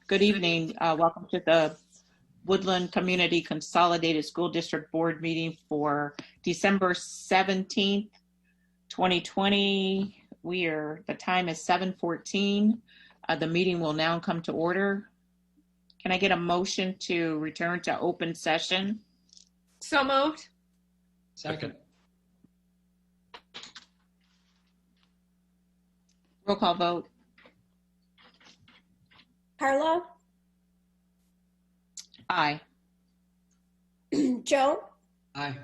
Good evening. Welcome to the Woodland Community Consolidated School District Board meeting for December 17th, 2020. The time is 7:14. The meeting will now come to order. Can I get a motion to return to open session? So moved. Second. Roll call vote. Carla, Aye. Joe, Aye.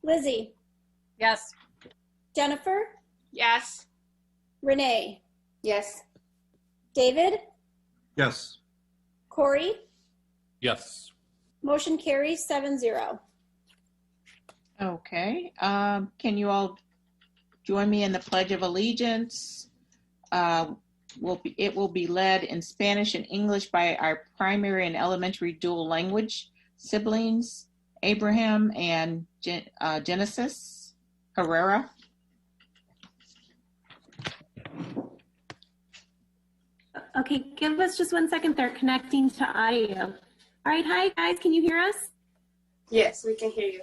Lizzie, Yes. Jennifer, Yes. Renee, Yes. David, Yes. Corey. Yes. Motion carries 7-0. Okay. Can you all join me in the Pledge of Allegiance? It will be led in Spanish and English by our primary and elementary dual language siblings, Abraham and Genesis Herrera. Okay, give us just 1 second. They're connecting to audio. All right, hi guys, can you hear us? Yes, we can hear you.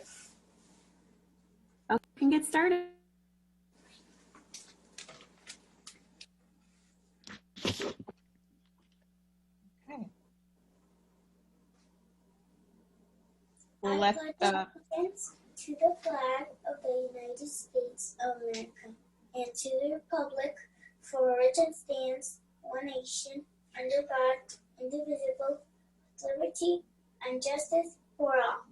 Okay, we can get started. Okay. We'll I let pledge allegiance to the flag of the United States of America and to the republic for which it stands, one nation, under God, indivisible, with liberty and justice for all.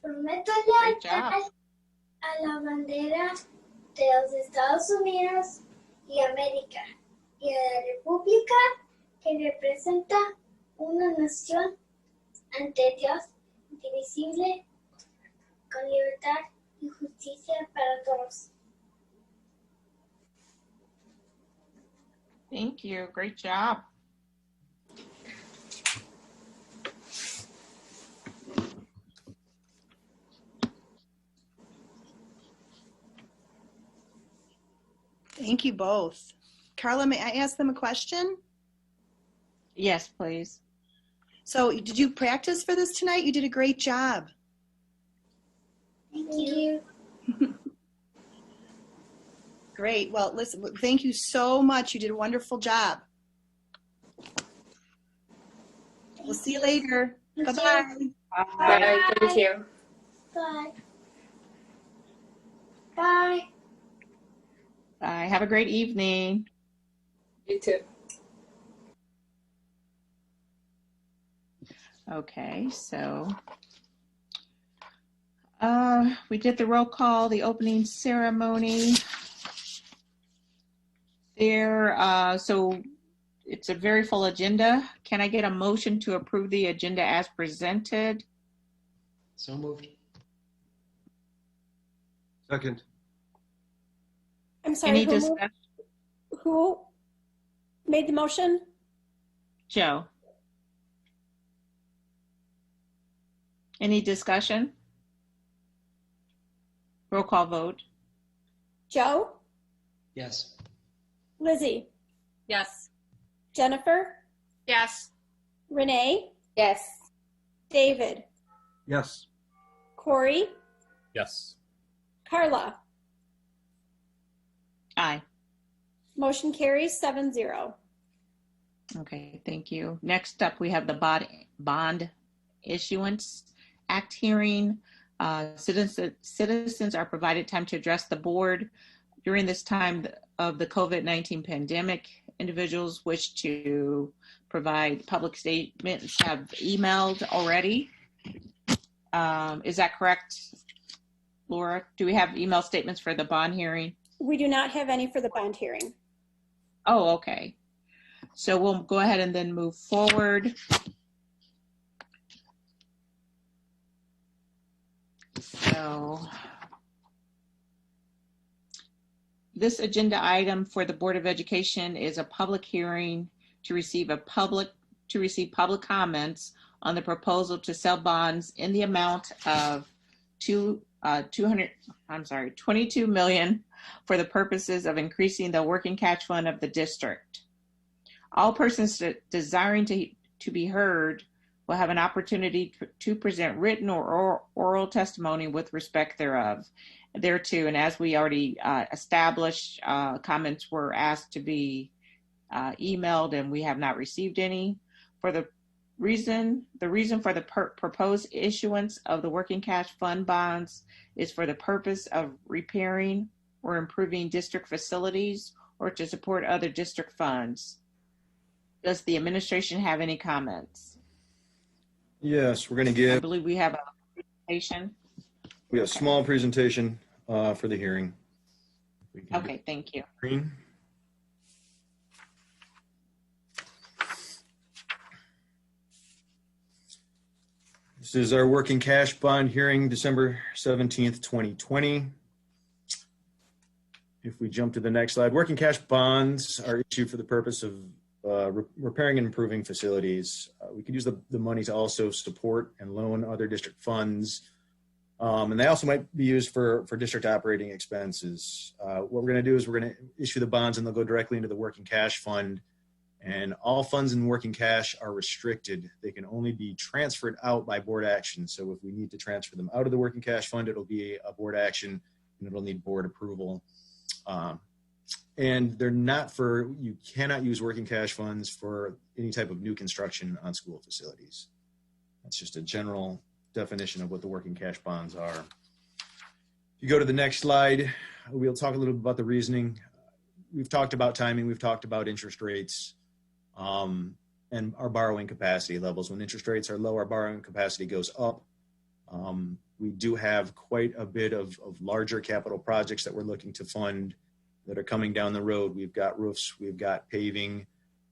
Prometo Great job. lealtad a la bandera de los Estados Unidos y América y a la república que representa una nación ante Dios indivisible, con libertad y justicia para todos. Thank you. Great job. Thank you both. Carla, may I ask them a question? Yes, please. So did you practice for this tonight? You did a great job. Thank you. Great. Well, listen, thank you so much. You did a wonderful job. We'll see you later. Bye-bye. Bye. Thank you. Bye. Bye. Bye. Have a great evening. You too. Okay, so we did the roll call, the opening ceremony there. So it's a very full agenda. Can I get a motion to approve the agenda as presented? So moved. Second. I'm sorry, Any who discussion? who made the motion? Joe? Any discussion? Roll call vote. Joe, Yes. Lizzie, Yes. Jennifer, Yes. Renee, Yes. David, Yes. Corey, Yes. Carla. Aye. Motion carries 7-0. Okay, thank you. Next up, we have the bond issuance act hearing. Citizens are provided time to address the board during this time of the COVID-19 pandemic. Individuals wish to provide public statements have emailed already. Is that correct, Laura? Do we have email statements for the bond hearing? We do not have any for the bond hearing. Oh, okay. So we'll go ahead and then move forward. So this agenda item for the Board of Education is a public hearing to receive public comments on the proposal to sell bonds in the amount of $22 million for the purposes of increasing the working cash fund of the district. All persons desiring to be heard will have an opportunity to present written or oral testimony with respect thereto. And as we already established, comments were asked to be emailed, and we have not received any. The reason for the proposed issuance of the working cash fund bonds is for the purpose of repairing or improving district facilities or to support other district funds. Does the administration have any comments? Yes, we're going to I give believe we have a presentation. a small presentation for the hearing. We can Okay, thank you. Green. This is our working cash bond hearing, December 17th, 2020. If we jump to the next slide, working cash bonds are issued for the purpose of repairing and improving facilities. We could use the money to also support and loan other district funds. And they also might be used for district operating expenses. What we're going to do is we're going to issue the bonds and they'll go directly into the working cash fund. And all funds in working cash are restricted. They can only be transferred out by board action. So if we need to transfer them out of the working cash fund, it'll be a board action and it'll need board approval. And they're not you cannot use working cash funds for any type of new construction on school facilities. That's just a general definition of what the working cash bonds are. If you go to the next slide, we'll talk a little bit about the reasoning. We've talked about timing. We've talked about interest rates and our borrowing capacity levels. When interest rates are low, our borrowing capacity goes up. We do have quite a bit of larger capital projects that we're looking to fund that are coming down the road. We've got roofs, we've got paving.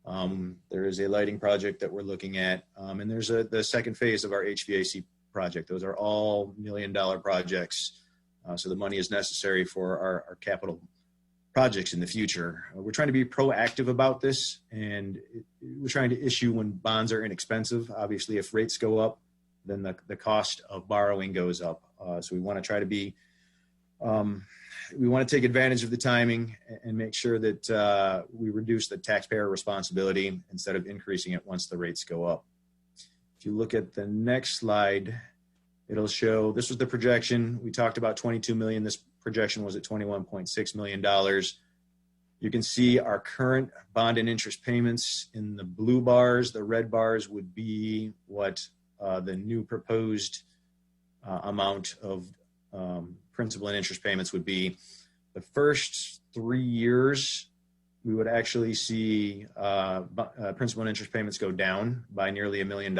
There is a lighting project that we're looking at. And there's the second phase of our HVAC project. Those are all $1 million projects. So the money is necessary for our capital projects in the future. We're trying to be proactive about this, and we're trying to issue when bonds are inexpensive. Obviously, if rates go up, then the cost of borrowing goes up. So we want to try to be, we want to take advantage of the timing and make sure that we reduce the taxpayer responsibility instead of increasing it once the rates go up. If you look at the next slide, it'll show, this was the projection. We talked about 22 million. This projection was at $21.6 million. You can see our current bond and interest payments in the blue bars. The red bars would be what the new proposed amount of principal and interest payments would be. The first 3 years, we would actually see principal and interest payments go down by nearly $1 million.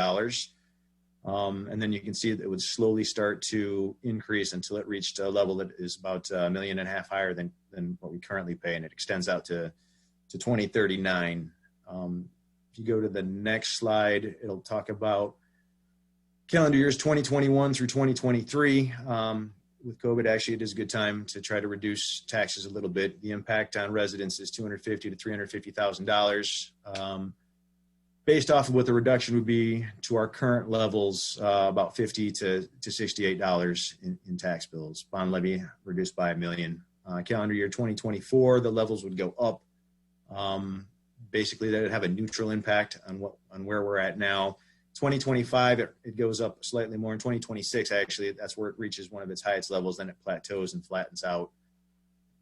And then you can see that it would slowly start to increase until it reached a level that is about $1.5 million higher than what we currently pay, and it extends out to 2039. If you go to the next slide, it'll talk about calendar years 2021 through 2023. With COVID, actually, it is a good time to try to reduce taxes a little bit. The impact on residents is $250,000 to $350,000. Based off of what the reduction would be to our current levels, about $50 to $68 in tax bills. Bond levy reduced by $1 million. Calendar year 2024, the levels would go up. Basically, that would have a neutral impact on where we're at now. 2025, it goes up slightly more. In 2026, actually, that's where it reaches one of its highest levels. Then it plateaus and flattens out.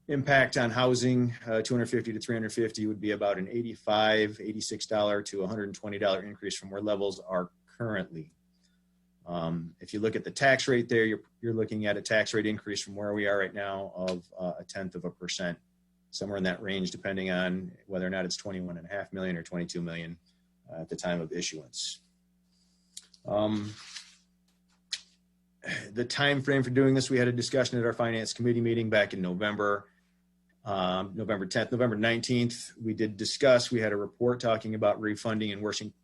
Impact on housing, $250 to $350 would be about an $85, $86 to $120 increase from where levels are currently. If you look at the tax rate there, you're looking at a tax rate increase from where we are right now of 0.1%, somewhere in that range, depending on whether or not it's 21.5 million or 22 million at the time of issuance. The time frame for doing this, we had a discussion at our finance committee meeting back in November 10th, November 19th. We did discuss, we had a report talking about refunding and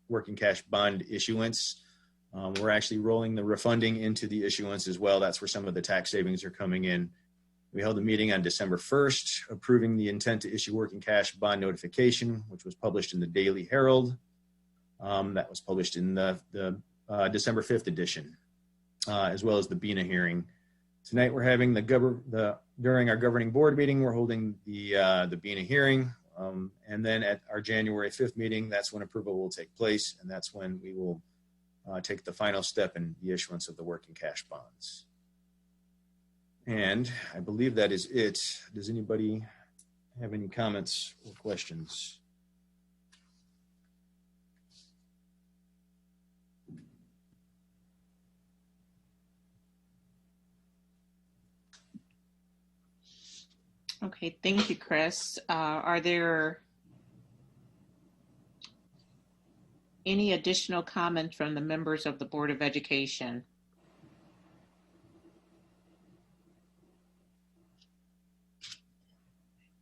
working cash bond issuance. We're actually rolling the refunding into the issuance as well. That's where some of the tax savings are coming in. We held a meeting on December 1st, approving the intent to issue working cash bond notification, which was published in the Daily Herald. That was published in the December 5th edition, as well as the BINA hearing. Tonight we're having during our governing board meeting, we're holding the BINA hearing. And then at our January 5th meeting, that's when approval will take place, and that's when we will take the final step in the issuance of the working cash bonds. And I believe that is it. Does anybody have any comments or questions? Okay, thank you, Chris. Are there any additional comments from the members of the Board of Education?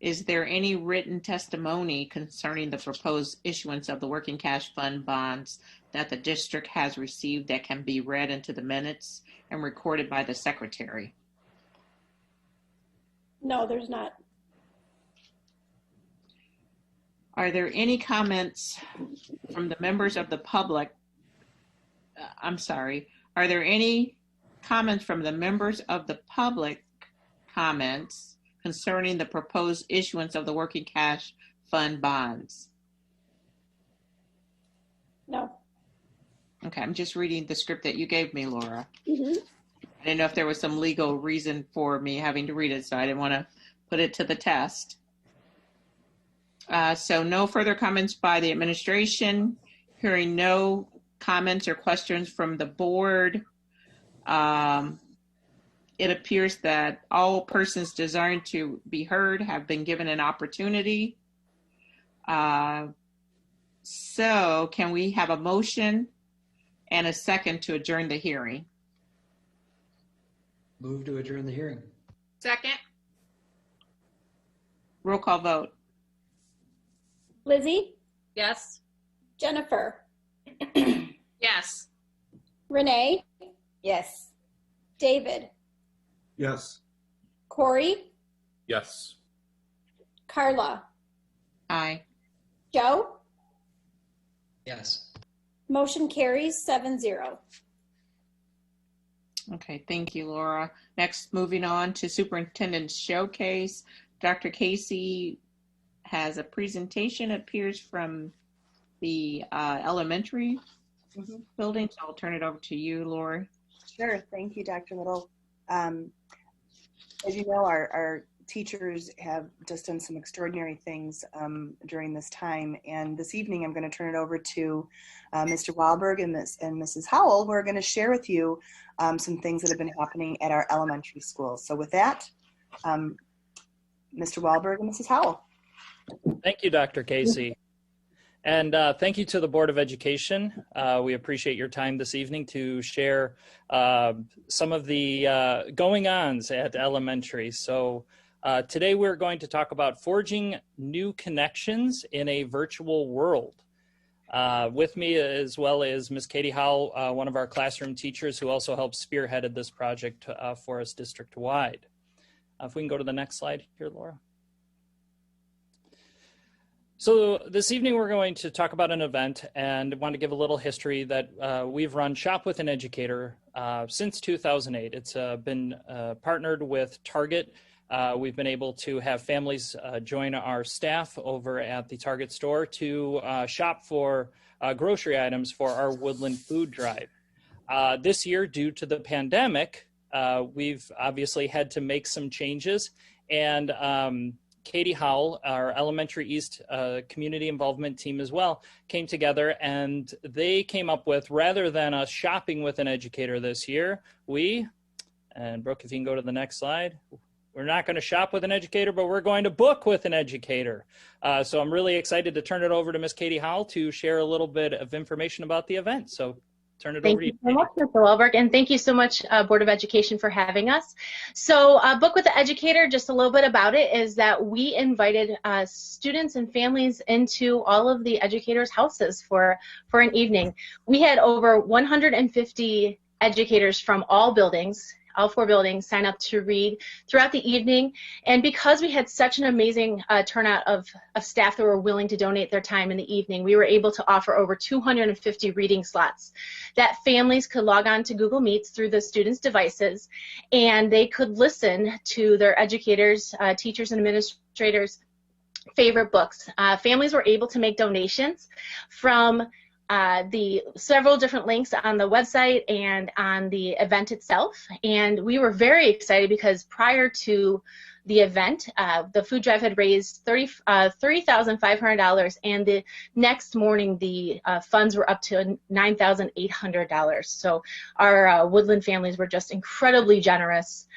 Is there any written testimony concerning the proposed issuance of the working cash fund bonds that the district has received that can be read into the minutes and recorded by the secretary? No, there's not. Are there any comments from the members of the public? Are there any comments from the members of the public comments concerning the proposed issuance of the working cash fund bonds? No. Okay, I'm just reading the script that you gave me, Laura. Mhm. I didn't know if there was some legal reason for me having to read it, so I didn't want to put it to the test. So no further comments by the administration. Hearing no comments or questions from the board, it appears that all persons desiring to be heard have been given an opportunity. So can we have a motion and a second to adjourn the hearing? Move to adjourn the hearing. Second. Roll call vote. Lizzie, Yes. Jennifer, Yes. Renee, Yes. David, Yes. Corey, Yes. Carla, Aye. Joe. Yes. Motion carries 7-0. Okay, thank you, Laura. Next, moving on to Superintendent's Showcase. Dr. Casey has a presentation, appears from the elementary building, so I'll turn it over to you, Laura. Sure. Thank you, Dr. Little. As you know, our teachers have just done some extraordinary things during this time. And this evening, I'm going to turn it over to Mr. Wahlberg and Mrs. Howell, who are going to share with you some things that have been happening at our elementary schools. So with that, Mr. Wahlberg and Mrs. Howell. Thank you, Dr. Casey. And thank you to the Board of Education. We appreciate your time this evening to share some of the going-ons at elementary. So today we're going to talk about forging new connections in a virtual world. With me, as well as Ms. Katie Howell, one of our classroom teachers who also helped spearheaded this project for us district-wide. If we can go to the next slide here, Laura. So this evening we're going to talk about an event and want to give a little history that we've run Shop with an Educator since 2008. It's been partnered with Target. We've been able to have families join our staff over at the Target store to shop for grocery items for our Woodland Food Drive. This year, due to the pandemic, we've obviously had to make some changes, and Katie Howell, our Elementary East community involvement team as well, came together and they came up with, rather than us shopping with an educator this year, and Brooke, if you can go to the next slide, we're not going to shop with an educator, but we're going to book with an educator. So I'm really excited to turn it over to Ms. Katie Howell to share a little bit of information about the event. So turn it over to you. Thank you so much, Mr. Wahlberg, and thank you so much, Board of Education, for having us. So Book with the Educator, just a little bit about it, is that we invited students and families into all of the educators' houses for an evening. We had over 150 educators from all buildings, all 4 buildings, sign up to read throughout the evening. And because we had such an amazing turnout of staff that were willing to donate their time in the evening, we were able to offer over 250 reading slots that families could log on to Google Meets through the students' devices, and they could listen to their educators, teachers, and administrators favorite books. Families were able to make donations from the several different links on the website and on the event itself. And we were very excited because prior to the event, the food drive had raised $30,500, and the next morning the funds were up to $9,800. So our Woodland families were just incredibly generous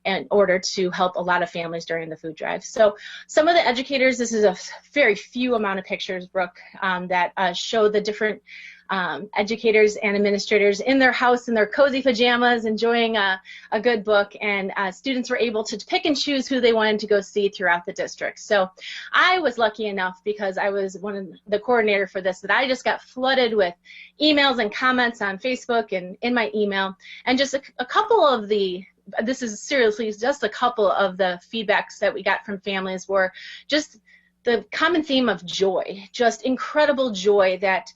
in order to help a lot of families during the food drive. So some of the educators, this is a very few amount of pictures, Brooke, that show the different educators and administrators in their house in their cozy pajamas enjoying a good book, and students were able to pick and choose who they wanted to go see throughout the district. So I was lucky enough, because I was one of the coordinator for this, that I just got flooded with emails and comments on Facebook and in my email, and just a couple of the, this is seriously just a couple of the feedbacks that we got from families were just the common theme of joy, just incredible joy that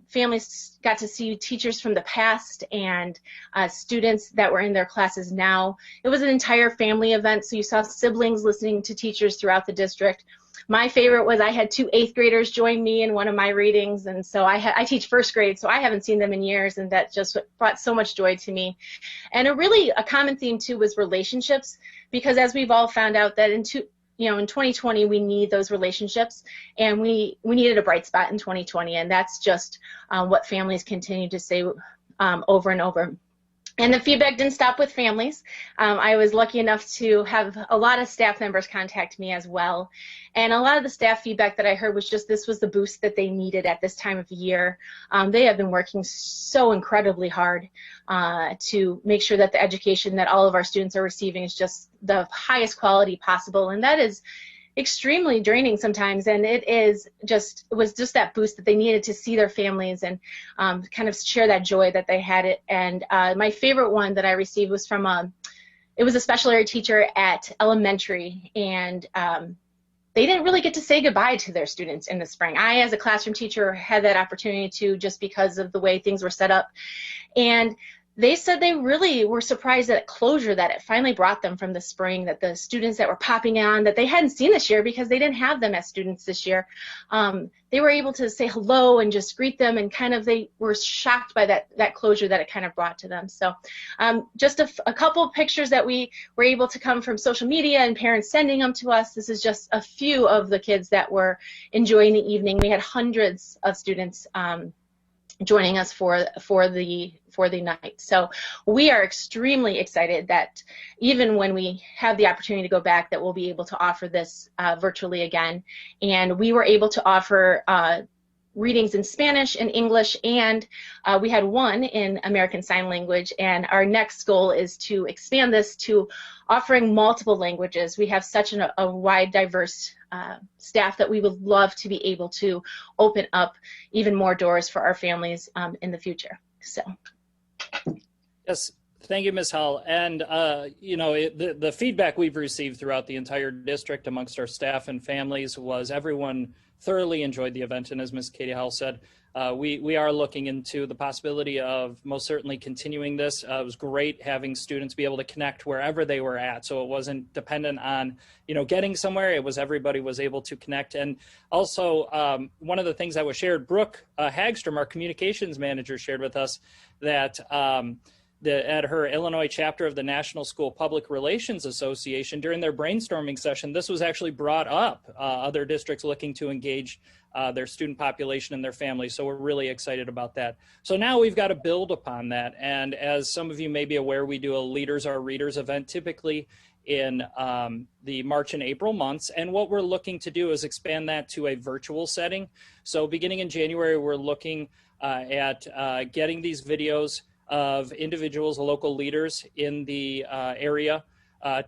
families got to see teachers from the past and students that were in their classes now. It was an entire family event, so you saw siblings listening to teachers throughout the district. My favorite was I had 2 8th graders join me in one of my readings, and so I teach first grade, so I haven't seen them in years, and that just brought so much joy to me. And a common theme too was relationships, because as we've all found out that in 2020 we need those relationships, and we needed a bright spot in 2020, and that's just what families continue to say over and over. And the feedback didn't stop with families. I was lucky enough to have a lot of staff members contact me as well. And a lot of the staff feedback that I heard was just this was the boost that they needed at this time of year. They have been working so incredibly hard to make sure that the education that all of our students are receiving is just the highest quality possible. And that is extremely draining sometimes, and it was just that boost that they needed to see their families and kind of share that joy that they had it. And my favorite one that I received was from it was a special area teacher at elementary, and they didn't really get to say goodbye to their students in the spring. I, as a classroom teacher, had that opportunity to, just because of the way things were set up. And they said they really were surprised at closure that it finally brought them from the spring, that the students that were popping on that they hadn't seen this year because they didn't have them as students this year, they were able to say hello and just greet them, and kind of they were shocked by that closure that it kind of brought to them. So just a couple of pictures that we were able to come from social media and parents sending them to us. This is just a few of the kids that were enjoying the evening. We had hundreds of students joining us for the night. So we are extremely excited that even when we have the opportunity to go back, that we'll be able to offer this virtually again. And we were able to offer readings in Spanish and English, and we had one in American Sign Language, and our next goal is to expand this to offering multiple languages. We have such a wide, diverse staff that we would love to be able to open up even more doors for our families in the future. So. Yes, thank you, Ms. Hall. And, the feedback we've received throughout the entire district amongst our staff and families was everyone thoroughly enjoyed the event. And as Ms. Katie Hall said, we are looking into the possibility of most certainly continuing this. It was great having students be able to connect wherever they were at. So it wasn't dependent on, getting somewhere. It was everybody was able to connect. And also one of the things that was shared, Brooke Hagstrom, our communications manager, shared with us that at her Illinois chapter of the National School Public Relations Association, during their brainstorming session, this was actually brought up, other districts looking to engage their student population and their families. So we're really excited about that. So now we've got to build upon that. And as some of you may be aware, we do a Leaders Are Readers event typically in the March and April months. And what we're looking to do is expand that to a virtual setting. So beginning in January, we're looking at getting these videos of individuals, local leaders in the area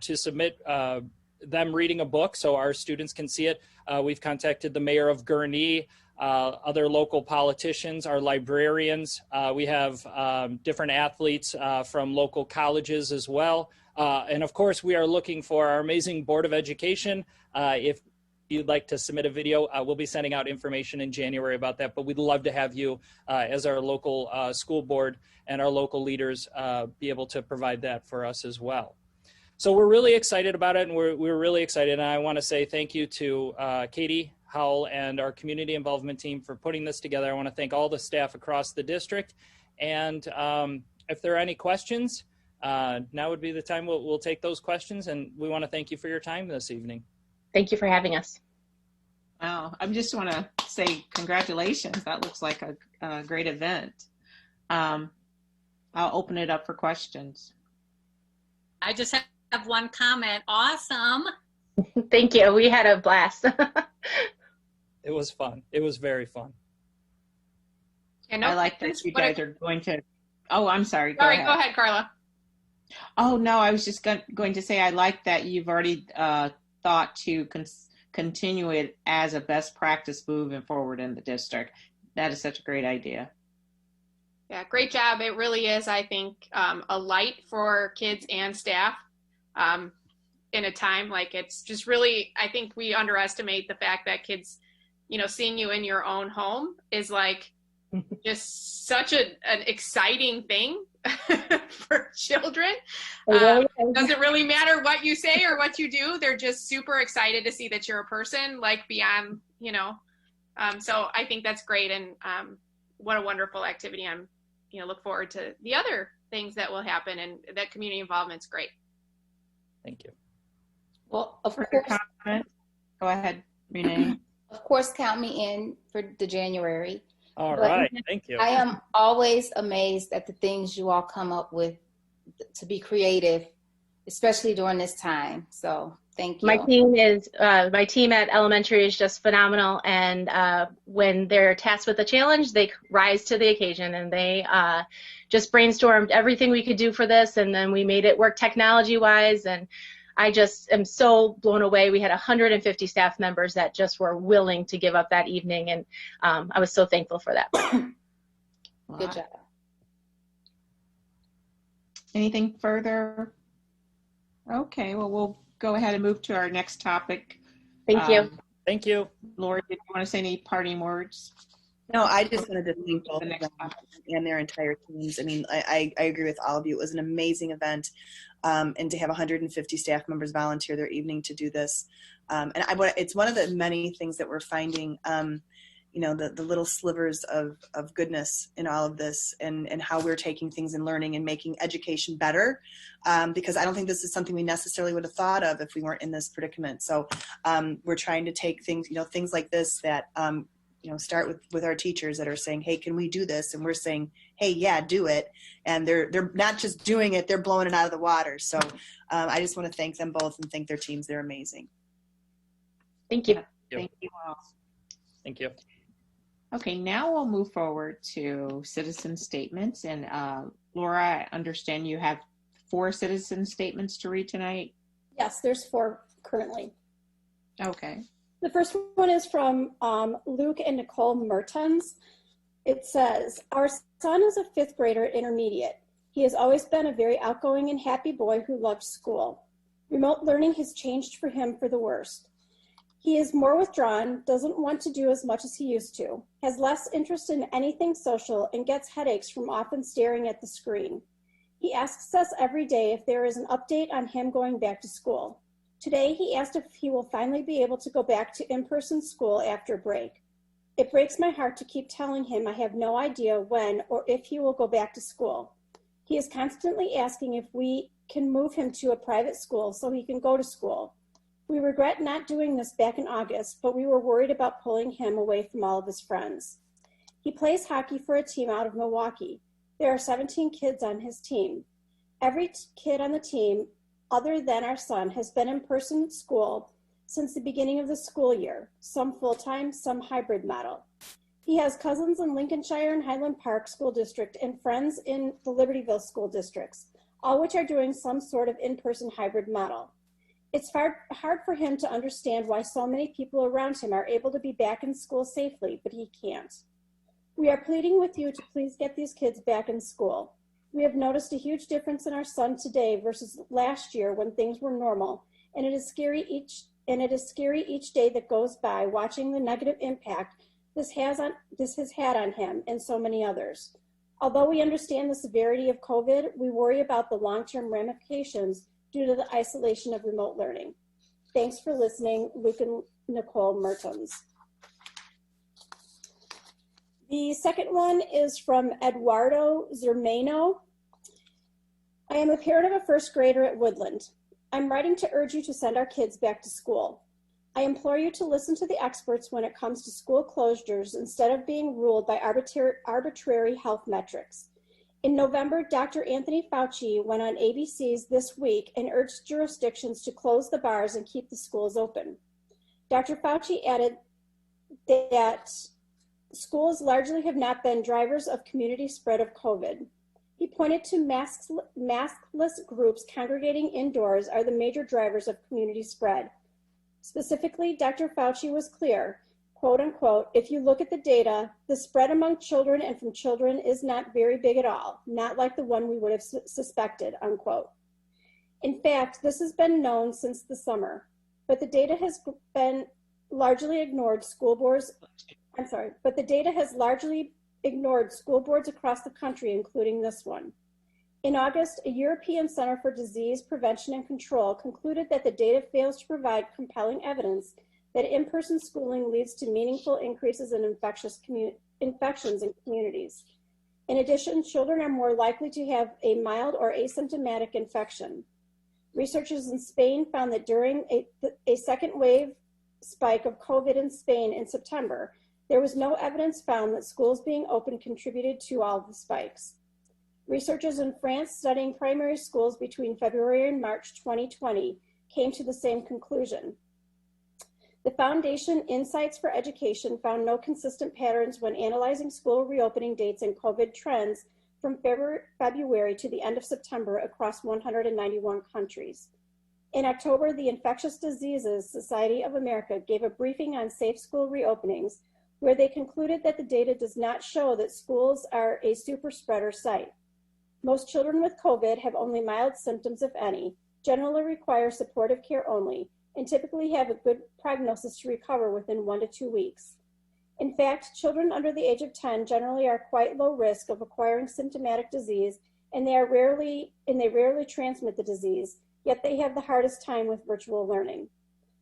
to submit them reading a book so our students can see it. We've contacted the mayor of Gurnee, other local politicians, our librarians. We have different athletes from local colleges as well. And of course, we are looking for our amazing Board of Education. If you'd like to submit a video, we'll be sending out information in January about that, but we'd love to have you as our local school board and our local leaders be able to provide that for us as well. So we're really excited about it, and we're really excited. And I want to say thank you to Katie Howell and our community involvement team for putting this together. I want to thank all the staff across the district. And if there are any questions, now would be the time we'll take those questions. And we want to thank you for your time this evening. Thank you for having us. Wow, I just want to say congratulations. That looks like a great event. I'll open it up for questions. I just have one comment. Awesome. Thank you. We had a blast. It was fun. It was very fun. I like that you guys are going to, oh, I'm sorry. Go ahead, Carla. Oh, no, I was just going to say I like that you've already thought to continue it as a best practice moving forward in the district. That is such a great idea. Yeah, great job. It really is, I think, a light for kids and staff in a time like it's just really, I think we underestimate the fact that kids, seeing you in your own home is like just such an exciting thing for children. Doesn't really matter what you say or what you do. They're just super excited to see that you're a person, like beyond, so I think that's great. And what a wonderful activity. I'm, look forward to the other things that will happen, and that community involvement's great. Thank you. Well, of course, Go ahead, Renee. Of course, count me in for the January. All But right, thank you. I am always amazed at the things you all come up with to be creative, especially during this time. So thank you. My team at elementary is just phenomenal, and when they're tasked with a challenge, they rise to the occasion, and they just brainstormed everything we could do for this, and then we made it work technology-wise, and I just am so blown away. We had 150 staff members that just were willing to give up that evening, and I was so thankful for that. Good job. Anything further? Okay, well, we'll go ahead and move to our next topic. Thank you. Thank you. Lori, did you want to say any parting words? No, I just wanted to thank both of them and their entire teams. I mean, I agree with all of you. It was an amazing event, and to have 150 staff members volunteer their evening to do this. And it's one of the many things that we're finding, the little slivers of goodness in all of this, and how we're taking things and learning and making education better, because I don't think this is something we necessarily would have thought of if we weren't in this predicament. So we're trying to take things, things like this that, start with our teachers that are saying, hey, can we do this? And we're saying, hey, yeah, do it. And they're not just doing it, they're blowing it out of the water. So I just want to thank them both and thank their teams. They're amazing. Thank you. Thank you all. Thank you. Okay, now we'll move forward to citizen statements. And Laura, I understand you have 4 citizen statements to read tonight. yes, there's 4 currently. Okay. The first one is from Luke and Nicole Mertens. It says, our son is a 5th grader at intermediate. He has always been a very outgoing and happy boy who loved school. Remote learning has changed for him for the worst. He is more withdrawn, doesn't want to do as much as he used to, has less interest in anything social, and gets headaches from often staring at the screen. He asks us every day if there is an update on him going back to school. Today, he asked if he will finally be able to go back to in-person school after break. It breaks my heart to keep telling him I have no idea when or if he will go back to school. He is constantly asking if we can move him to a private school so he can go to school. We regret not doing this back in August, but we were worried about pulling him away from all of his friends. He plays hockey for a team out of Milwaukee. There are 17 kids on his team. Every kid on the team, other than our son, has been in person at school since the beginning of the school year, some full-time, some hybrid model. He has cousins in Lincolnshire and Highland Park School District and friends in the Libertyville School Districts, all which are doing some sort of in-person hybrid model. It's hard for him to understand why so many people around him are able to be back in school safely, but he can't. We are pleading with you to please get these kids back in school. We have noticed a huge difference in our son today versus last year when things were normal, and it is scary each day that goes by watching the negative impact this has had on him and so many others. Although we understand the severity of COVID, we worry about the long-term ramifications due to the isolation of remote learning. Thanks for listening, Luke and Nicole Mertens. The second one is from Eduardo Zermano. I am a parent of a first grader at Woodland. I'm writing to urge you to send our kids back to school. I implore you to listen to the experts when it comes to school closures instead of being ruled by arbitrary health metrics. In November, Dr. Anthony Fauci went on ABC's This Week and urged jurisdictions to close the bars and keep the schools open. Dr. Fauci added that schools largely have not been drivers of community spread of COVID. He pointed to maskless groups congregating indoors are the major drivers of community spread. Specifically, Dr. Fauci was clear, quote unquote, if you look at the data, the spread among children and from children is not very big at all, not like the one we would have suspected, unquote. In fact, this has been known since the summer, but the data has been largely ignored school boards across the country, including this one. In August, a European Center for Disease Prevention and Control concluded that the data fails to provide compelling evidence that in-person schooling leads to meaningful increases in infections in communities. In addition, children are more likely to have a mild or asymptomatic infection. Researchers in Spain found that during a second wave spike of COVID in Spain in September, there was no evidence found that schools being open contributed to all the spikes. Researchers in France studying primary schools between February and March 2020 came to the same conclusion. The Foundation Insights for Education found no consistent patterns when analyzing school reopening dates and COVID trends from February to the end of September across 191 countries. In October, the Infectious Diseases Society of America gave a briefing on safe school reopenings, where they concluded that the data does not show that schools are a super spreader site. Most children with COVID have only mild symptoms, if any, generally require supportive care only, and typically have a good prognosis to recover within 1 to 2 weeks. In fact, children under the age of 10 generally are quite low risk of acquiring symptomatic disease, and they rarely transmit the disease, yet they have the hardest time with virtual learning.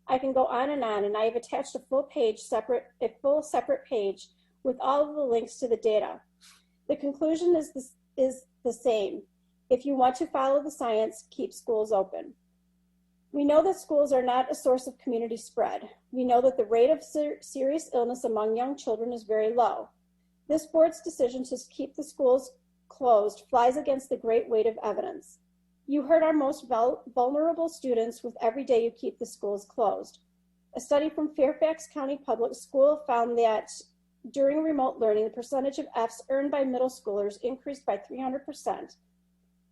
I can go on, and I have attached a full separate page with all of the links to the data. The conclusion is the same. If you want to follow the science, keep schools open. We know that schools are not a source of community spread. We know that the rate of serious illness among young children is very low. This board's decision to keep the schools closed flies against the great weight of evidence. You hurt our most vulnerable students with every day you keep the schools closed. A study from Fairfax County Public School found that during remote learning, the percentage of Fs earned by middle schoolers increased by 300%.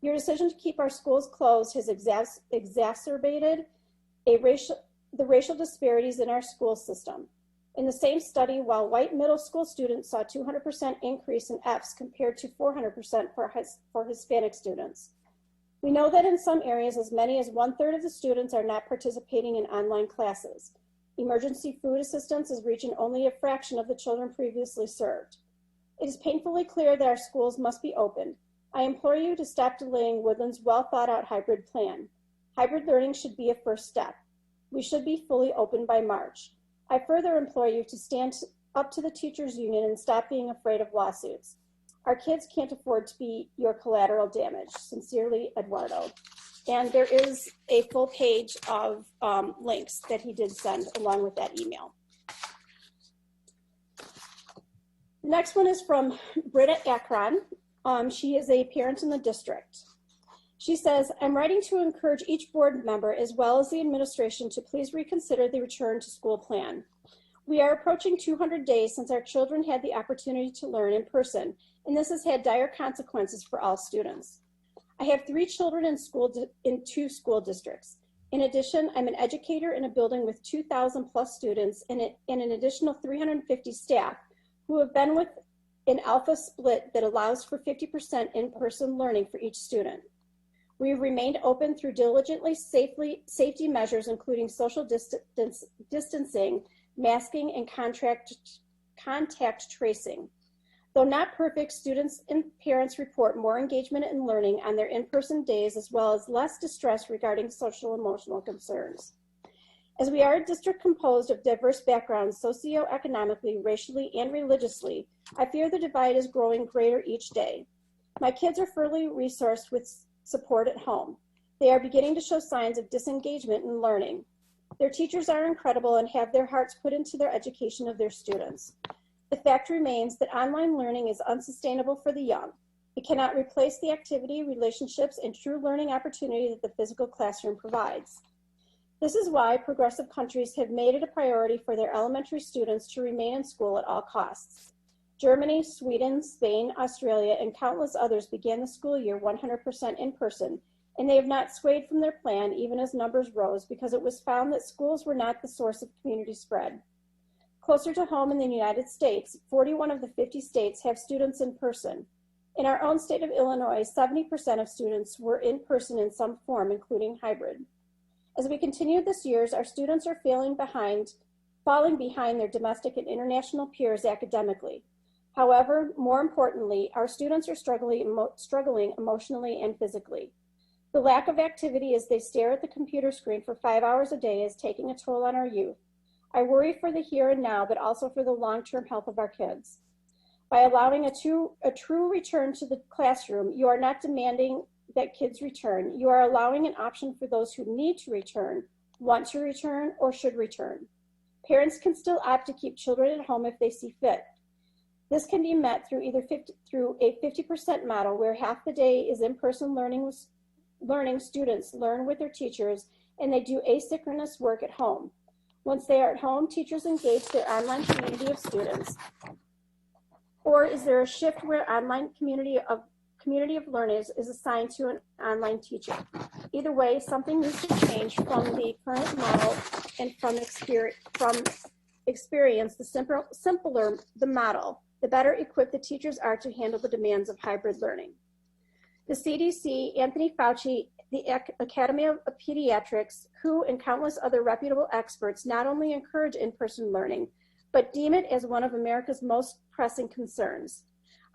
Your decision to keep our schools closed has exacerbated the racial disparities in our school system. In the same study, while white middle school students saw 200% increase in Fs compared to 400% for Hispanic students. We know that in some areas, as many as 1/3 of the students are not participating in online classes. Emergency food assistance is reaching only a fraction of the children previously served. It is painfully clear that our schools must be opened. I implore you to stop delaying Woodland's well-thought-out hybrid plan. Hybrid learning should be a first step. We should be fully open by March. I further implore you to stand up to the teachers union and stop being afraid of lawsuits. Our kids can't afford to be your collateral damage. Sincerely, Eduardo. And there is a full page of links that he did send along with that email. The next one is from Britta Akron. She is a parent in the district. She says, I'm writing to encourage each board member as well as the administration to please reconsider the return to school plan. We are approaching 200 days since our children had the opportunity to learn in person, and this has had dire consequences for all students. I have 3 children in 2 school districts. In addition, I'm an educator in a building with 2,000 plus students and an additional 350 staff who have been with an alpha split that allows for 50% in-person learning for each student. We have remained open through diligently safety measures, including social distancing, masking, and contact tracing. Though not perfect, students and parents report more engagement in learning on their in-person days, as well as less distress regarding social and emotional concerns. As we are a district composed of diverse backgrounds socioeconomically, racially, and religiously, I fear the divide is growing greater each day. My kids are fully resourced with support at home. They are beginning to show signs of disengagement in learning. Their teachers are incredible and have their hearts put into their education of their students. The fact remains that online learning is unsustainable for the young. It cannot replace the activity, relationships, and true learning opportunity that the physical classroom provides. This is why progressive countries have made it a priority for their elementary students to remain in school at all costs. Germany, Sweden, Spain, Australia, and countless others began the school year 100% in person, and they have not swayed from their plan even as numbers rose, because it was found that schools were not the source of community spread. Closer to home in the United States, 41 of the 50 states have students in person. In our own state of Illinois, 70% of students were in person in some form, including hybrid. As we continue this year, our students are falling behind their domestic and international peers academically. However, more importantly, our students are struggling emotionally and physically. The lack of activity as they stare at the computer screen for 5 hours a day is taking a toll on our youth. I worry for the here and now, but also for the long-term health of our kids. By allowing a true return to the classroom, you are not demanding that kids return. You are allowing an option for those who need to return, want to return, or should return. Parents can still opt to keep children at home if they see fit. This can be met through through a 50% model where half the day is in-person learning. Students learn with their teachers and they do asynchronous work at home. Once they are at home, teachers engage their online community of students. Or is there a shift where online community of learners is assigned to an online teacher? Either way, something needs to change from the current model, and from experience, the simpler the model, the better equipped the teachers are to handle the demands of hybrid learning. The CDC, Anthony Fauci, the Academy of Pediatrics, WHO, and countless other reputable experts not only encourage in-person learning, but deem it as one of America's most pressing concerns.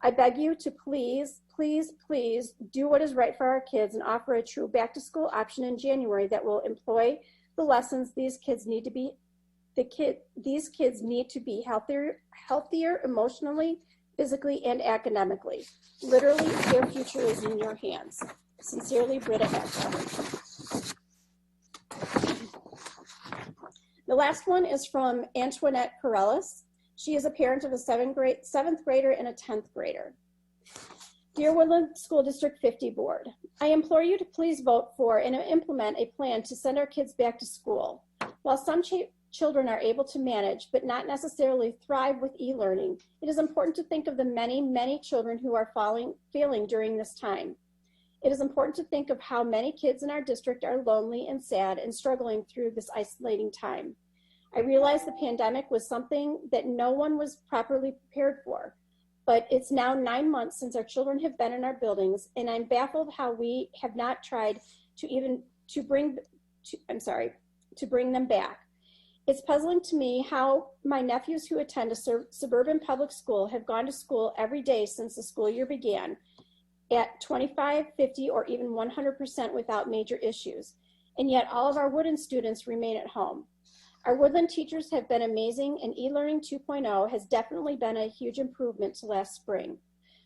I beg you to please, please, please do what is right for our kids and offer a true back-to-school option in January that will employ the lessons these kids need to be. These kids need to be healthier emotionally, physically, and academically. Literally, their future is in your hands. Sincerely, Britta Hatcher. The last one is from Antoinette Corellis. She is a parent of a seventh grader and a 10th grader. Dear Woodland School District 50 Board, I implore you to please vote for and implement a plan to send our kids back to school. While some children are able to manage, but not necessarily thrive with e-learning, it is important to think of the many, many children who are failing during this time. It is important to think of how many kids in our district are lonely and sad and struggling through this isolating time. I realize the pandemic was something that no one was properly prepared for, but it's now 9 months since our children have been in our buildings, and I'm baffled how we have not tried to bring them back. It's puzzling to me how my nephews who attend a suburban public school have gone to school every day since the school year began at 25, 50, or even 100% without major issues. And yet all of our Woodland students remain at home. Our Woodland teachers have been amazing, and eLearning 2.0 has definitely been a huge improvement to last spring.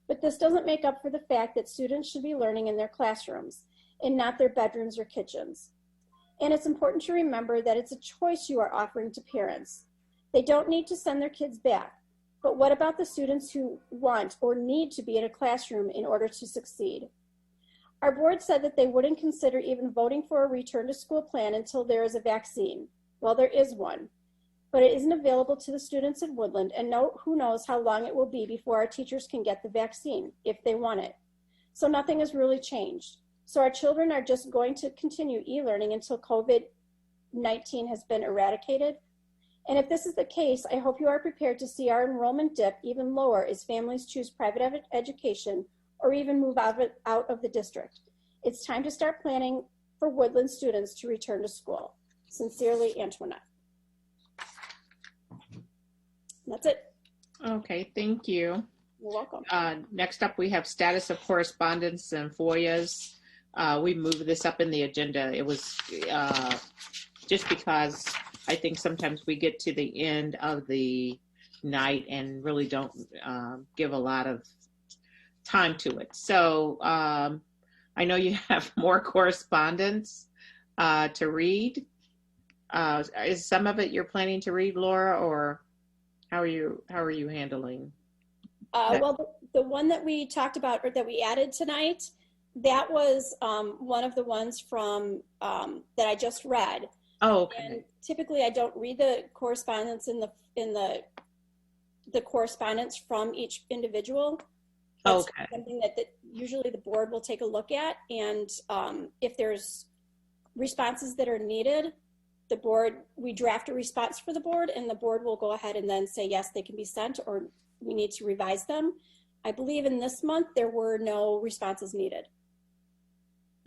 But this doesn't make up for the fact that students should be learning in their classrooms and not their bedrooms or kitchens. And it's important to remember that it's a choice you are offering to parents. They don't need to send their kids back. But what about the students who want or need to be in a classroom in order to succeed? Our board said that they wouldn't consider even voting for a return to school plan until there is a vaccine. Well, there is one, but it isn't available to the students at Woodland, and who knows how long it will be before our teachers can get the vaccine, if they want it. So nothing has really changed. So our children are just going to continue e-learning until COVID-19 has been eradicated. And if this is the case, I hope you are prepared to see our enrollment dip even lower as families choose private education or even move out of the district. It's time to start planning for Woodland students to return to school. Sincerely, Antoinette. That's it. Okay, thank you. You're You're welcome. Next up, we have status of correspondence and FOIAs. We moved this up in the agenda. It was just because I think sometimes we get to the end of the night and really don't give a lot of time to it. So I know you have more correspondence to read. Is some of it you're planning to read, Laura, or how are you handling? Well, the one that we talked about or that we added tonight, that was one of the ones from that I just read. Oh, okay. And typically, I don't read the correspondence in the correspondence from each individual. That's okay. Something that usually the board will take a look at, and if there's responses that are needed, we draft a response for the board, and the board will go ahead and then say yes, they can be sent, or we need to revise them. I believe in this month there were no responses needed.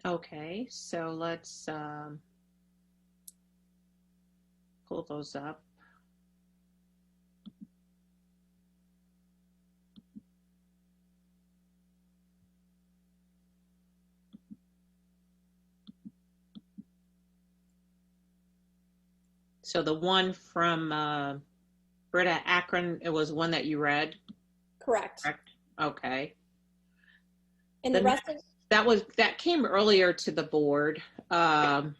Okay, so let's pull those up. So the one from Britta Akron, it was one that you read? Correct. Okay. And the rest of that came earlier to the board. Then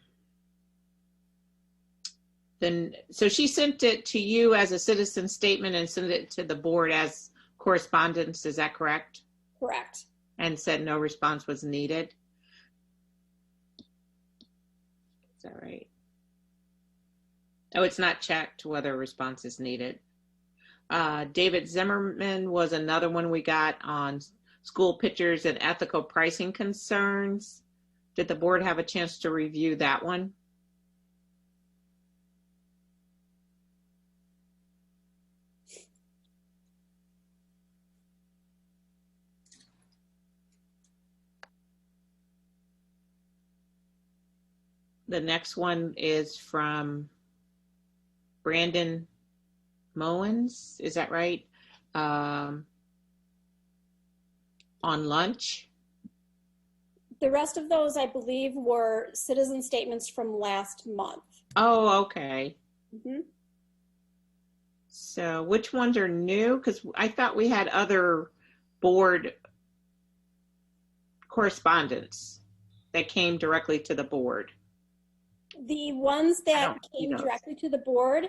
so she sent it to you as a citizen statement and sent it to the board as correspondence. Is that correct? Correct. And said no response was needed. Is that right? Oh, it's not checked whether a response is needed. David Zimmerman was another one we got on school pictures and ethical pricing concerns. Did the board have a chance to review that one? The next one is from Brandon Mowens, is that right? On lunch. The rest of those, I believe, were citizen statements from last month. Oh, okay. Mm-hmm. So which ones are new? Because I thought we had other board correspondence that came directly to the board. The ones that came directly to the board,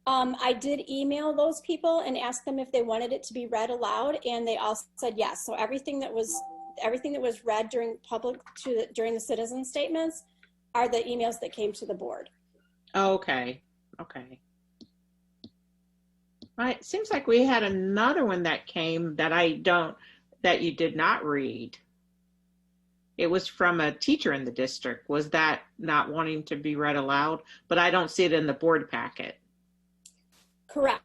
I did email those people and ask them if they wanted it to be read aloud, and they all said yes. So everything that was read during during the citizen statements are the emails that came to the board. Okay. Okay. Right. It seems like we had another one that came that you did not read. It was from a teacher in the district. Was that not wanting to be read aloud? But I don't see it in the board packet. Correct.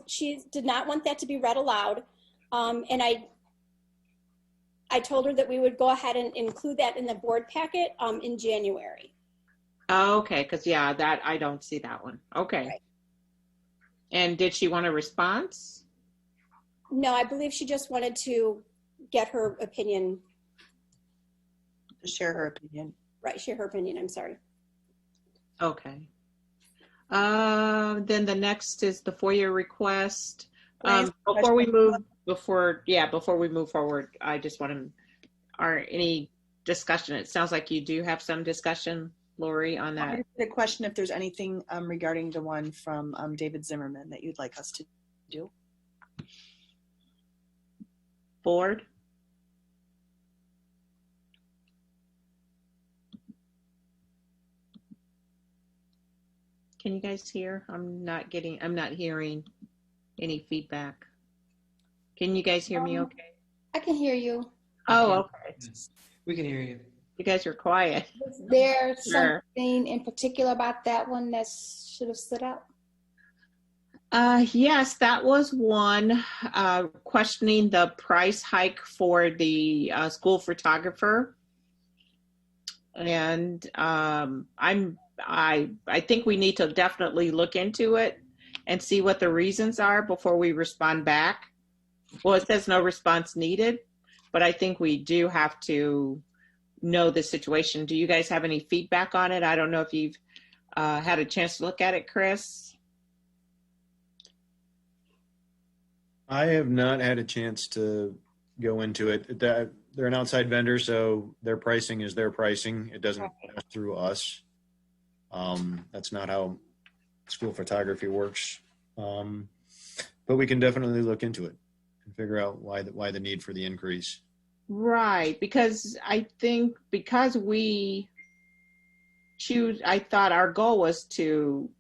She did not want that to be read aloud. And I told her that we would go ahead and include that in the board packet in January. Oh, okay. Because, yeah, that I don't see that one. Okay. Right. And did she want a response? No, I believe she just wanted to get her opinion. Share her opinion. Right, share her opinion. I'm sorry. Okay. Then the next is the FOIA request. Before we move forward, I just want to, any discussion? It sounds like you do have some discussion, Lori, on that. The question, if there's anything regarding the one from David Zimmerman that you'd like us to do. Board? Can you guys hear? I'm not hearing any feedback. Can you guys hear me okay? I can hear you. Oh, okay. We can hear you. You guys are quiet. Was there something in particular about that one that should have stood out? Yes, that was one, questioning the price hike for the school photographer. And I think we need to definitely look into it and see what the reasons are before we respond back. Well, it says no response needed, but I think we do have to know the situation. Do you guys have any feedback on it? I don't know if you've had a chance to look at it, Chris. I have not had a chance to go into it. They're an outside vendor, so their pricing is their pricing. It doesn't pass through us. That's not how school photography works. But we can definitely look into it and figure out why the need for the increase. Right, because I think because we choose, I thought our goal was to,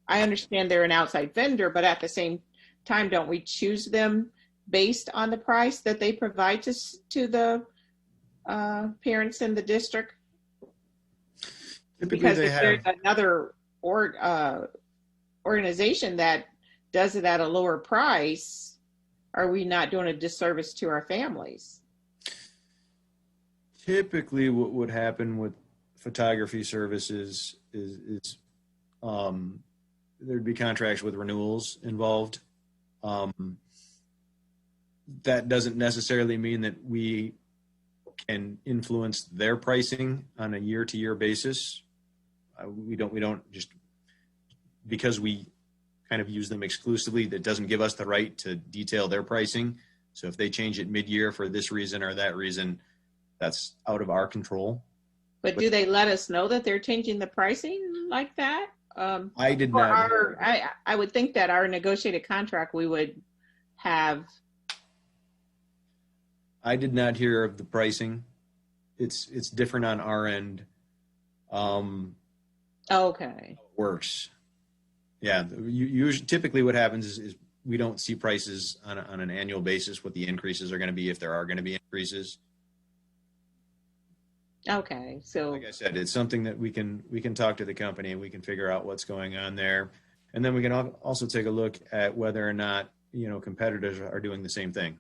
I understand they're an outside vendor, but at the same time, don't we choose them based on the price that they provide to the parents in the district? Typically Because they if have, there's another organization that does it at a lower price, are we not doing a disservice to our families? typically what would happen with photography services is there'd be contracts with renewals involved. That doesn't necessarily mean that we can influence their pricing on a year-to-year basis. We don't just because we kind of use them exclusively. That doesn't give us the right to detail their pricing. So if they change it mid-year for this reason or that reason, that's out of our control. But do they let us know that they're changing the pricing like that? I did For not. I would think that our negotiated contract, we would have. I did not hear of the pricing. It's different on our end. Okay. Works. Yeah. Usually, typically what happens is we don't see prices on an annual basis, what the increases are going to be, if there are going to be increases. Okay. So Like I said, it's something that we can talk to the company and we can figure out what's going on there. And then we can also take a look at whether or not, competitors are doing the same thing.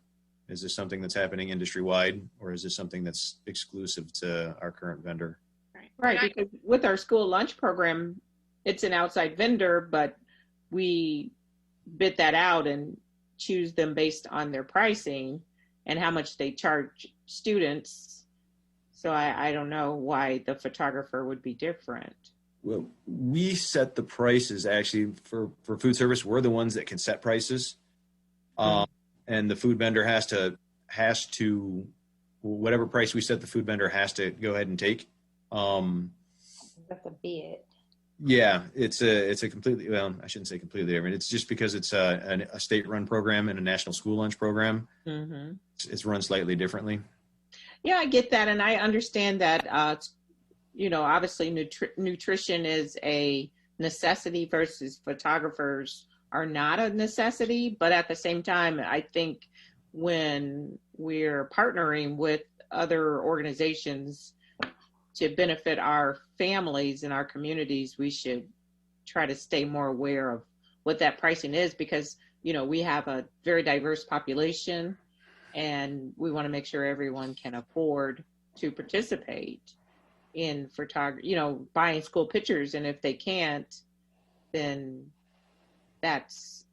Is this something that's happening industry-wide, or is this something that's exclusive to our current vendor? right, because with our school lunch program, it's an outside vendor, but we bid that out and choose them based on their pricing and how much they charge students. So I don't know why the photographer would be different. Well, we set the prices actually for food service. We're the ones that can set prices. And the food vendor has to, whatever price we set, the food vendor has to go ahead and take. That's a bid. Yeah, it's a completely, well, I shouldn't say completely different. It's just because it's a state-run program and a national school lunch program. Mm-hmm. It's run slightly differently. Yeah, I get that. And I understand that, obviously nutrition is a necessity versus photographers are not a necessity. But at the same time, I think when we're partnering with other organizations to benefit our families and our communities, we should try to stay more aware of what that pricing is because, we have a very diverse population and we want to make sure everyone can afford to participate in photography, buying school pictures. And if they can't, then that's,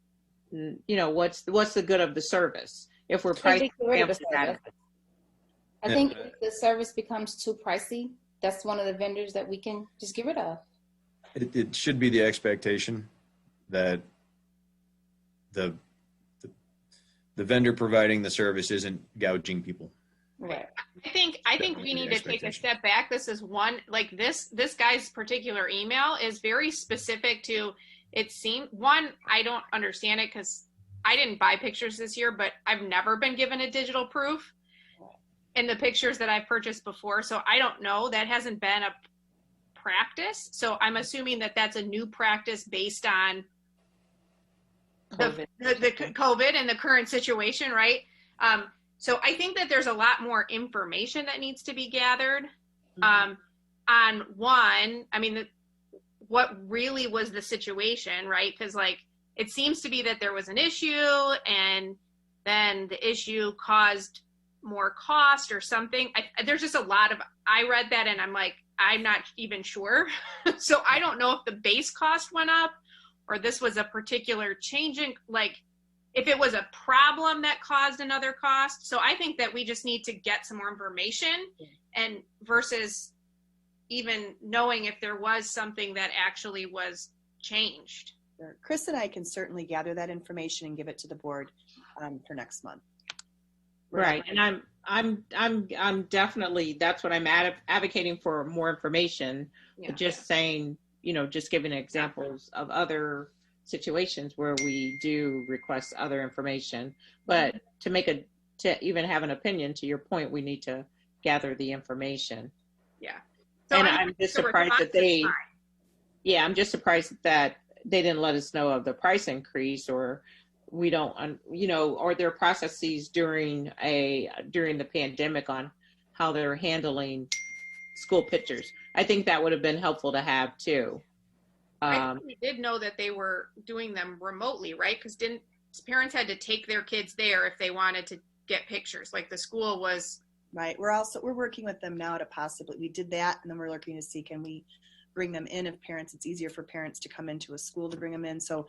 what's the good of the service if we're pricing families at it? I think if the service becomes too pricey, that's one of the vendors that we can just get rid of. It should be the expectation that the vendor providing the service isn't gouging people. Right. I think we need to take a step back. This is one, like this guy's particular email is very specific to, it seemed, one, I don't understand it because I didn't buy pictures this year, but I've never been given a digital proof in the pictures that I've purchased before. So I don't know. That hasn't been a practice. So I'm assuming that that's a new practice based on the COVID and the current situation, right? So I think that there's a lot more information that needs to be gathered on one, what really was the situation, right? Because it seems to be that there was an issue and then the issue caused more cost or something. There's just a lot of, I read that and I'm like, I'm not even sure. So I don't know if the base cost went up or this was a particular change in, if it was a problem that caused another cost. So I think that we just need to get some more information, and versus even knowing if there was something that actually was changed. Sure. Chris and I can certainly gather that information and give it to the board for next month. Right, and I'm definitely, that's what I'm advocating for, more information. Yeah. Just saying, you know, just giving examples of other situations where we do request other information. But to even have an opinion, to your point, we need to gather the information. Yeah. So and I'm just surprised that I'm just surprised that they didn't let us know of the price increase, or we don't, you know, or their processes during the pandemic on how they're handling school pictures. I think that would have been helpful to have too. I think we did know that they were doing them remotely, right? Because parents had to take their kids there if they wanted to get pictures. Like the school was. Right. We're working with them now to we did that, and then we're looking to see, can we bring them in if parents, it's easier for parents to come into a school to bring them in. So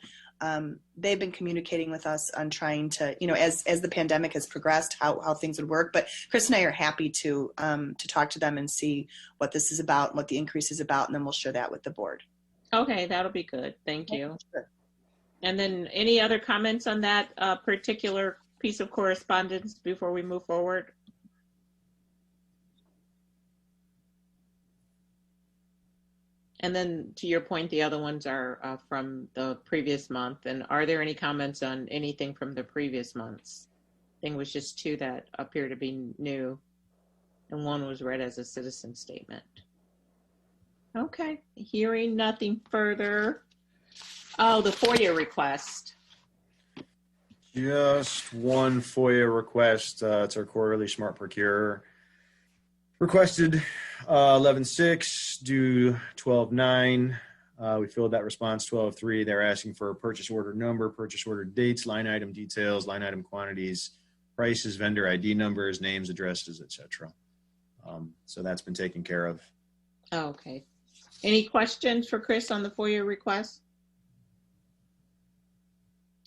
they've been communicating with us on trying to, you know, as the pandemic has progressed, how things would work. But Chris and I are happy to talk to them and see what this is about and what the increase is about, and then we'll share that with the board. Okay, that'll be good. Thank you. Sure. And then any other comments on that particular piece of correspondence before we move forward? And then to your point, the other ones are from the previous month. And are there any comments on anything from the previous months? I think it was just 2 that appear to be new, and 1 was read as a citizen statement. Okay, hearing nothing further. Oh, the FOIA request. Just one FOIA request. It's our quarterly Smart Procurer. Requested 11/6, due 12/9. We filled that response 12/3. They're asking for a purchase order number, purchase order dates, line item details, line item quantities, prices, vendor ID numbers, names, addresses, etc. So that's been taken care of. Oh, okay. Any questions for Chris on the FOIA request?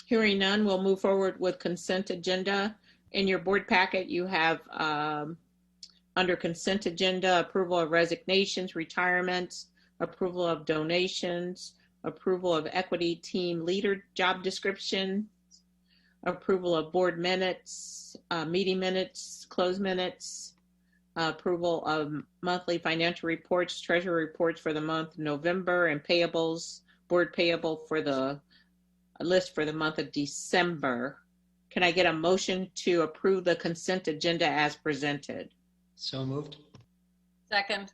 Hearing none, we'll move forward with consent agenda. In your board packet, you have under consent agenda, approval of resignations, retirements, approval of donations, approval of equity team leader job description, approval of board minutes, meeting minutes, closed minutes, approval of monthly financial reports, treasury reports for the month of November, and payables, board payable for the list for the month of December. Can I get a motion to approve the consent agenda as presented? So moved. Second.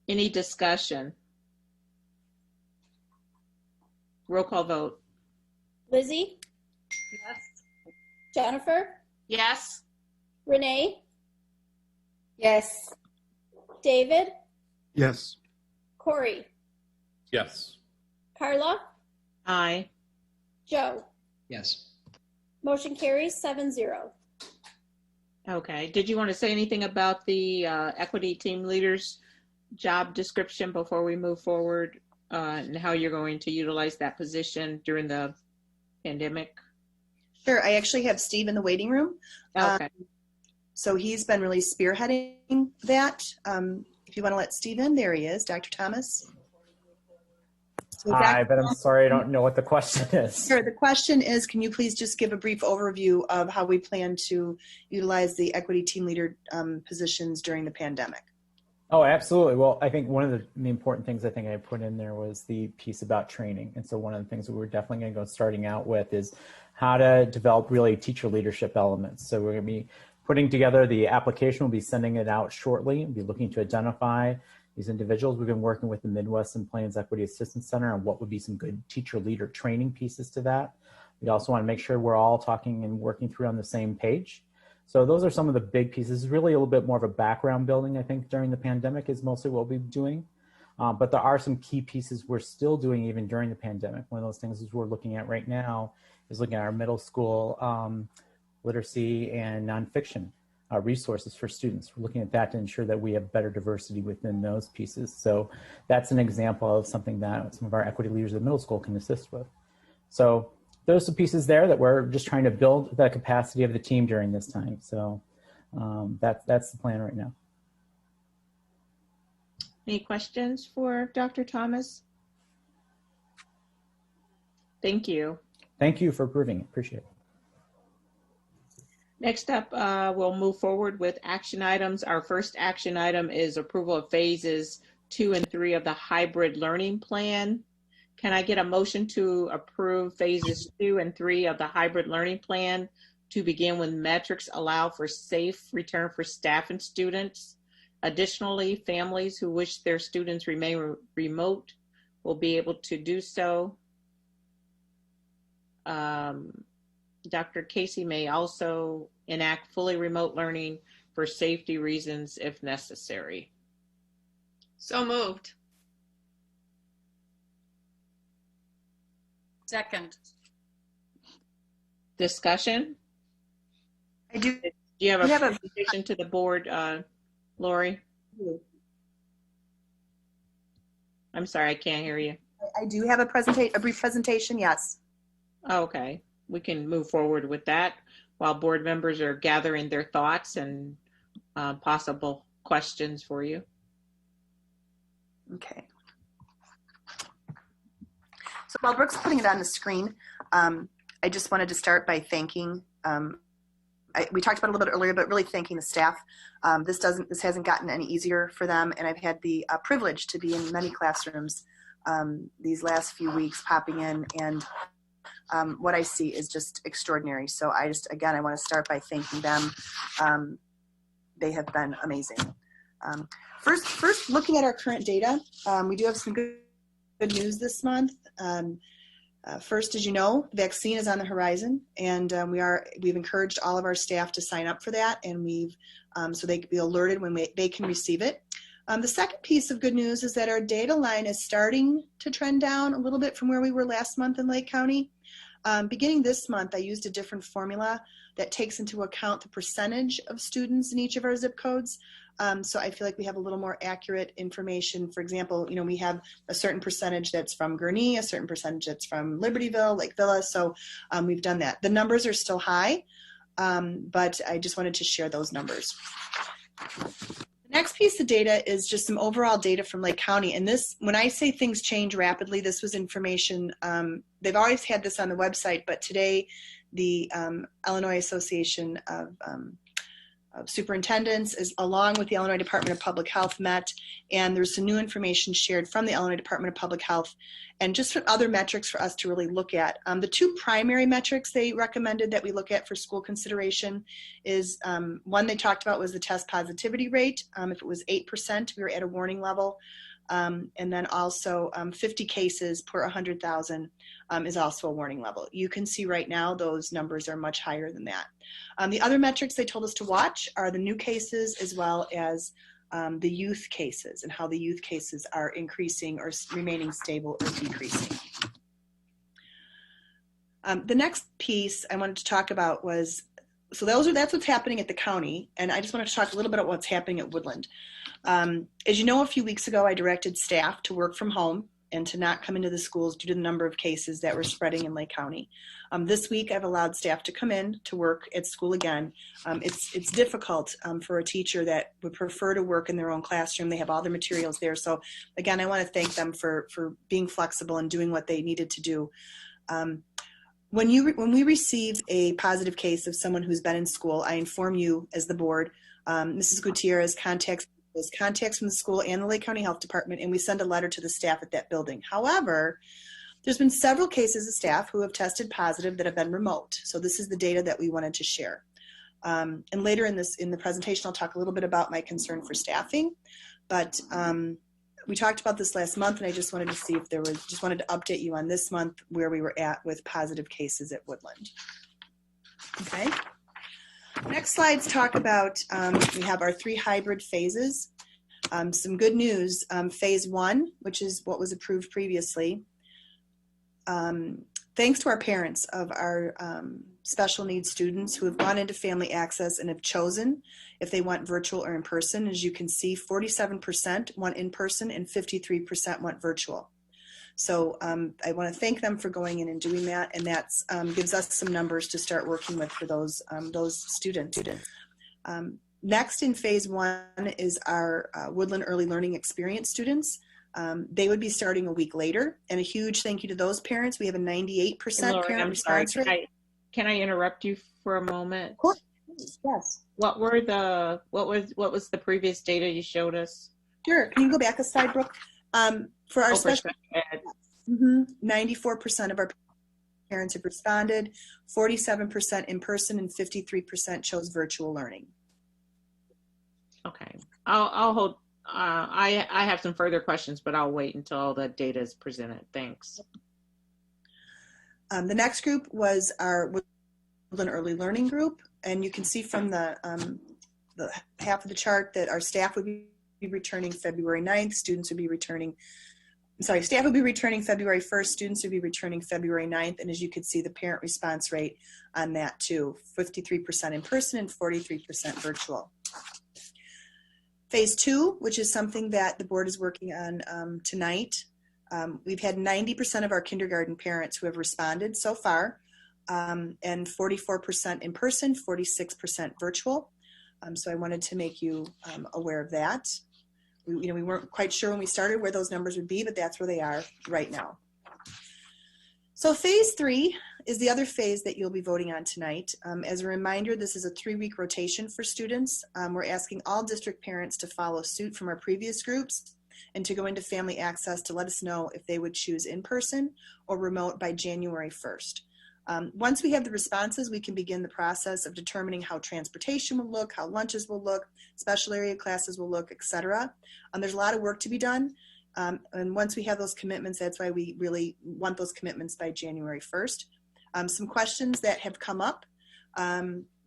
Any discussion? Roll call vote. Lizzie? Yes. Jennifer? Yes. Renee? Yes. David? Yes. Corey? Yes. Carla? Aye. Joe? Yes. Motion carries 7-0. Okay. Did you want to say anything about the equity team leaders job description before we move forward, and how you're going to utilize that position during the pandemic? Sure. I actually have Steve in the waiting room. Okay. So he's been really spearheading that. If you want to let Steve in, there he is, Dr. Thomas. So Hi, but I'm sorry, I don't know what the question is. Sure. The question is, can you please just give a brief overview of how we plan to utilize the equity team leader positions during the pandemic? Oh, absolutely. Well, I think one of the important things I think I put in there was the piece about training. And so one of the things that we're definitely going to go starting out with is how to develop really teacher leadership elements. So we're going to be putting together the application. We'll be sending it out shortly. We'll be looking to identify these individuals. We've been working with the Midwest and Plains Equity Assistance Center on what would be some good teacher leader training pieces to that. We also want to make sure we're all talking and working through on the same page. So those are some of the big pieces. Really a little bit more of a background building, I think, during the pandemic is mostly what we'll be doing. But there are some key pieces we're still doing even during the pandemic. One of those things is we're looking at right now is looking at our middle school literacy and nonfiction resources for students. We're looking at that to ensure that we have better diversity within those pieces. So that's an example of something that some of our equity leaders at middle school can assist with. So those are pieces there that we're just trying to build the capacity of the team during this time. So that's the plan right now. Any questions for Dr. Thomas? Thank you. Thank you for approving it. Appreciate it. Next up, we'll move forward with action items. Our first action item is approval of phases 2 and 3 of the hybrid learning plan. Can I get a motion to approve phases 2 and 3 of the hybrid learning plan to begin with metrics allow for safe return for staff and students? Additionally, families who wish their students remain remote will be able to do so. Dr. Casey may also enact fully remote learning for safety reasons if necessary. So moved. Second. Discussion? I do. Do you have a have a- presentation to the board, Lori? I'm sorry, I can't hear you. I do have a brief presentation, yes. Okay, we can move forward with that while board members are gathering their thoughts and possible questions for you. Okay. So while Brooke's putting it on the screen, I just wanted to start by thanking, we talked about it a little bit earlier, but really thanking the staff. This hasn't gotten any easier for them, and I've had the privilege to be in many classrooms these last few weeks, popping in, and what I see is just extraordinary. So I want to start by thanking them. They have been amazing. First, looking at our current data, we do have some good news this month. First, as you know, the vaccine is on the horizon, and we've encouraged all of our staff to sign up for that, and so they can be alerted when they can receive it. The second piece of good news is that our data line is starting to trend down a little bit from where we were last month in Lake County. Beginning this month, I used a different formula that takes into account the percentage of students in each of our zip codes. So I feel like we have a little more accurate information. For example, we have a certain percentage that's from Gurnee, a certain percentage that's from Libertyville, Lake Villa. So we've done that. The numbers are still high, but I just wanted to share those numbers. The next piece of data is just some overall data from Lake County. And this, when I say things change rapidly, this was information, they've always had this on the website, but today the Illinois Association of Superintendents, along with the Illinois Department of Public Health, met, and there's some new information shared from the Illinois Department of Public Health, and just some other metrics for us to really look at. The two primary metrics they recommended that we look at for school consideration is, one they talked about was the test positivity rate. If it was 8%, we were at a warning level. And then also 50 cases per 100,000 is also a warning level. You can see right now those numbers are much higher than that. The other metrics they told us to watch are the new cases as well as the youth cases and how the youth cases are increasing or remaining stable or decreasing. The next piece I wanted to talk about was, so that's what's happening at the county, and I just wanted to talk a little bit about what's happening at Woodland. As you know, a few weeks ago, I directed staff to work from home and to not come into the schools due to the number of cases that were spreading in Lake County. This week, I've allowed staff to come in to work at school again. It's difficult for a teacher that would prefer to work in their own classroom. They have all their materials there. So again, I want to thank them for being flexible and doing what they needed to do. When we receive a positive case of someone who's been in school, I inform you as the board. Mrs. Gutierrez contacts from the school and the Lake County Health Department, and we send a letter to the staff at that building. However, there's been several cases of staff who have tested positive that have been remote. So this is the data that we wanted to share. And later in the presentation, I'll talk a little bit about my concern for staffing. But we talked about this last month, and I just wanted to see if just wanted to update you on this month where we were at with positive cases at Woodland. Okay. Next slides talk about, we have our 3 hybrid phases. Some good news, phase 1, which is what was approved previously. Thanks to our parents of our special needs students who have gone into Family Access and have chosen if they want virtual or in person. As you can see, 47% want in person and 53% want virtual. So I want to thank them for going in and doing that, and that gives us some numbers to start working with for those students. Next in phase 1 is our Woodland Early Learning Experience students. They would be starting a week later, and a huge thank you to those parents. We have a 98% Lori, parent I'm sorry. response rate. Can I interrupt you for a moment? Of course. Yes. What was the previous data you showed us? Sure. Can you go back a slide, Brooke? For our special ed. 94% of our parents have responded, 47% in person, and 53% chose virtual learning. Okay, I'll hold. I have some further questions, but I'll wait until all the data is presented. Thanks. The next group was our Woodland Early Learning group, and you can see from the half of the chart that our staff would be returning February 9th, students would be returning, staff would be returning February 1st, students would be returning February 9th, and as you can see, the parent response rate on that too, 53% in person and 43% virtual. Phase 2, which is something that the board is working on tonight, we've had 90% of our kindergarten parents who have responded so far, and 44% in person, 46% virtual. So I wanted to make you aware of that. We weren't quite sure when we started where those numbers would be, but that's where they are right now. So phase 3 is the other phase that you'll be voting on tonight. As a reminder, this is a 3-week rotation for students. We're asking all district parents to follow suit from our previous groups and to go into Family Access to let us know if they would choose in-person or remote by January 1st. Once we have the responses, we can begin the process of determining how transportation will look, how lunches will look, special area classes will look, etc. There's a lot of work to be done. And once we have those commitments, that's why we really want those commitments by January 1st. Some questions that have come up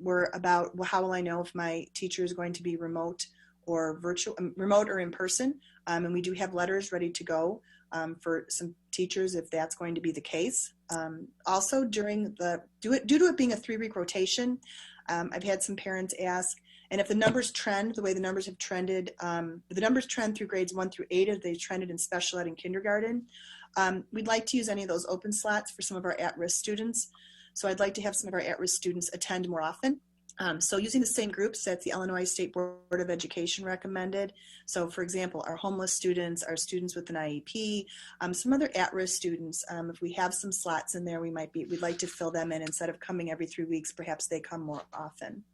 were about, well, how will I know if my teacher is going to be remote or virtual, remote or in person? And we do have letters ready to go for some teachers if that's going to be the case. Also, due to it being a 3-week rotation, I've had some parents ask, and if the numbers trend the way the numbers have trended, if the numbers trend through grades 1 through 8 as they trended in special ed and kindergarten, we'd like to use any of those open slots for some of our at-risk students. So I'd like to have some of our at-risk students attend more often. So using the same groups that the Illinois State Board of Education recommended. So for example, our homeless students, our students with an IEP, some other at-risk students, if we have some slots in there, we'd like to fill them in instead of coming every 3 weeks, perhaps they come more often.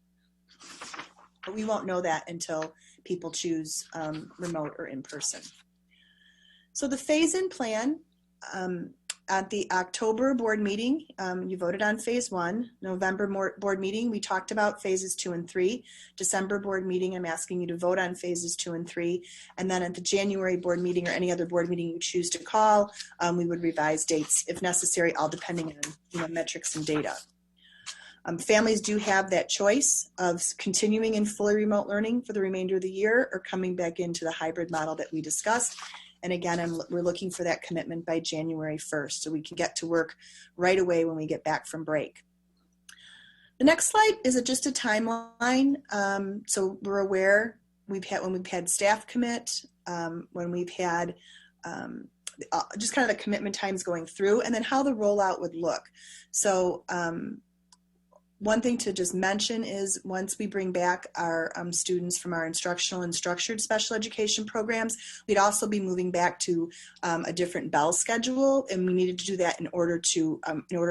But we won't know that until people choose remote or in person. So the phase-in plan, at the October board meeting, you voted on phase 1. November board meeting, we talked about phases 2 and 3. December board meeting, I'm asking you to vote on phases 2 and 3. And then at the January board meeting or any other board meeting you choose to call, we would revise dates if necessary, all depending on metrics and data. Families do have that choice of continuing in fully remote learning for the remainder of the year or coming back into the hybrid model that we discussed. And again, we're looking for that commitment by January 1st so we can get to work right away when we get back from break. The next slide is just a timeline. So we're aware when we've had staff commit, when we've had just kind of the commitment times going through, and then how the rollout would look. So one thing to just mention is once we bring back our students from our instructional and structured special education programs, we'd also be moving back to a different bell schedule, and we needed to do that in order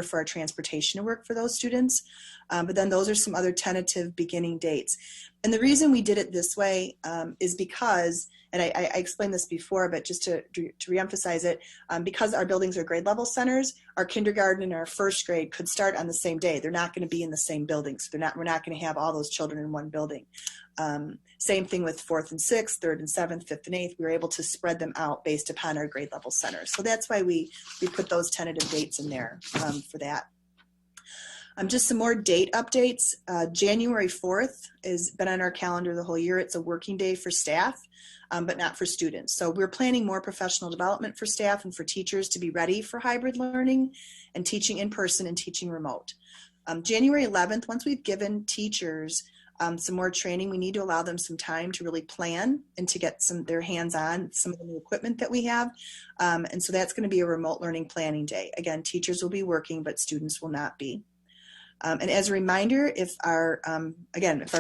for our transportation to work for those students. But then those are some other tentative beginning dates. And the reason we did it this way is because, and I explained this before, but just to reemphasize it, because our buildings are grade level centers, our kindergarten and our first grade could start on the same day. They're not going to be in the same buildings. We're not going to have all those children in one building. Same thing with 4th and 6th, 3rd and 7th, 5th and 8th. We were able to spread them out based upon our grade level centers. So that's why we put those tentative dates in there for that. Just some more date updates. January 4th has been on our calendar the whole year. It's a working day for staff, but not for students. So we're planning more professional development for staff and for teachers to be ready for hybrid learning and teaching in person and teaching remote. January 11th, once we've given teachers some more training. We need to allow them some time to really plan and to get their hands on some of the new equipment that we have. And so that's going to be a remote learning planning day. Again, teachers will be working, but students will not be. And as a reminder, if our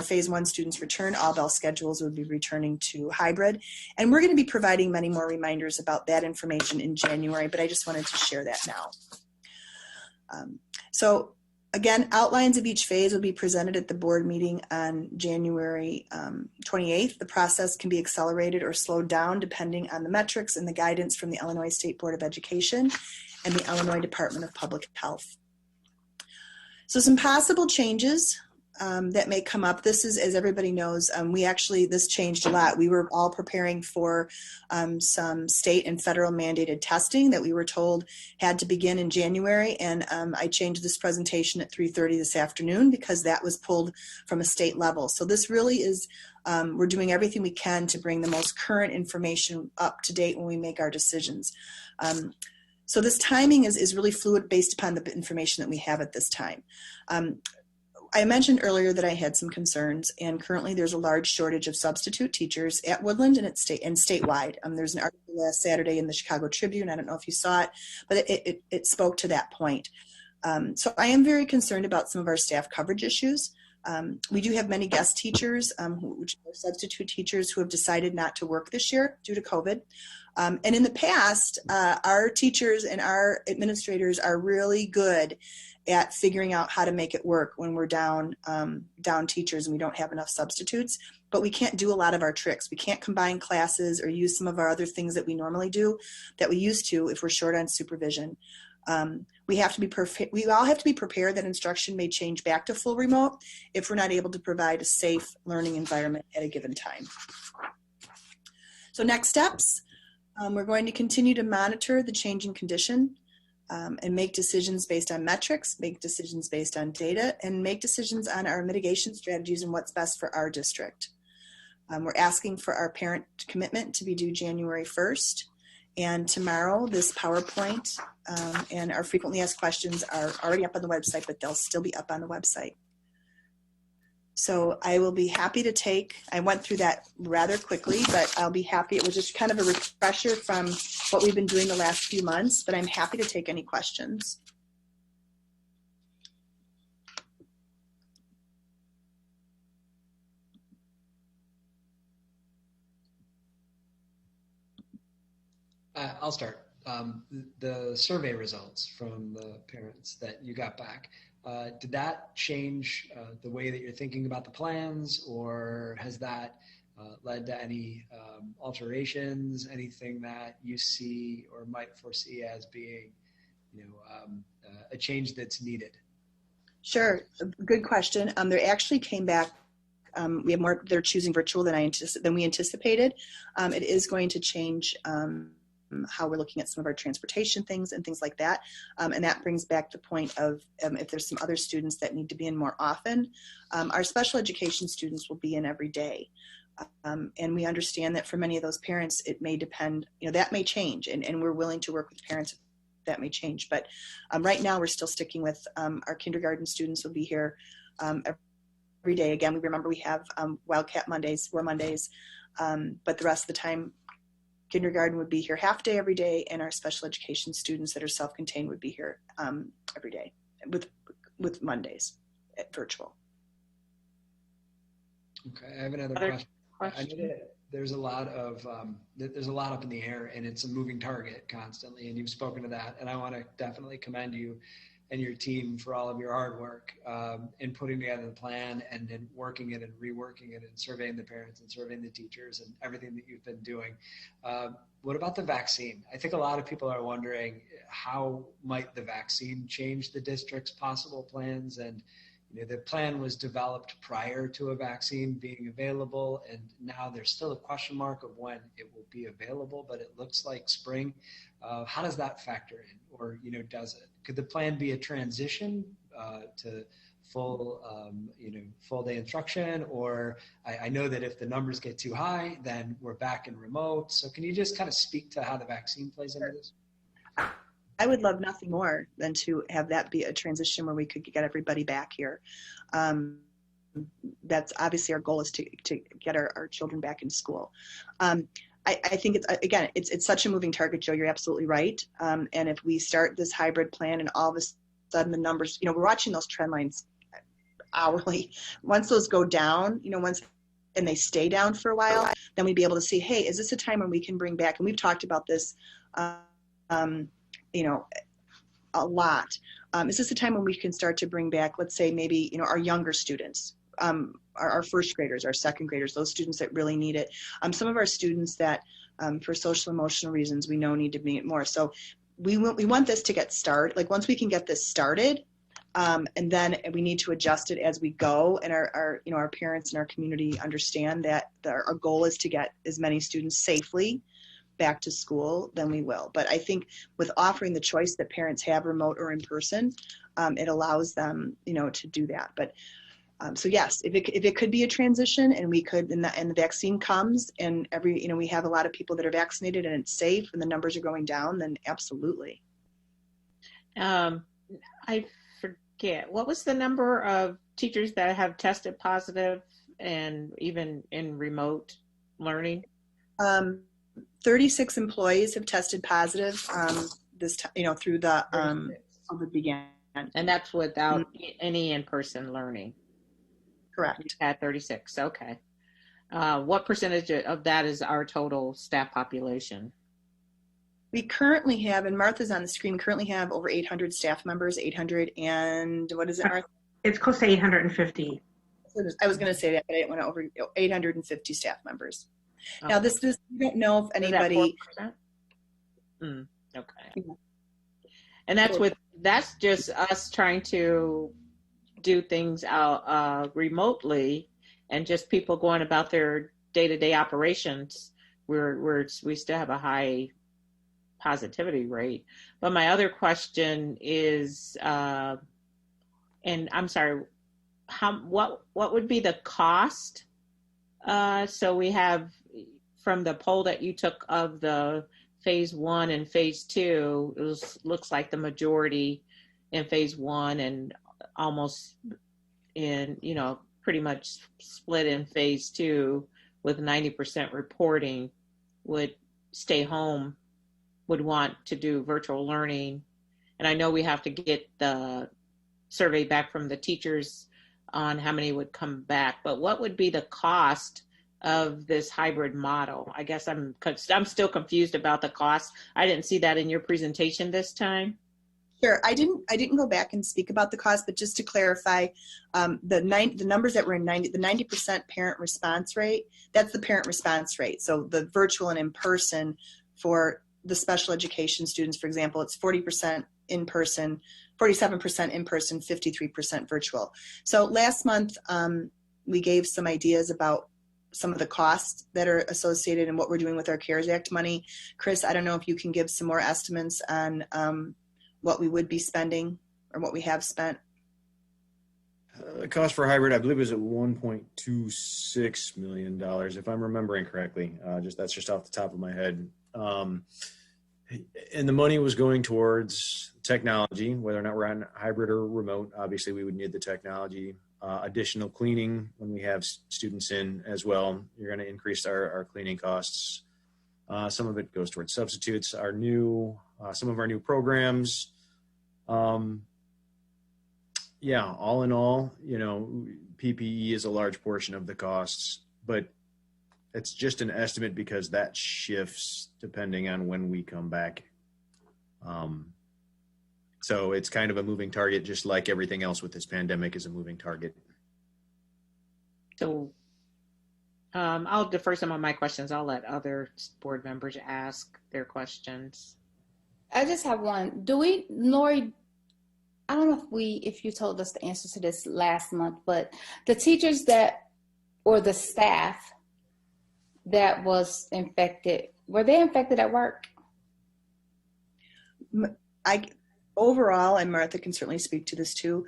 phase 1 students return, all Bell schedules will be returning to hybrid. And we're going to be providing many more reminders about that information in January, but I just wanted to share that now. So again, outlines of each phase will be presented at the board meeting on January 28th. The process can be accelerated or slowed down depending on the metrics and the guidance from the Illinois State Board of Education and the Illinois Department of Public Health. So some possible changes that may come up. This is, as everybody knows, this changed a lot. We were all preparing for some state and federal mandated testing that we were told had to begin in January. And I changed this presentation at 3:30 this afternoon because that was pulled from a state level. So this really is, we're doing everything we can to bring the most current information up to date when we make our decisions. So this timing is really fluid based upon the information that we have at this time. I mentioned earlier that I had some concerns, and currently there's a large shortage of substitute teachers at Woodland and statewide. There's an article last Saturday in the Chicago Tribune. I don't know if you saw it, but it spoke to that point. So I am very concerned about some of our staff coverage issues. We do have many guest teachers, which are substitute teachers, who have decided not to work this year due to COVID. And in the past, our teachers and our administrators are really good at figuring out how to make it work when we're down teachers and we don't have enough substitutes. But we can't do a lot of our tricks. We can't combine classes or use some of our other things that we normally do that we used to if we're short on supervision. We all have to be prepared that instruction may change back to full remote if we're not able to provide a safe learning environment at a given time. So next steps, we're going to continue to monitor the changing condition and make decisions based on metrics, make decisions based on data, and make decisions on our mitigation strategies and what's best for our district. We're asking for our parent commitment to be due January 1st. And tomorrow, this PowerPoint and our frequently asked questions are already up on the website, but they'll still be up on the website. So I will be happy to I went through that rather quickly, but I'll be happy. It was just kind of a refresher from what we've been doing the last few months, but I'm happy to take any questions. I'll start. The survey results from the parents that you got back, did that change the way that you're thinking about the plans, or has that led to any alterations, anything that you see or might foresee as being, a change that's needed? Sure, good question. They actually came back. We have more. They're choosing virtual than we anticipated. It is going to change how we're looking at some of our transportation things and things like that. And that brings back the point of if there's some other students that need to be in more often, our special education students will be in every day. And we understand that for many of those parents, it may depend, that may change, and we're willing to work with parents if that may change. But right now we're still sticking with our kindergarten students will be here every day. Again, we remember we have Wildcat Mondays, War Mondays, but the rest of the time, kindergarten would be here half day every day, and our special education students that are self-contained would be here every day with Mondays at virtual. Okay, I have another question. I know that there's a lot up in the air, and it's a moving target constantly, and you've spoken to that, and I want to definitely commend you and your team for all of your hard work in putting together the plan and then working it and reworking it and surveying the parents and surveying the teachers and everything that you've been doing. What about the vaccine? I think a lot of people are wondering how might the vaccine change the district's possible plans, and the plan was developed prior to a vaccine being available, and now there's still a question mark of when it will be available, but it looks like spring. How does that factor in, or does it? Could the plan be a transition to full day instruction, or I know that if the numbers get too high, then we're back in remote. So can you just kind of speak to how the vaccine plays into this? I would love nothing more than to have that be a transition where we could get everybody back here. that's obviously our goal is to get our children back in school. I think it's such a moving target, Joe. You're absolutely right. And if we start this hybrid plan and all of a sudden the numbers, we're watching those trend lines hourly. Once those go down, and they stay down for a while, then we'd be able to see, hey, is this a time when we can bring back, and we've talked about this, a lot. Is this a time when we can start to bring back, let's say maybe, our younger students, our first graders, our second graders, those students that really need it. Some of our students that for social emotional reasons we know need to be more. So we want this to get started. Like once we can get this started, and then we need to adjust it as we go. And our parents and our community understand that our goal is to get as many students safely back to school, then we will. But I think with offering the choice that parents have, remote or in person, it allows them, to do that. But so yes, if it could be a transition, and we could, and the vaccine comes, and we have a lot of people that are vaccinated and it's safe, and the numbers are going down, then absolutely. I forget, what was the number of teachers that have tested positive, and even in remote learning? 36 employees have tested positive this time, through the COVID began. And that's without any in-person learning. Correct. At 36. Okay. What percentage of that is our total staff population? We currently have, and Martha's on the screen, currently have over 800 staff members, 800 and what is it, Martha? It's close to 850. I was going to say that, but I didn't want to over 850 staff members. Oh. Now this we don't know if anybody. Okay. Yeah. And that's just us trying to do things out remotely, and just people going about their day-to-day operations. We still have a high positivity rate. But my other question is, and I'm sorry, what would be the cost? So we have, from the poll that you took of the phase 1 and phase 2, it looks like the majority in phase 1 and almost in, pretty much split in phase 2, with 90% reporting would stay home, would want to do virtual learning. And I know we have to get the survey back from the teachers on how many would come back, but what would be the cost of this hybrid model? I guess I'm still confused about the cost. I didn't see that in your presentation this time. Sure, I didn't go back and speak about the cost, but just to clarify, the numbers that were in the 90% parent response rate, that's the parent response rate. So the virtual and in person for the special education students, for example, it's 40% in person, 47% in person, 53% virtual. So last month, we gave some ideas about some of the costs that are associated and what we're doing with our CARES Act money. Chris, I don't know if you can give some more estimates on what we would be spending or what we have spent. The cost for hybrid, I believe, is at $1.26 million, if I'm remembering correctly. That's just off the top of my head. And the money was going towards technology, whether or not we're on hybrid or remote. Obviously, we would need the technology. Additional cleaning when we have students in as well. You're going to increase our cleaning costs. Some of it goes towards substitutes. Some of our new programs. Yeah, all in all, PPE is a large portion of the costs, but it's just an estimate because that shifts depending on when we come back. So it's kind of a moving target, just like everything else with this pandemic is a moving target. So I'll defer some of my questions. I'll let other board members ask their questions. I just have one. Lori, I don't know if you told us the answer to this last month, but the teachers or the staff that was infected, were they infected at work? Overall, and Martha can certainly speak to this too,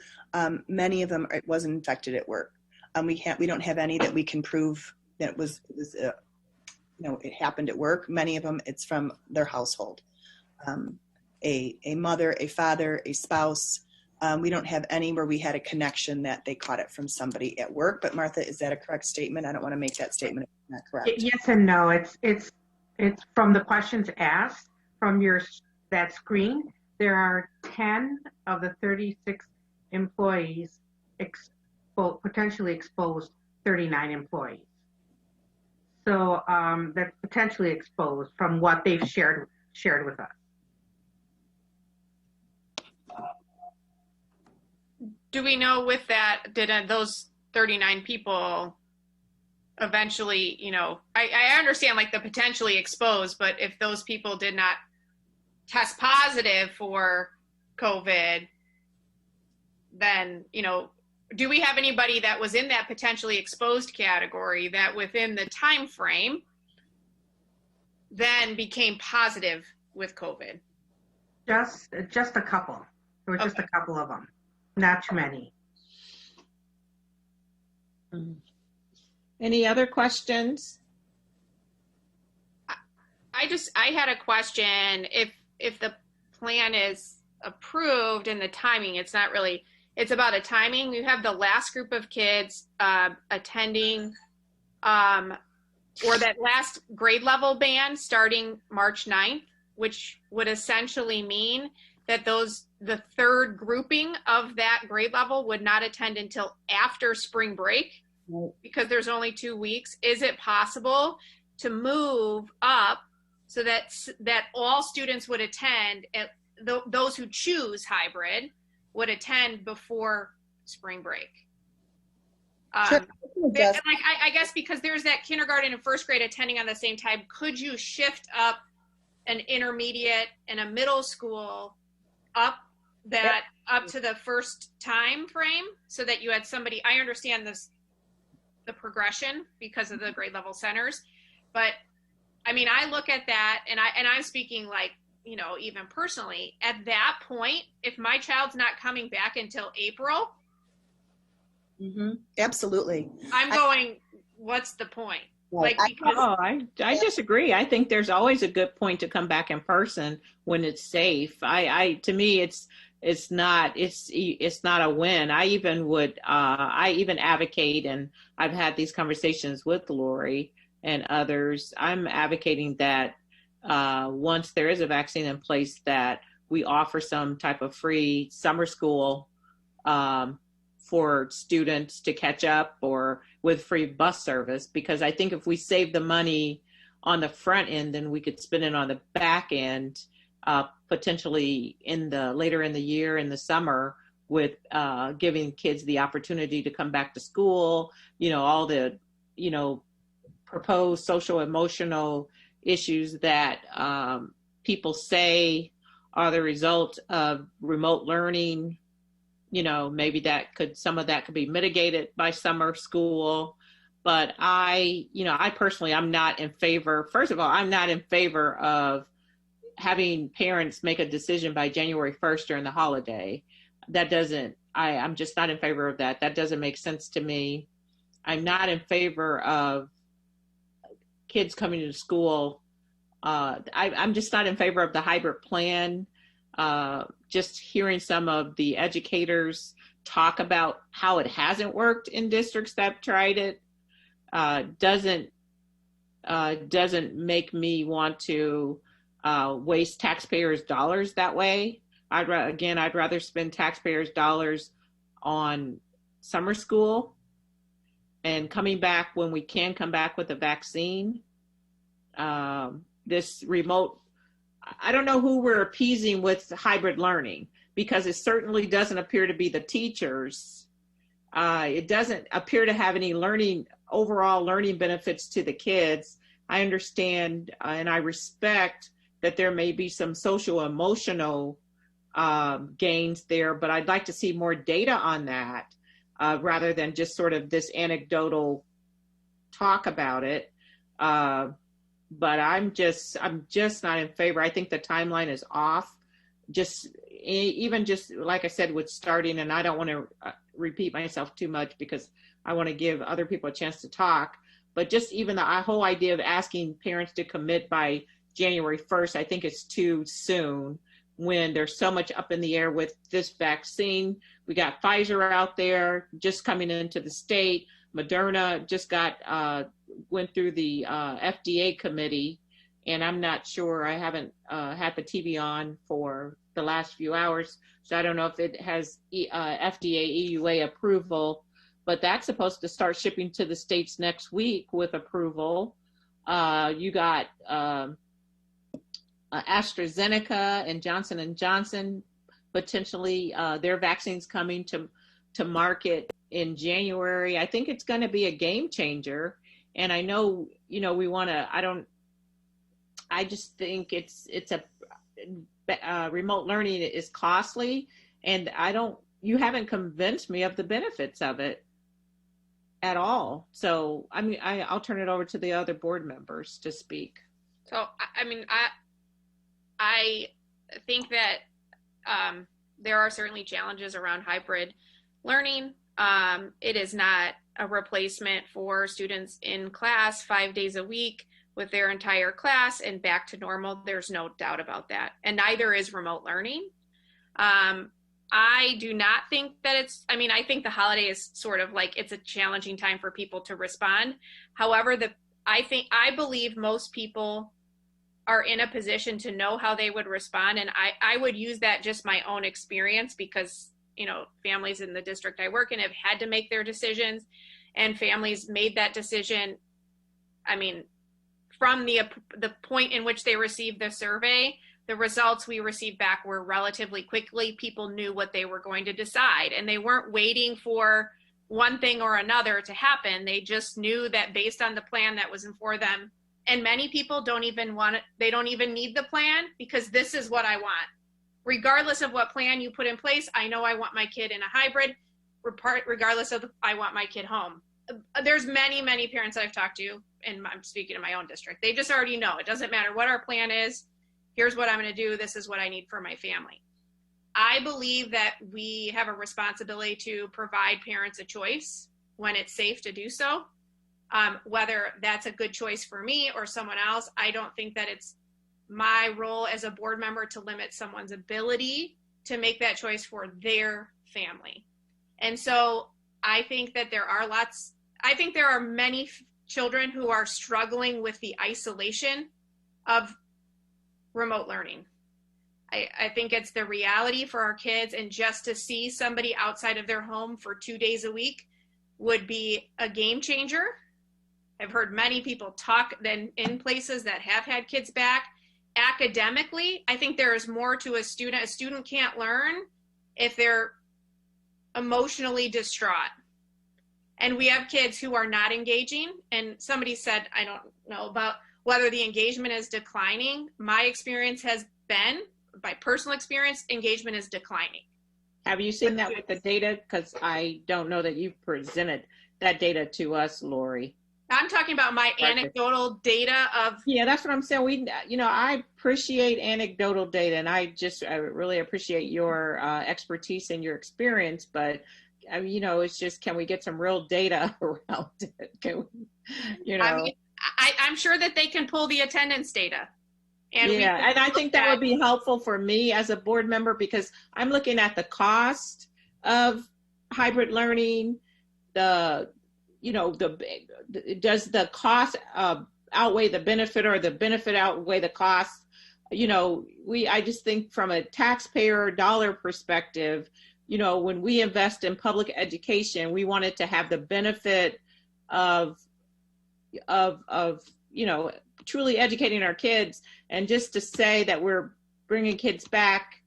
many of them it wasn't infected at work. We don't have any that we can prove that it happened at work. Many of them, it's from their household. A mother, a father, a spouse, We don't have any where we had a connection that they caught it from somebody at work. But Martha, is that a correct statement? I don't want to make that statement if it's not correct. Yes and no. It's from the questions asked from that screen. There are 10 of the 36 employees potentially exposed 39 employees. So that's potentially exposed from what they've shared with us. Do we know with that, did those 39 people eventually, I understand like the potentially exposed, but if those people did not test positive for COVID, then, do we have anybody that was in that potentially exposed category that within the time frame then became positive with COVID? Just a couple. There were just a couple of them, not too many. Any other questions? I had a question. If the plan is approved and the timing, it's not really, it's about a timing. You have the last group of kids attending or that last grade level band starting March 9th, which would essentially mean that the third grouping of that grade level would not attend until after spring break because there's only 2 weeks. Is it possible to move up so that all students would attend, those who choose hybrid would attend before spring break? Sure. I guess because there's that kindergarten and first grade attending on the same time, could you shift up an intermediate and a middle school up to the first time frame so that you had somebody? I understand the progression because of the grade level centers, but I mean, I look at that and I'm speaking like, even personally, at that point, if my child's not coming back until April, Absolutely. I'm going, what's the point? Like, because I disagree. I think there's always a good point to come back in person when it's safe. To me, it's not a win. I even advocate, and I've had these conversations with Lori and others. I'm advocating that once there is a vaccine in place, that we offer some type of free summer school for students to catch up, or with free bus service, because I think if we save the money on the front end, then we could spend it on the back end, potentially later in the year, in the summer, with giving kids the opportunity to come back to school, all the, proposed social emotional issues that people say are the result of remote learning. Maybe some of that could be mitigated by summer school. But I personally, I'm not in favor. First of all, I'm not in favor of having parents make a decision by January 1st during the holiday. I'm just not in favor of that. That doesn't make sense to me. I'm not in favor of kids coming to school. I'm just not in favor of the hybrid plan. Just hearing some of the educators talk about how it hasn't worked in districts that have tried it doesn't make me want to waste taxpayers' dollars that way. I'd rather spend taxpayers' dollars on summer school and coming back when we can come back with a vaccine. This remote, I don't know who we're appeasing with hybrid learning, because it certainly doesn't appear to be the teachers. It doesn't appear to have any overall learning benefits to the kids. I understand and I respect that there may be some social emotional gains there, but I'd like to see more data on that rather than just sort of this anecdotal talk about it. But I'm just not in favor. I think the timeline is off. Even like I said, with starting, and I don't want to repeat myself too much because I want to give other people a chance to talk, but just even the whole idea of asking parents to commit by January 1st, I think it's too soon. when there's so much up in the air with this vaccine. We got Pfizer out there just coming into the state. Moderna just went through the FDA committee, and I'm not sure, I haven't had the TV on for the last few hours, so I don't know if it has FDA EUA approval, but that's supposed to start shipping to the states next week with approval. You got AstraZeneca and Johnson & Johnson, potentially their vaccines coming to market in January. I think it's going to be a game changer. And I know, we want to, I just think it's remote learning is costly, and you haven't convinced me of the benefits of it at all. So, I'll turn it over to the other board members to speak. So, I think that there are certainly challenges around hybrid learning. It is not a replacement for students in class 5 days a week with their entire class and back to normal. There's no doubt about that. And neither is remote learning. I do not think that I think the holiday is sort of like, it's a challenging time for people to respond. However, I believe most people are in a position to know how they would respond. And I would use that just my own experience, because, families in the district I work in have had to make their decisions, and families made that decision. From the point in which they received the survey, the results we received back were relatively quickly. People knew what they were going to decide, and they weren't waiting for one thing or another to happen. They just knew that based on the plan that was in for them. And many people don't even need the plan, because this is what I want. Regardless of what plan you put in place, I know I want my kid in a hybrid, regardless of I want my kid home. There's many, many parents I've talked to, and I'm speaking in my own district. They just already know. It doesn't matter what our plan is. Here's what I'm going to do. This is what I need for my family. I believe that we have a responsibility to provide parents a choice when it's safe to do so. Whether that's a good choice for me or someone else, I don't think that it's my role as a board member to limit someone's ability to make that choice for their family. And so I think that there are many children who are struggling with the isolation of remote learning. I think it's the reality for our kids, and just to see somebody outside of their home for 2 days a week would be a game changer. I've heard many people talk then in places that have had kids back. Academically, I think there is more to a student. A student can't learn if they're emotionally distraught. And we have kids who are not engaging. And somebody said, I don't know about whether the engagement is declining. My experience has been, by personal experience, engagement is declining. Have you seen that with the data? Because I don't know that you've presented that data to us, Lori. I'm talking about my anecdotal data of. Yeah, that's what I'm saying. I appreciate anecdotal data, and I really appreciate your expertise and your experience. But it's just, can we get some real data around it? Can we, I'm sure that they can pull the attendance data. And and I think that would be helpful for me as a board member, because I'm looking at the cost of hybrid learning. Does the cost outweigh the benefit, or the benefit outweigh the cost? I just think from a taxpayer dollar perspective, when we invest in public education, we want it to have the benefit of truly educating our kids. And just to say that we're bringing kids back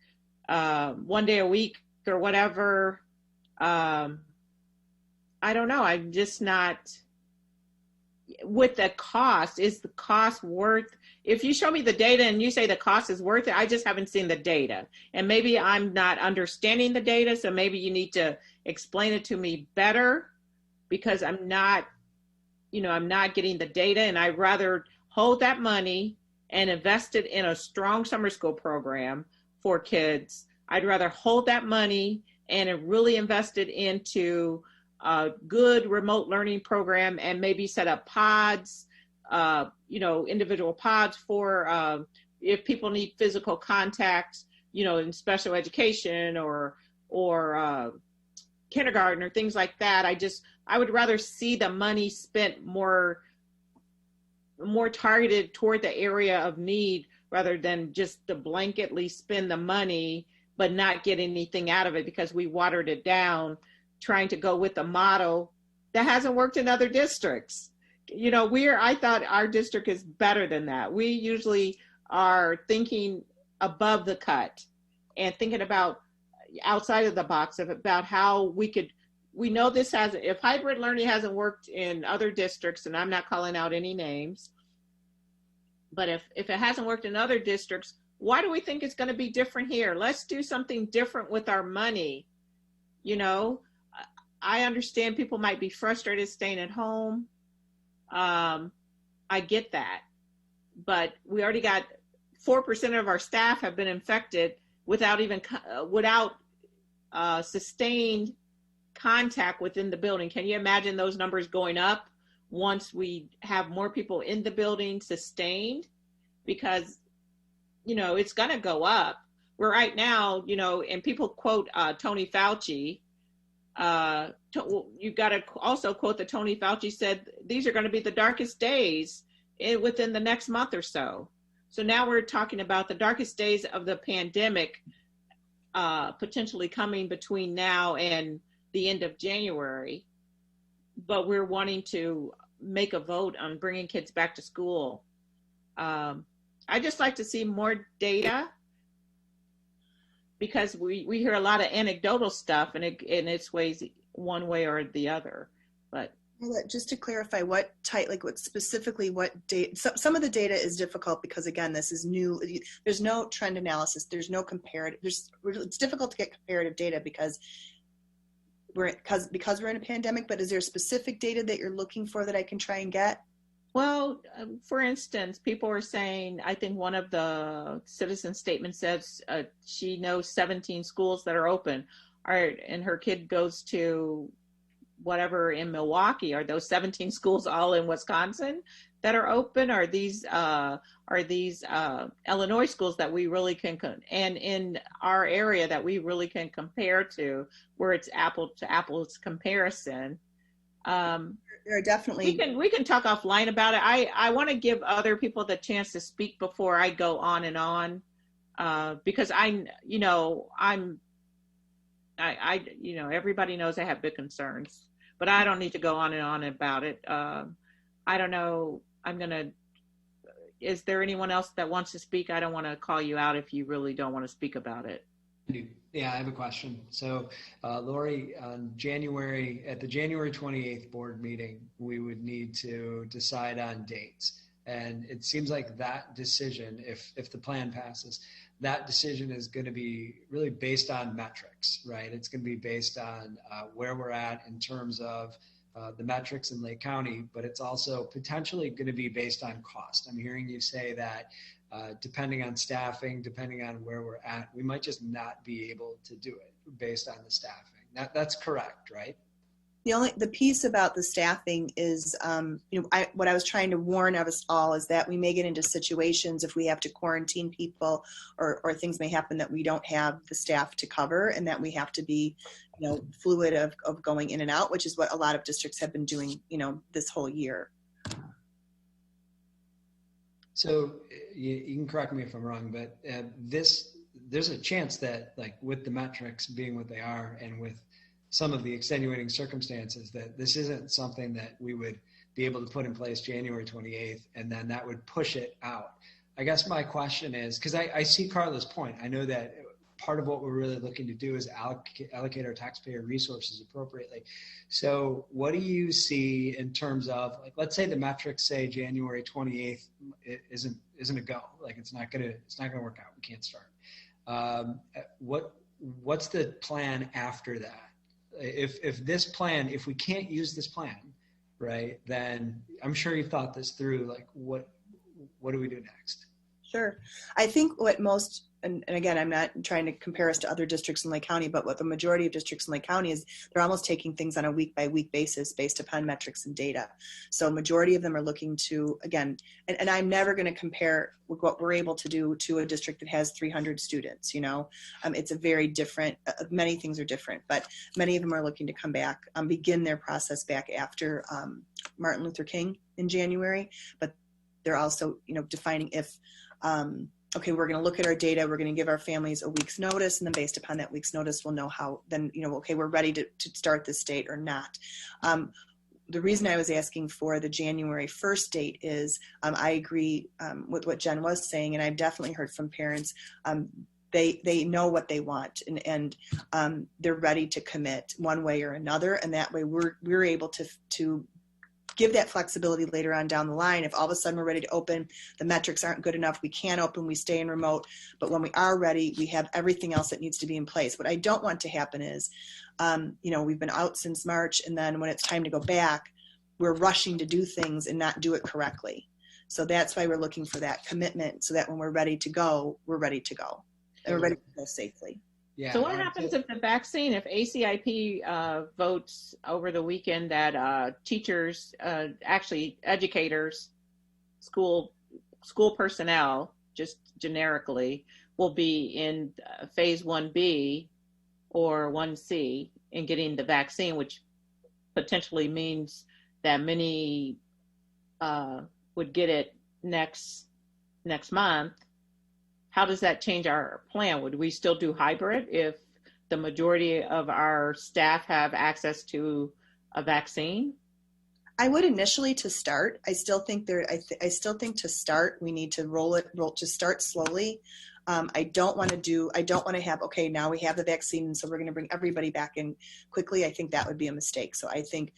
1 day a week or whatever, I don't know. I'm just not with the cost. Is the cost worth? If you show me the data and you say the cost is worth it, I just haven't seen the data. And maybe I'm not understanding the data. So maybe you need to explain it to me better, because I'm not getting the data, and I'd rather hold that money and invest it in a strong summer school program for kids. I'd rather hold that money and really invest it into a good remote learning program, and maybe set up pods, individual pods for if people need physical contact in special education or kindergarten or things like that. I would rather see the money spent more targeted toward the area of need rather than just to blanketly spend the money but not get anything out of it because we watered it down trying to go with a model that hasn't worked in other districts. I thought our district is better than that. We usually are thinking above the cut and thinking about outside of the box about how we know if hybrid learning hasn't worked in other districts, and I'm not calling out any names, but if it hasn't worked in other districts, why do we think it's going to be different here? Let's do something different with our money. I understand people might be frustrated staying at home. I get that, but we already got 4% of our staff have been infected without sustained contact within the building. Can you imagine those numbers going up once we have more people in the building sustained? Because, it's going to go up. We're right now, and people quote Tony Fauci. You got to also quote that Tony Fauci said these are going to be the darkest days within the next month or so. So now we're talking about the darkest days of the pandemic potentially coming between now and the end of January. But we're wanting to make a vote on bringing kids back to school. I just like to see more data because we hear a lot of anecdotal stuff and it sways one way or the other. But just to clarify, what data? Some of the data is difficult because again, this is new. There's no trend analysis. There's no comparative. It's difficult to get comparative data because we're in a pandemic. But is there specific data that you're looking for that I can try and get? Well, for instance, people are saying, I think one of the citizen statements says she knows 17 schools that are open, and her kid goes to whatever in Milwaukee. Are those 17 schools all in Wisconsin that are open? Are these Illinois schools that we really can, and in our area that we really can compare to, where it's apple to apples comparison? There are definitely we can talk offline about it. I want to give other people the chance to speak before I go on and on, because everybody knows I have big concerns, but I don't need to go on and on about it. I don't know. Is there anyone else that wants to speak? I don't want to call you out if you really don't want to speak about it. Yeah, I have a question. So, Lori, at the January 28th board meeting, we would need to decide on dates. And it seems like that decision, if the plan passes, that decision is going to be really based on metrics, right? It's going to be based on where we're at in terms of the metrics in Lake County, but it's also potentially going to be based on cost. I'm hearing you say that depending on staffing, depending on where we're at, we might just not be able to do it based on the staffing. That's correct, right? The piece about the staffing is, what I was trying to warn of us all is that we may get into situations if we have to quarantine people or things may happen that we don't have the staff to cover and that we have to be, fluid of going in and out, which is what a lot of districts have been doing, this whole year. So you can correct me if I'm wrong, but there's a chance that, like, with the metrics being what they are and with some of the extenuating circumstances, that this isn't something that we would be able to put in place January 28th, and then that would push it out. I guess my question is, because I see Carla's point. I know that part of what we're really looking to do is allocate our taxpayer resources appropriately. So what do you see in terms of, like, let's say the metrics say January 28th isn't a go, like it's not gonna work out, we can't start. What's the plan after that? If we can't use this plan, right, then I'm sure you've thought this through, like what do we do next? Sure. I think what most and again, I'm not trying to compare us to other districts in Lake County, but what the majority of districts in Lake County is, they're almost taking things on a week by week basis based upon metrics and data. So majority of them are looking to, again, and I'm never going to compare with what we're able to do to a district that has 300 students, you know. It's a very different, many things are different, but many of them are looking to come back, begin their process back after Martin Luther King in January, but they're also, you know, defining if, okay, we're going to look at our data, we're going to give our families a week's notice, and then based upon that week's notice, we'll know how, then, you know, okay, we're ready to start this date or not. The reason I was asking for the January 1st date is I agree with what Jen was saying, and I've definitely heard from parents, they know what they want, and they're ready to commit one way or another, and that way we're able to give that flexibility later on down the line. If all of a sudden we're ready to open, the metrics aren't good enough, we can't open, we stay in remote, but when we are ready, we have everything else that needs to be in place. What I don't want to happen is, you know, we've been out since March, and then when it's time to go back, we're rushing to do things and not do it correctly. So that's why we're looking for that commitment, so that when we're ready to go, we're ready to go, and we're ready to go safely. Yeah. So what happens if the vaccine, if ACIP votes over the weekend that teachers, actually educators, school personnel, just generically, will be in phase 1B or 1C in getting the vaccine, which potentially means that many would get it next month. How does that change our plan? Would we still do hybrid if the majority of our staff have access to a vaccine? I would initially to start. I still think I still think to start we need to to start slowly. I don't want to have, okay, now we have the vaccine, and so we're going to bring everybody back in quickly. I think that would be a mistake. So I think,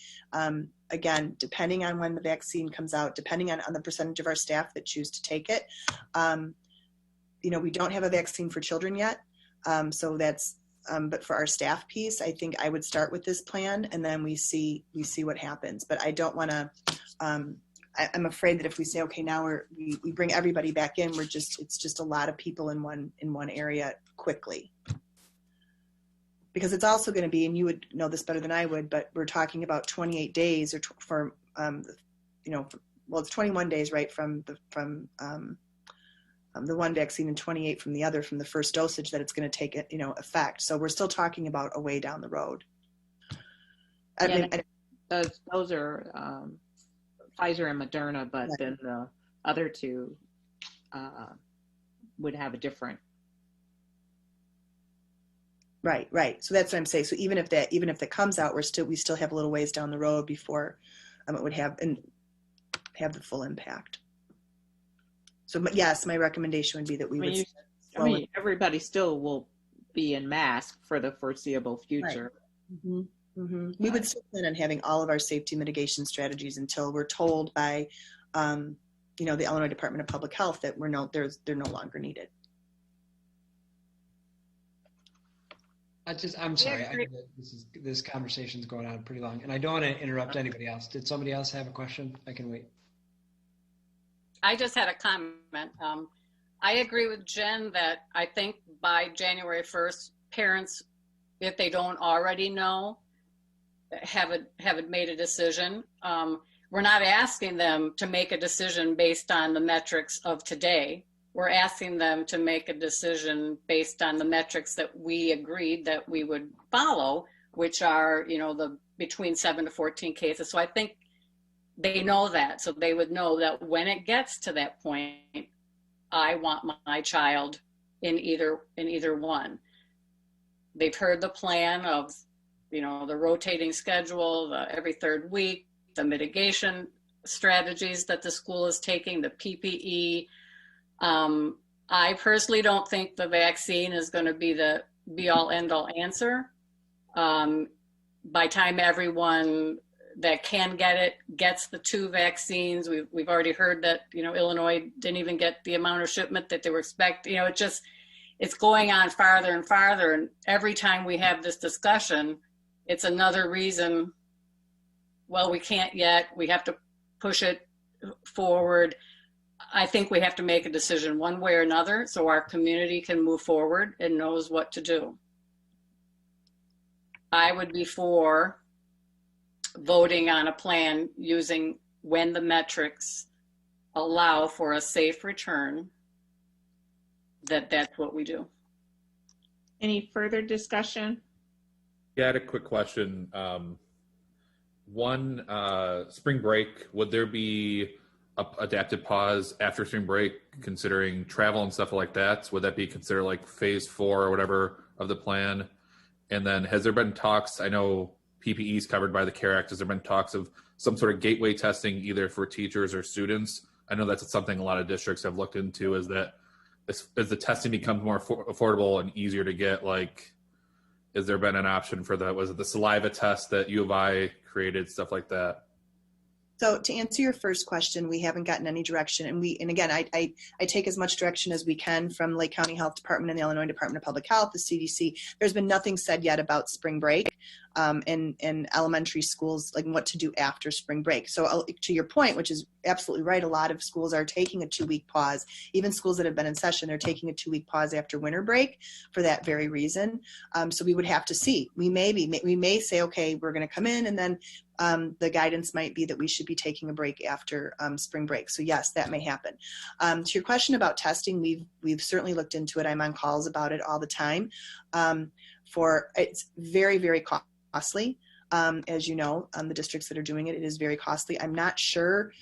again, depending on when the vaccine comes out, depending on the percentage of our staff that choose to take it, you know, we don't have a vaccine for children yet. So that's, but for our staff piece, I think I would start with this plan, and then we see what happens. But I don't want to, I'm afraid that if we say, okay, now we bring everybody back in, it's just a lot of people in one area quickly. Because it's also going to be, and you would know this better than I would, but we're talking about 28 days for, you know, well, it's 21 days, right, from the one vaccine and 28 from the other, from the first dosage that it's going to take, you know, effect. So we're still talking about a way down the road. Those are Pfizer and Moderna, but right. Then the other two would have a different. Right. So that's what I'm saying. So even if that comes out, we still have a little ways down the road before it would have the full impact. So yes, my recommendation would be that everybody still will be in mask for the foreseeable future. Right. Mm-hmm. Mm-hmm. We would still plan on having all of our safety mitigation strategies until we're told by, you know, the Illinois Department of Public Health that they're no longer needed. I'm sorry. I know that this conversation's going on pretty long, and I don't want to interrupt anybody else. Did somebody else have a question? I can wait. I just had a comment. I agree with Jen that I think by January 1st, parents, if they don't already know, haven't made a decision. We're not asking them to make a decision based on the metrics of today. We're asking them to make a decision based on the metrics that we agreed that we would follow, which are, you know, the between 7 to 14 cases. So I think they know that, so they would know that when it gets to that point, I want my child in either one. They've heard the plan of, you know, the rotating schedule, the every third week, the mitigation strategies that the school is taking, the PPE. I personally don't think the vaccine is going to be the be-all, end-all answer. By time everyone that can get it gets the 2 vaccines. We've already heard that, you know, Illinois didn't even get the amount of shipment that they were expecting. You know, it's going on farther and farther. And every time we have this discussion, it's another reason, well, we can't yet, we have to push it forward. I think we have to make a decision one way or another so our community can move forward and knows what to do. I would be for voting on a plan using when the metrics allow for a safe return, that's what we do. Any further discussion? Yeah, I had a quick question. Spring break, would there be a adapted pause after spring break considering travel and stuff like that? Would that be considered like phase 4 or whatever of the plan? And then has there been talks, I know PPE is covered by the CARE Act, has there been talks of some sort of gateway testing either for teachers or students? I know that's something a lot of districts have looked into, is that as the testing becomes more affordable and easier to get, like, has there been an option for that? Was it the saliva test that U of I created, stuff like that? So to answer your first question, we haven't gotten any direction, and again, I take as much direction as we can from Lake County Health Department and the Illinois Department of Public Health, the CDC. There's been nothing said yet about spring break in elementary schools, like what to do after spring break. So to your point, which is absolutely right, a lot of schools are taking a 2-week pause. Even schools that have been in session, they're taking a 2-week pause after winter break for that very reason. So we would have to see. We may say, okay, we're going to come in, and then the guidance might be that we should be taking a break after spring break. So yes, that may happen. To your question about testing, we've certainly looked into it. I'm on calls about it all the time. It's very, very costly. As you know, the districts that are doing it, it is very costly. I'm not sure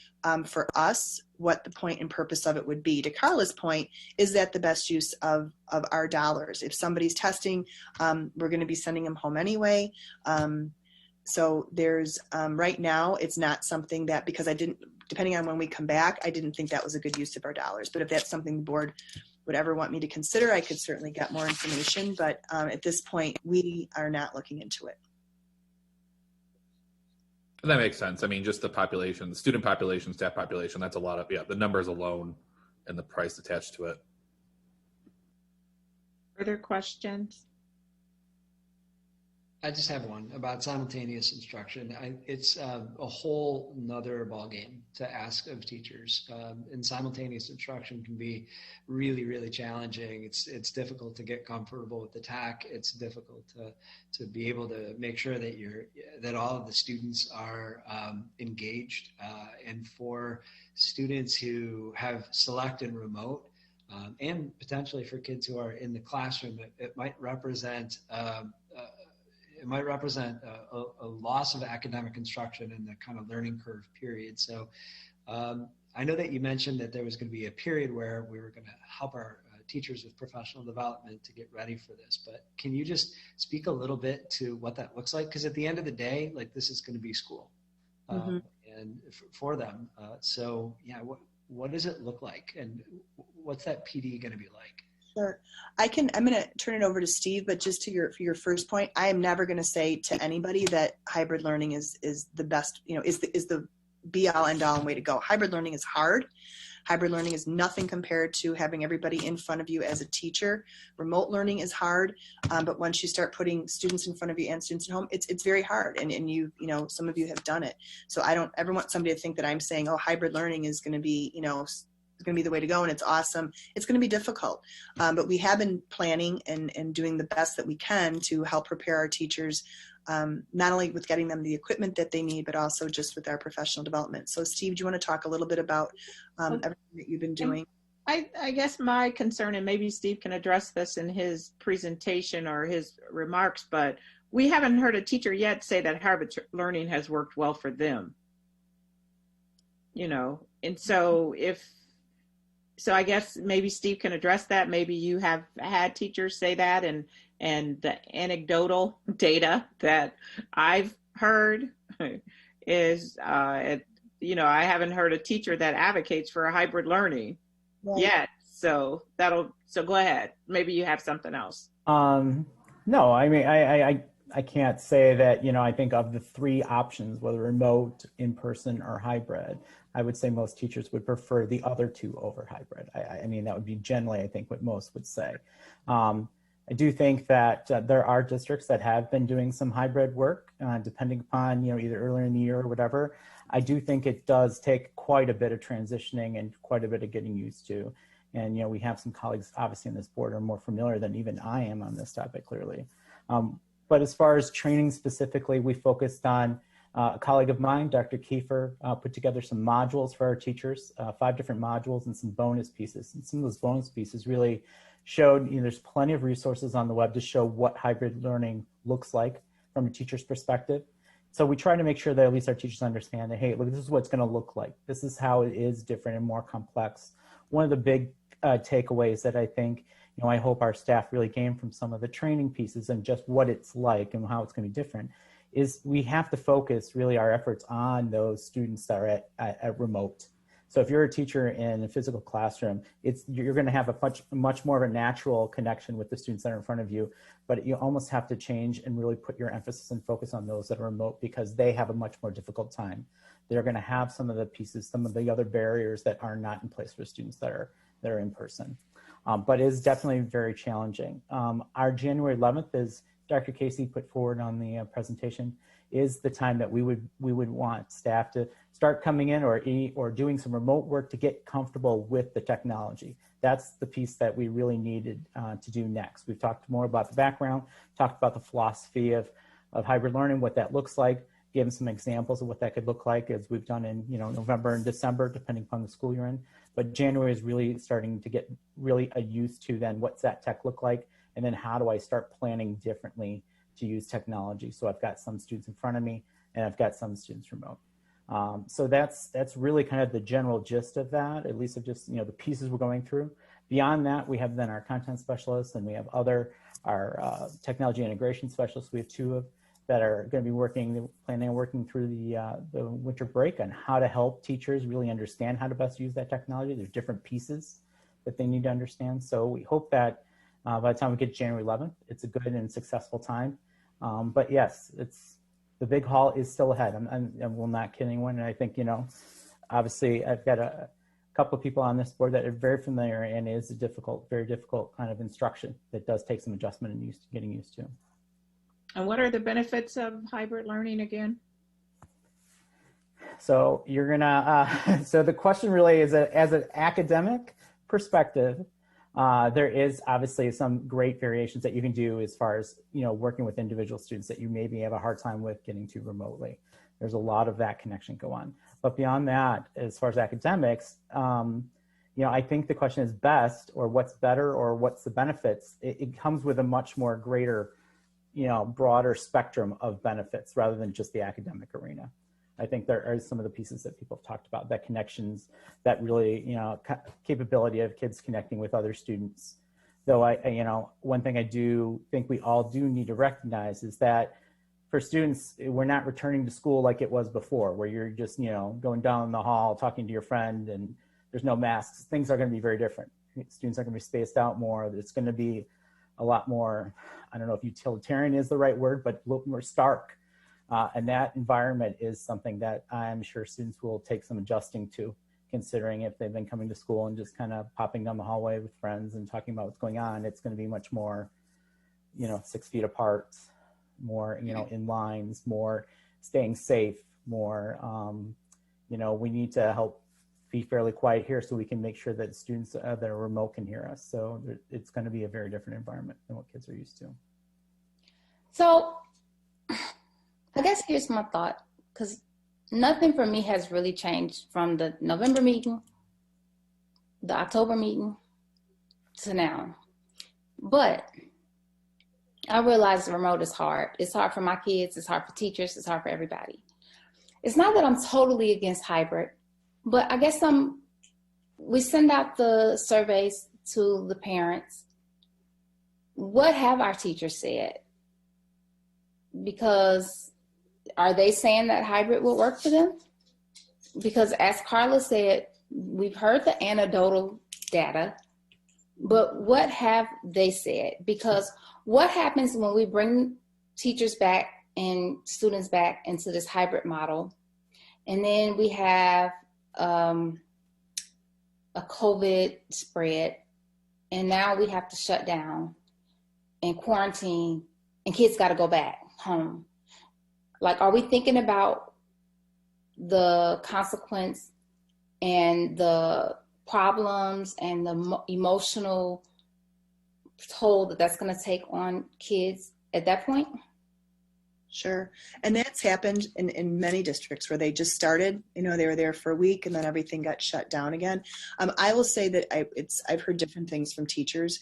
for us what the point and purpose of it would be. To Carla's point, is that the best use of our dollars? If somebody's testing, we're going to be sending them home anyway. So there's, right now, it's not something that, because depending on when we come back, I didn't think that was a good use of our dollars. But if that's something the board would ever want me to consider, I could certainly get more information. But at this point, we are not looking into it. That makes sense. I mean, just the population, the student population, staff population, that's a lot of, the numbers alone and the price attached to it. Further questions? I just have one about simultaneous instruction. It's a whole nother ballgame to ask of teachers. And simultaneous instruction can be really, really challenging. It's difficult to get comfortable with the TAC. It's difficult to be able to make sure that all of the students are engaged. And for students who have selected remote, and potentially for kids who are in the classroom, it might represent a loss of academic instruction in the kind of learning curve period. So I know that you mentioned that there was going to be a period where we were going to help our teachers with professional development to get ready for this, but can you just speak a little bit to what that looks like? Because at the end of the day, like, this is going to be school and for them. So yeah, what does it look like, and what's that PD going to be like? Sure. I'm going to turn it over to Steve, but just to your first point, I am never going to say to anybody that hybrid learning is the best, is the be all end all way to go. Hybrid learning is hard. Hybrid learning is nothing compared to having everybody in front of you as a teacher. Remote learning is hard, but once you start putting students in front of you and students at home, it's very hard. And some of you have done it. So I don't ever want somebody to think that I'm saying, oh, hybrid learning is going to be, it's going to be the way to go and it's awesome. It's going to be difficult, but we have been planning and doing the best that we can to help prepare our teachers, not only with getting them the equipment that they need, but also just with our professional development. So Steve, do you want to talk a little bit about everything that you've been doing? I guess my concern, and maybe Steve can address this in his presentation or his remarks, but we haven't heard a teacher yet say that hybrid learning has worked well for them. And so So I guess maybe Steve can address that. Maybe you have had teachers say that, and the anecdotal data that I've heard is, I haven't heard a teacher that advocates for a hybrid learning yet. So go ahead. Maybe you have something else. No, I mean, I can't say that, I think of the 3 options, whether remote, in-person, or hybrid, I would say most teachers would prefer the other 2 over hybrid. I mean, that would be generally, I think, what most would say. I do think that there are districts that have been doing some hybrid work, depending upon, either earlier in the year or whatever. I do think it does take quite a bit of transitioning and quite a bit of getting used to. And, you know, we have some colleagues obviously on this board are more familiar than even I am on this topic, clearly. But as far as training specifically, we focused on a colleague of mine, Dr. Kiefer, put together some modules for our teachers, 5 different modules and some bonus pieces. And some of those bonus pieces really showed, you know, there's plenty of resources on the web to show what hybrid learning looks like from a teacher's perspective. So we try to make sure that at least our teachers understand that, hey, look, this is what it's going to look like. This is how it is different and more complex. One of the big takeaways that I think, you know, I hope our staff really gain from some of the training pieces and just what it's like and how it's going to be different is we have to focus really our efforts on those students that are at remote. So if you're a teacher in a physical classroom, you're going to have a much more of a natural connection with the students that are in front of you, but you almost have to change and really put your emphasis and focus on those that are remote because they have a much more difficult time. They're going to have some of the pieces, some of the other barriers that are not in place for students that are in person. But it is definitely very challenging. Our January 11th, as Dr. Casey put forward on the presentation, is the time that we would want staff to start coming in or doing some remote work to get comfortable with the technology. That's the piece that we really needed to do next. We've talked more about the background, talked about the philosophy of hybrid learning, what that looks like, given some examples of what that could look like as we've done in, you know, November and December, depending upon the school you're in. But January is really starting to get really used to then what's that tech look like, and then how do I start planning differently to use technology. So I've got some students in front of me and I've got some students remote. So that's really kind of the general gist of that, at least of just, you know, the pieces we're going through. Beyond that, we have then our content specialists and we have our technology integration specialists. We have 2 of that are going to be planning on working through the winter break on how to help teachers really understand how to best use that technology. There's different pieces that they need to understand. So we hope that by the time we get to January 11th, it's a good and successful time. But yes, the big haul is still ahead. I'm not kidding anyone. And I think, you know, obviously I've got a couple of people on this board that are very familiar and is a very difficult kind of instruction that does take some adjustment and getting used to. And what are the benefits of hybrid learning again? So you're gonna, so the question really is as an academic perspective, there is obviously some great variations that you can do as far as, you know, working with individual students that you maybe have a hard time with getting to remotely. There's a lot of that connection go on. But beyond that, as far as academics, you know, I think the question is best or what's better or what's the benefits. It comes with a much more greater, you know, broader spectrum of benefits rather than just the academic arena. I think there are some of the pieces that people have talked about, that connections, that really, you know, capability of kids connecting with other students. Though you know, one thing I do think we all do need to recognize is that for students, we're not returning to school like it was before, where you're just, you know, going down the hall, talking to your friend and there's no masks. Things are going to be very different. Students are going to be spaced out more. It's going to be a lot more, I don't know if utilitarian is the right word, but a little more stark. And that environment is something that I'm sure students will take some adjusting to, considering if they've been coming to school and just kind of popping down the hallway with friends and talking about what's going on. It's going to be much more, you know, 6 feet apart, more, you know, in lines, more staying safe, more, you know, we need to help be fairly quiet here so we can make sure that students that are remote can hear us. So it's going to be a very different environment than what kids are used to. So I guess here's my thought, because nothing for me has really changed from the November meeting, the October meeting to now. But I realize the remote is hard. It's hard for my kids. It's hard for teachers. It's hard for everybody. It's not that I'm totally against hybrid, but I guess we send out the surveys to the parents. What have our teachers said? Because are they saying that hybrid will work for them? Because as Carla said, we've heard the anecdotal data, but what have they said? Because what happens when we bring teachers back and students back into this hybrid model, and then we have a COVID spread, and now we have to shut down and quarantine, and kids got to go back home. Like, are we thinking about the consequence and the problems and the emotional toll that that's going to take on kids at that point? Sure. And that's happened in many districts where they just started, they were there for a week and then everything got shut down again. I will say that I've heard different things from teachers.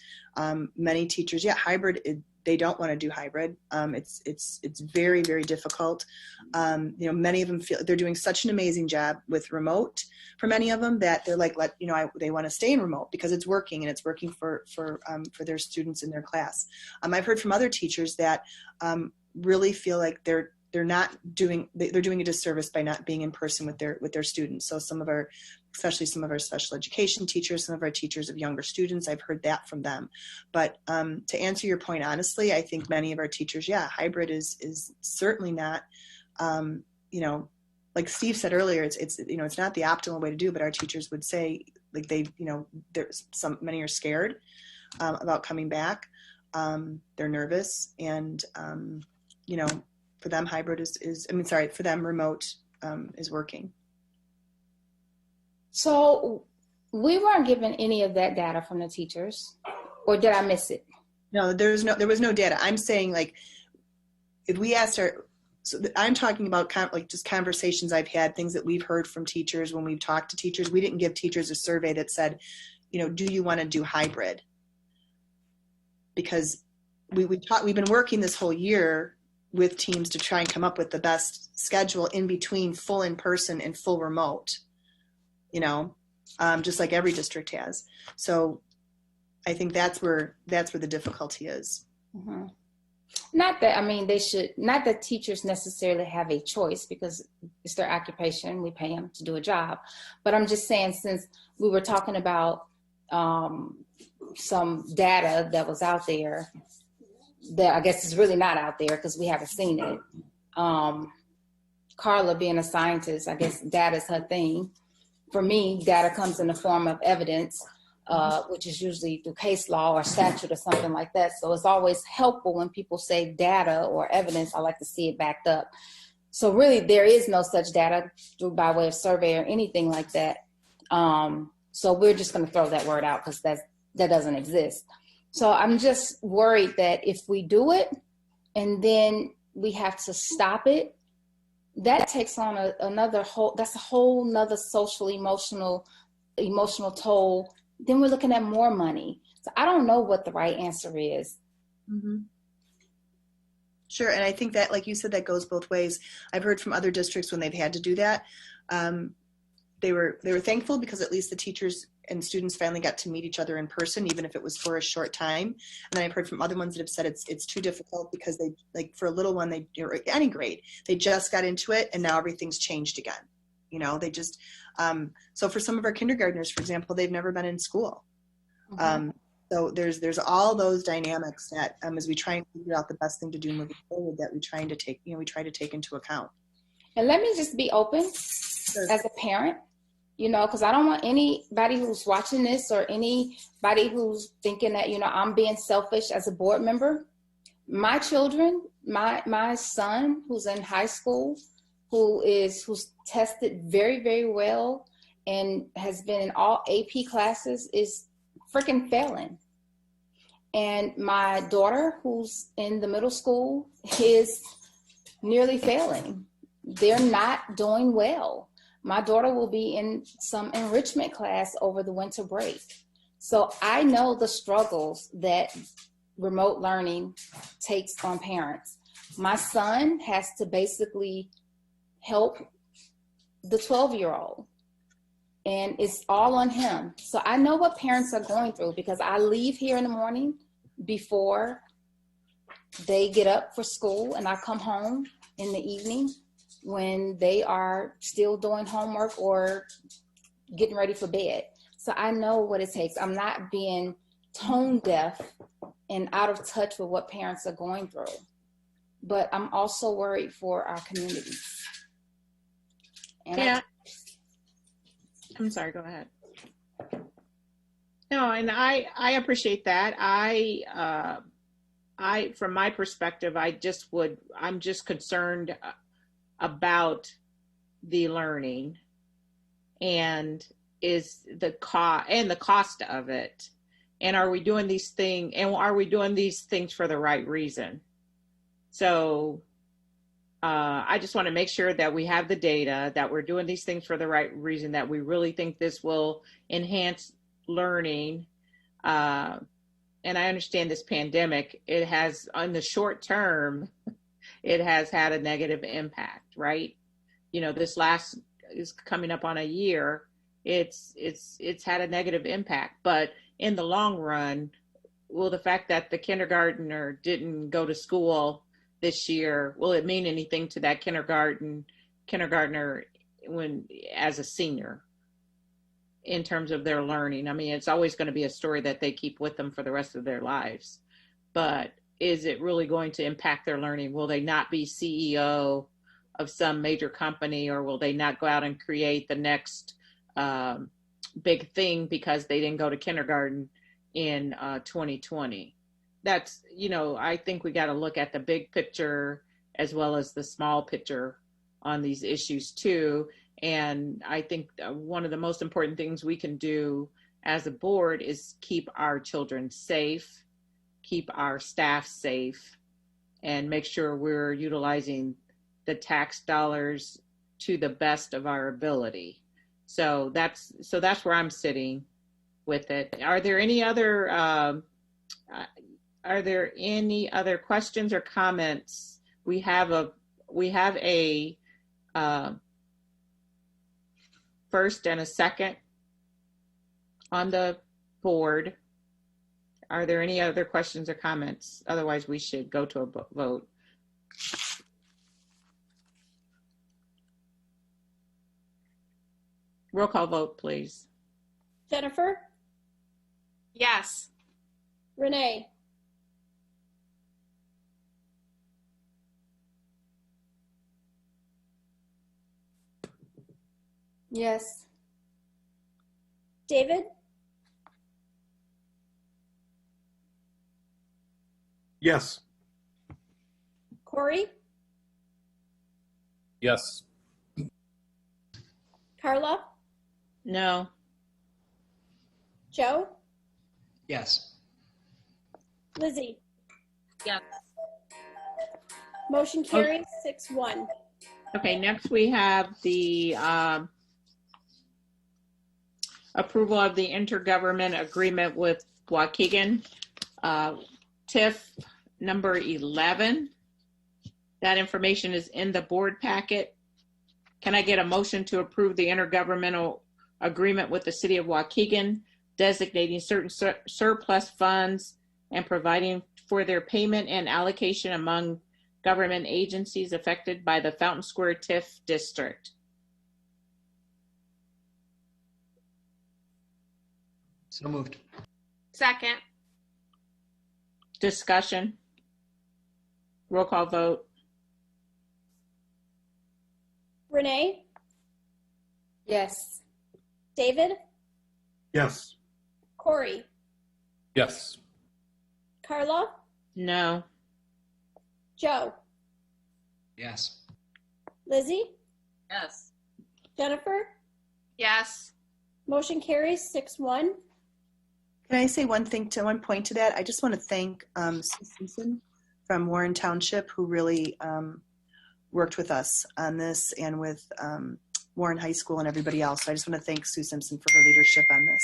Many teachers, hybrid, they don't want to do hybrid. It's very, very difficult. Many of them feel they're doing such an amazing job with remote for many of them that they're like, they want to stay in remote because it's working and it's working for their students in their class. I've heard from other teachers that really feel like they're doing a disservice by not being in person with their students. So especially some of our special education teachers, some of our teachers of younger students, I've heard that from them. But to answer your point honestly, I think many of our teachers, hybrid is certainly not, like Steve said earlier, it's not the optimal way to do, but our teachers would say like many are scared about coming back. They're nervous and for them hybrid for them remote is working. So we weren't given any of that data from the teachers, or did I miss it? No, there was no data. I'm saying like if we asked I'm talking about just conversations I've had, things that we've heard from teachers when we've talked to teachers. We didn't give teachers a survey that said, do you want to do hybrid? Because we've been working this whole year with teams to try and come up with the best schedule in between full in-person and full remote, just like every district has. So I think that's where the difficulty is. Mm-hmm. Not that teachers necessarily have a choice because it's their occupation. We pay them to do a job. But I'm just saying, since we were talking about some data that was out there that I guess is really not out there because we haven't seen it. Carla being a scientist, I guess data is her thing. For me, data comes in the form of evidence, which is usually through case law or statute or something like that. So it's always helpful when people say data or evidence. I like to see it backed up. So really, there is no such data by way of survey or anything like that. So we're just going to throw that word out because that doesn't exist. So I'm just worried that if we do it and then we have to stop it, that takes on that's a whole nother social, emotional toll. Then we're looking at more money. So I don't know what the right answer is. Mm-hmm. Sure. And I think that, like you said, that goes both ways. I've heard from other districts when they've had to do that. They were thankful because at least the teachers and students finally got to meet each other in person, even if it was for a short time. And then I've heard from other ones that have said it's too difficult because they, like for a little one, or any grade, they just got into it and now everything's changed again. They just, so for some of our kindergartners, for example, they've never been in school. Mm-hmm. So there's all those dynamics that as we try and figure out the best thing to do moving forward that we try to take into account. And let me just be open as a parent, because I don't want anybody who's watching this or anybody who's thinking that, I'm being selfish as a board member. My children, my son who's in high school, who's tested very, very well and has been in all AP classes is freaking failing. And my daughter who's in the middle school is nearly failing. They're not doing well. My daughter will be in some enrichment class over the winter break. So I know the struggles that remote learning takes on parents. My son has to basically help the 12-year-old, and it's all on him. So I know what parents are going through because I leave here in the morning before they get up for school, and I come home in the evening when they are still doing homework or getting ready for bed. So I know what it takes. I'm not being tone deaf and out of touch with what parents are going through. But I'm also worried for our communities. And I'm sorry, go ahead. No, and I appreciate that. I from my perspective, I'm just concerned about the learning and is the cost of it, and are we doing these things for the right reason? So I just want to make sure that we have the data, that we're doing these things for the right reason, that we really think this will enhance learning. And I understand this pandemic, it has, on the short term, it has had a negative impact, right? You know, this last is coming up on a year. It's had a negative impact, but in the long run, will the fact that the kindergartner didn't go to school this year, will it mean anything to that kindergartner when as a senior in terms of their learning? I mean, it's always going to be a story that they keep with them for the rest of their lives, but is it really going to impact their learning? Will they not be CEO of some major company, or will they not go out and create the next big thing because they didn't go to kindergarten in 2020? That's, you know, I think we got to look at the big picture as well as the small picture on these issues too. And I think one of the most important things we can do as a board is keep our children safe, keep our staff safe, and make sure we're utilizing the tax dollars to the best of our ability. So that's where I'm sitting with it. Are there any other questions or comments? We have a first and a second on the board. Are there any other questions or comments? Otherwise, we should go to a vote. Roll call vote, please. Jennifer? Yes. Renee? Yes. David? Yes. Corey? Yes. Carla? No. Joe? Yes. Lizzie? Yes. Motion carries 6-1. Okay, next we have the approval of the intergovernment agreement with Waukegan, TIF number 11. That information is in the board packet. Can I get a motion to approve the intergovernmental agreement with the city of Waukegan, designating certain surplus funds and providing for their payment and allocation among government agencies affected by the Fountain Square TIF district? So moved. Second. Discussion. Roll call vote. Renee? Yes. David? Yes. Corey? Yes. Carla? No. Joe? Yes. Lizzie? Yes. Jennifer? Yes. Motion carries 6-1. Can I say one point to that? I just want to thank Sue Simpson from Warren Township, who really worked with us on this, and with Warren High School and everybody else. So I just want to thank Sue Simpson for her leadership on this.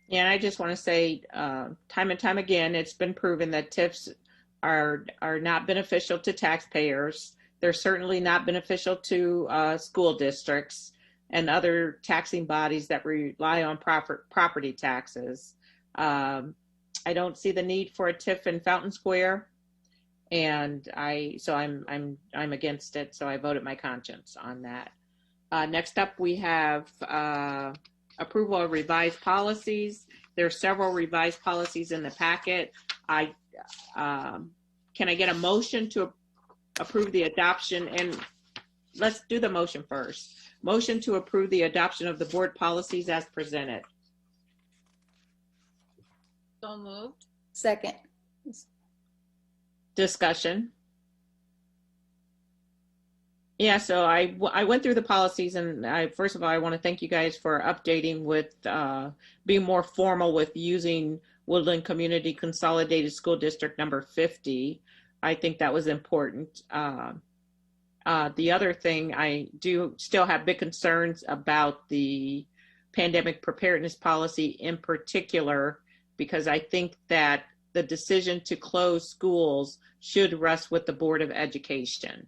Yeah, and I just want to say time and time again, it's been proven that TIFs are not beneficial to taxpayers. They're certainly not beneficial to school districts and other taxing bodies that rely on property taxes. I don't see the need for a TIF in Fountain Square, and I'm against it. So I voted my conscience on that. Next up, we have approval of revised policies. There are several revised policies in the packet. Can I get a motion to approve the adoption? And let's do the motion first. Motion to approve the adoption of the board policies as presented. So moved. Second. Discussion. Yeah, so I went through the policies, and first of all, I want to thank you guys for updating with being more formal with using Woodland Community Consolidated School District number 50. I think that was important. The other thing, I do still have big concerns about the pandemic preparedness policy in particular, because I think that the decision to close schools should rest with the Board of Education.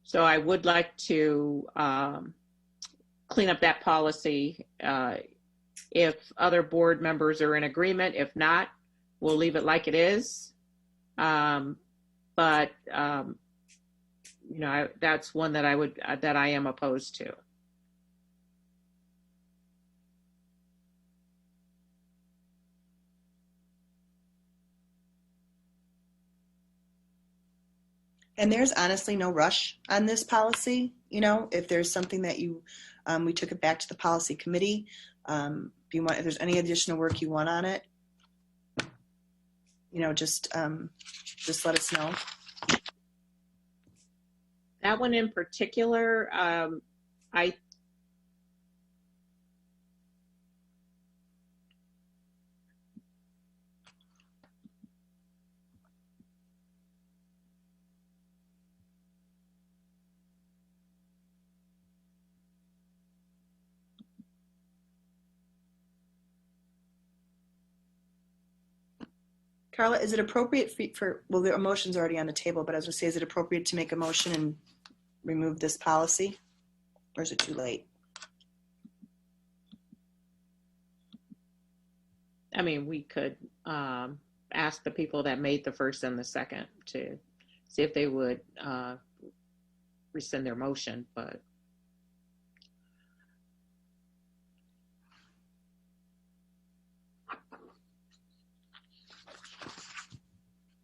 So I would like to clean up that policy if other board members are in agreement. If not, we'll leave it like it is. But you know, that's one that I am opposed to. And there's honestly no rush on this policy. You know, if there's something that you, we took it back to the policy committee. If there's any additional work you want on it, you know, just let us know. That one in particular, Carla, is it appropriate well, the motion's already on the table, but I was going to say, is it appropriate to make a motion and remove this policy? Or is it too late? I mean, we could ask the people that made the first and the second to see if they would rescind their motion, but.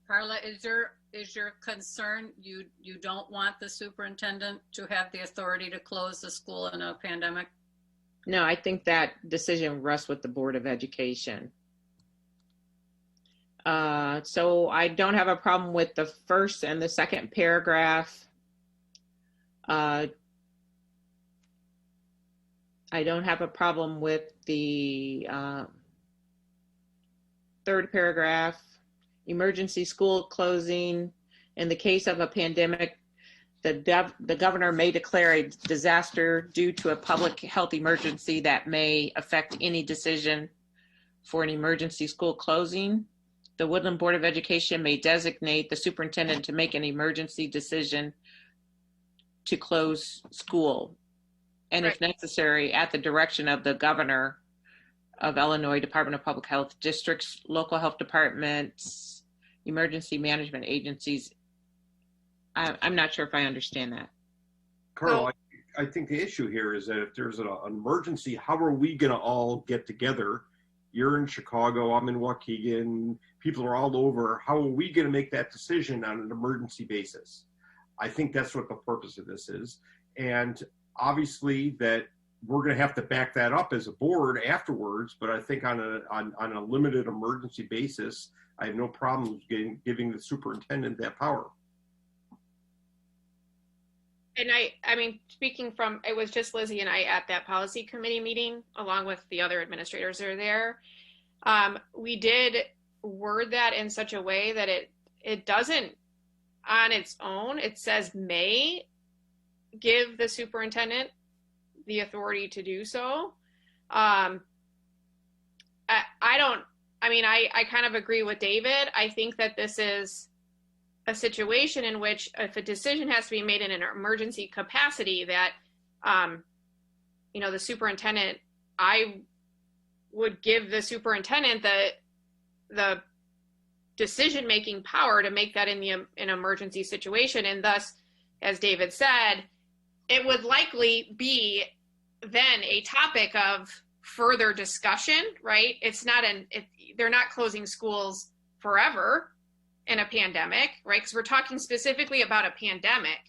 Carla, is your concern you don't want the superintendent to have the authority to close the school in a pandemic? No, I think that decision rests with the Board of Education. So I don't have a problem with the first and the second paragraph. I don't have a problem with the third paragraph. Emergency school closing. In the case of a pandemic, the governor may declare a disaster due to a public health emergency that may affect any decision for an emergency school closing. The Woodland Board of Education may designate the superintendent to make an emergency decision to close school, and if necessary, at the direction of the governor of Illinois Department of Public Health, districts, local health departments, emergency management agencies. I'm not sure if I understand that. Carl, I think the issue here is that if there's an emergency, how are we going to all get together? You're in Chicago, I'm in Waukegan, people are all over. How are we going to make that decision on an emergency basis? I think that's what the purpose of this is. And obviously that we're going to have to back that up as a board afterwards, but I think on a limited emergency basis, I have no problem giving the superintendent that power. And I mean, speaking from, it was just Lizzie and I at that policy committee meeting, along with the other administrators that are there. We did word that in such a way that it doesn't on its own, it says may give the superintendent the authority to do so. I kind of agree with David. I think that this is a situation in which if a decision has to be made in an emergency capacity that, the superintendent, I would give the superintendent the decision-making power to make that in an emergency situation. And thus, as David said, it would likely be then a topic of further discussion, right? They're not closing schools forever in a pandemic, right? Because we're talking specifically about a pandemic.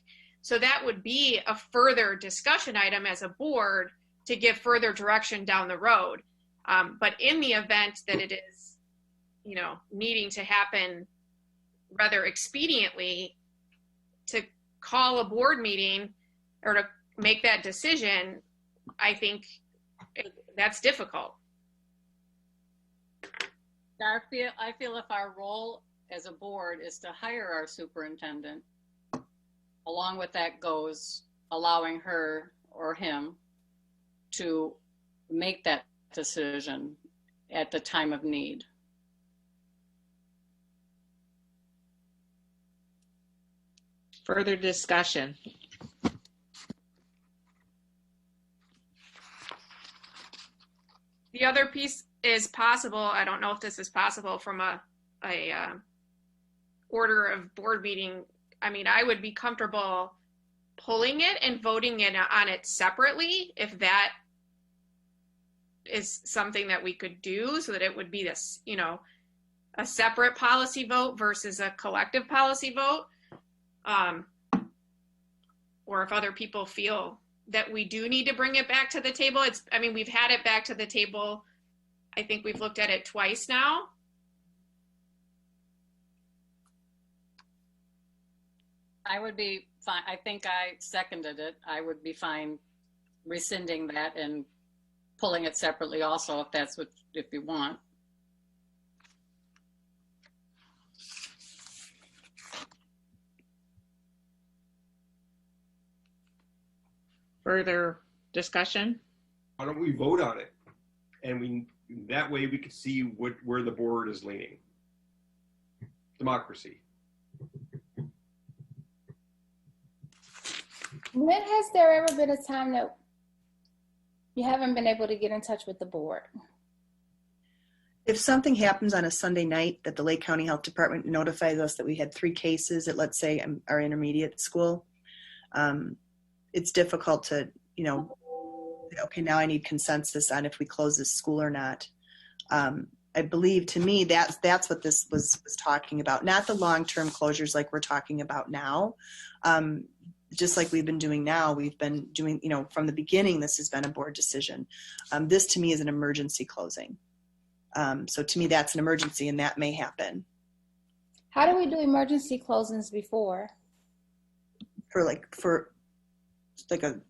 So that would be a further discussion item as a board to give further direction down the road. But in the event that it is, needing to happen rather expediently, to call a board meeting or to make that decision, I think that's difficult. I feel if our role as a board is to hire our superintendent, along with that goes allowing her or him to make that decision at the time of need. Further discussion. The other piece is possible. I don't know if this is possible from a order of board meeting. I mean, I would be comfortable pulling it and voting on it separately if that is something that we could do, so that it would be this, you know, a separate policy vote versus a collective policy vote. Or if other people feel that we do need to bring it back to the table. I mean, we've had it back to the table. I think we've looked at it twice now. I would be fine. I think I seconded it. I would be fine rescinding that and pulling it separately also, if that's what, if you want. Further discussion? Why don't we vote on it? And that way we can see where the board is leaning. Democracy. When has there ever been a time that you haven't been able to get in touch with the board? If something happens on a Sunday night that the Lake County Health Department notifies us that we had 3 cases at, let's say, our intermediate school, it's difficult to, you know, okay, now I need consensus on if we close this school or not. I believe, to me, that's what this was talking about, not the long-term closures like we're talking about now. Just like we've been doing now, we've been doing, you know, from the beginning, this has been a board decision. This to me is an emergency closing. So to me, that's an emergency, and that may happen. How do we do emergency closings before? For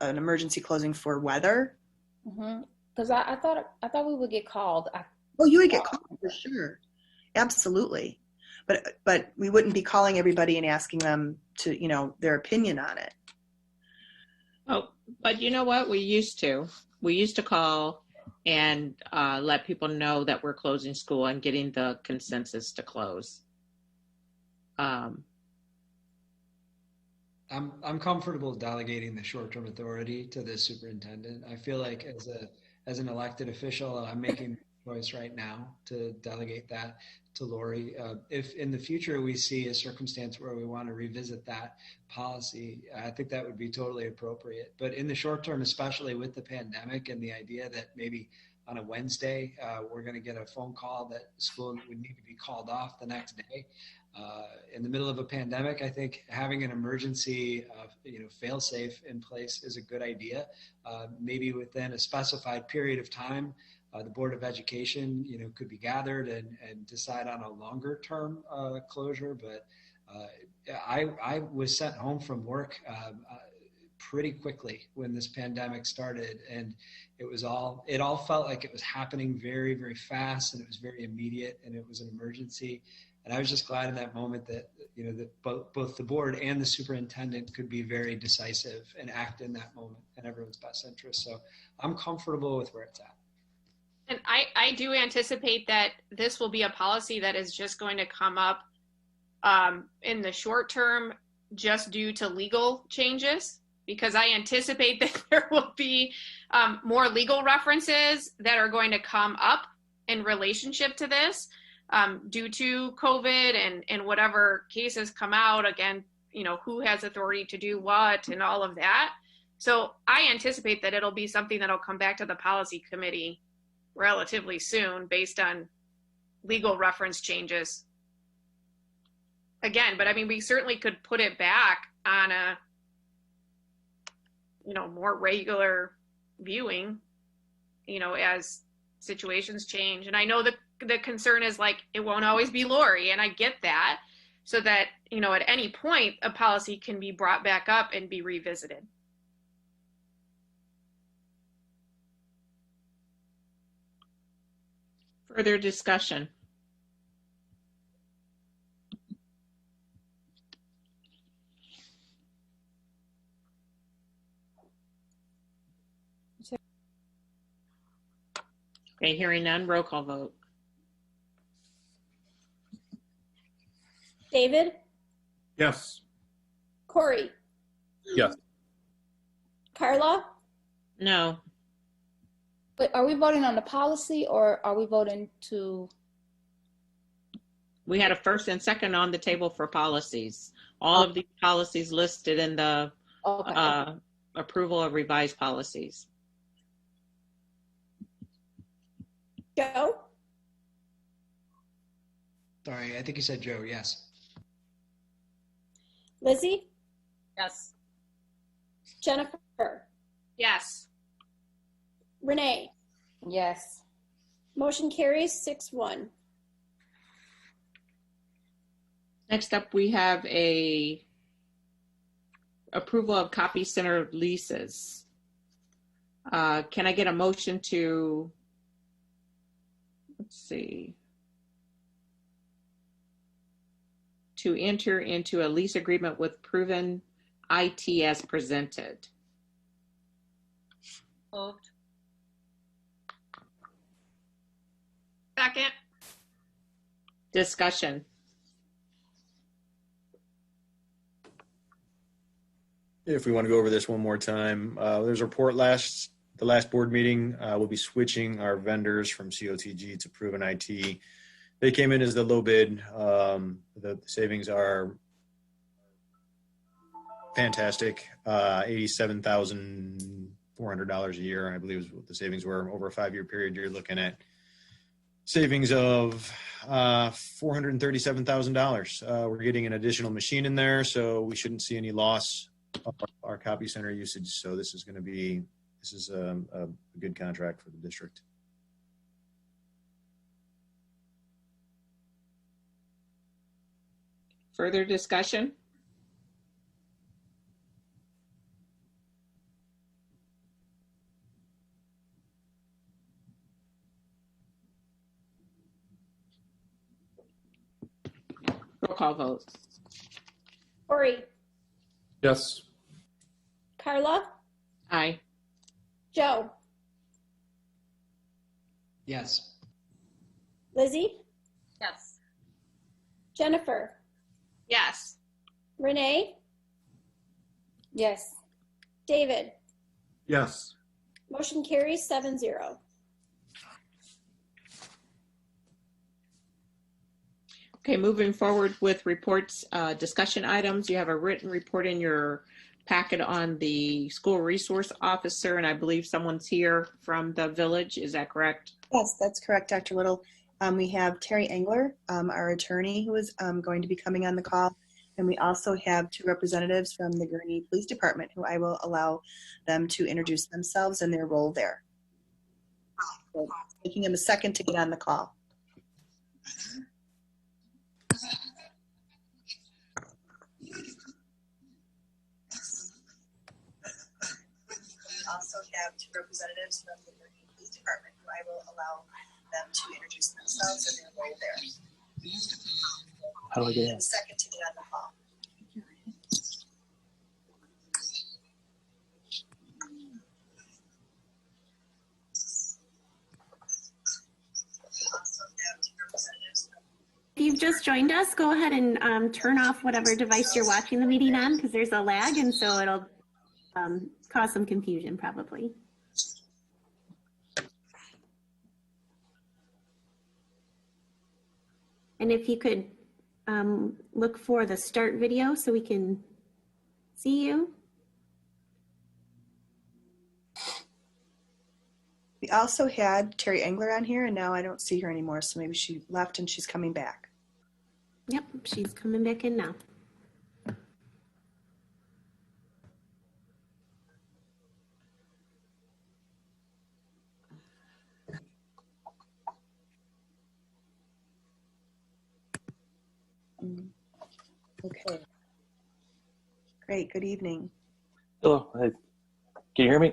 an emergency closing for weather? Because I thought we would get called. Oh, you would get called for sure. Absolutely. But we wouldn't be calling everybody and asking them to, you know, their opinion on it. Oh, but you know what? We used to call and let people know that we're closing school and getting the consensus to close. I'm comfortable delegating the short-term authority to the superintendent. I feel like as an elected official, I'm making a choice right now to delegate that to Lori. If in the future we see a circumstance where we want to revisit that policy, I think that would be totally appropriate. But in the short term, especially with the pandemic and the idea that maybe on a Wednesday, we're going to get a phone call that school would need to be called off the next day. In the middle of a pandemic, I think having an emergency, fail-safe in place is a good idea. Maybe within a specified period of time, the Board of Education, could be gathered and decide on a longer-term closure. But I was sent home from work pretty quickly when this pandemic started, and it all felt like it was happening very, very fast, and it was very immediate, and it was an emergency. And I was just glad in that moment that that both the board and the superintendent could be very decisive and act in that moment in everyone's best interest. So I'm comfortable with where it's at. And I do anticipate that this will be a policy that is just going to come up in the short term, just due to legal changes, because I anticipate that there will be more legal references that are going to come up in relationship to this. Due to COVID and whatever cases come out, again, who has authority to do what and all of that. So I anticipate that it'll be something that'll come back to the policy committee relatively soon based on legal reference changes. Again, but I mean, we certainly could put it back on a, more regular viewing, as situations change. And I know that the concern is like, it won't always be Lori, and I get that, so that, at any point a policy can be brought back up and be revisited. Further discussion? Okay, hearing none, roll call vote. David, Yes. Corey, Yes. Carla, No. But are we voting on the policy or are we voting to? We had a first and second on the table for policies. All of the policies listed in the approval of revised policies. Joe, Sorry, I think you said Joe. Yes. Lizzie, Yes. Jennifer, Yes. Renee. Yes. Motion carries 6-1. Next up, we have a approval of copy center leases. Can I get a motion to, let's see, to enter into a lease agreement with Proven IT as presented? Moved. Second. Discussion. If we want to go over this one more time, there's a report the last board meeting. We'll be switching our vendors from COTG to Proven IT. They came in as the low bid. The savings are fantastic. $87,400 a year, I believe, is what the savings were over a 5-year period. You're looking at savings of $437,000. We're getting an additional machine in there, so we shouldn't see any loss of our copy center usage. So this is a good contract for the district. Further discussion? Roll call vote. Corey, Yes. Carla, Aye. Joe, Yes. Lizzie, Yes. Jennifer, Yes. Renee, Yes. David. Yes. Motion carries 7-0. Okay, moving forward with reports, discussion items. You have a written report in your packet on the school resource officer, and I believe someone's here from the village. Is that correct? Yes, that's correct, Dr. Little. We have Terry Engler, our attorney, who is going to be coming on the call. And we also have 2 representatives from the Gurnee Police Department, who I will allow them to introduce themselves and their role there. So, taking them a second to get on the call. Also have 2 representatives from the Gurnee Police Department, who I will allow them to introduce themselves and their role there. How do I get in? A second to get on the call. If you've just joined us, go ahead and turn off whatever device you're watching the meeting on, because there's a lag, and so it'll cause some confusion probably. And if you could look for the start video so we can see you. We also had Terry Engler on here, and now I don't see her anymore, so maybe she left and she's coming back. Yep, she's coming back in now. Okay. Great. Good evening. Hello. Hi. Can you hear me?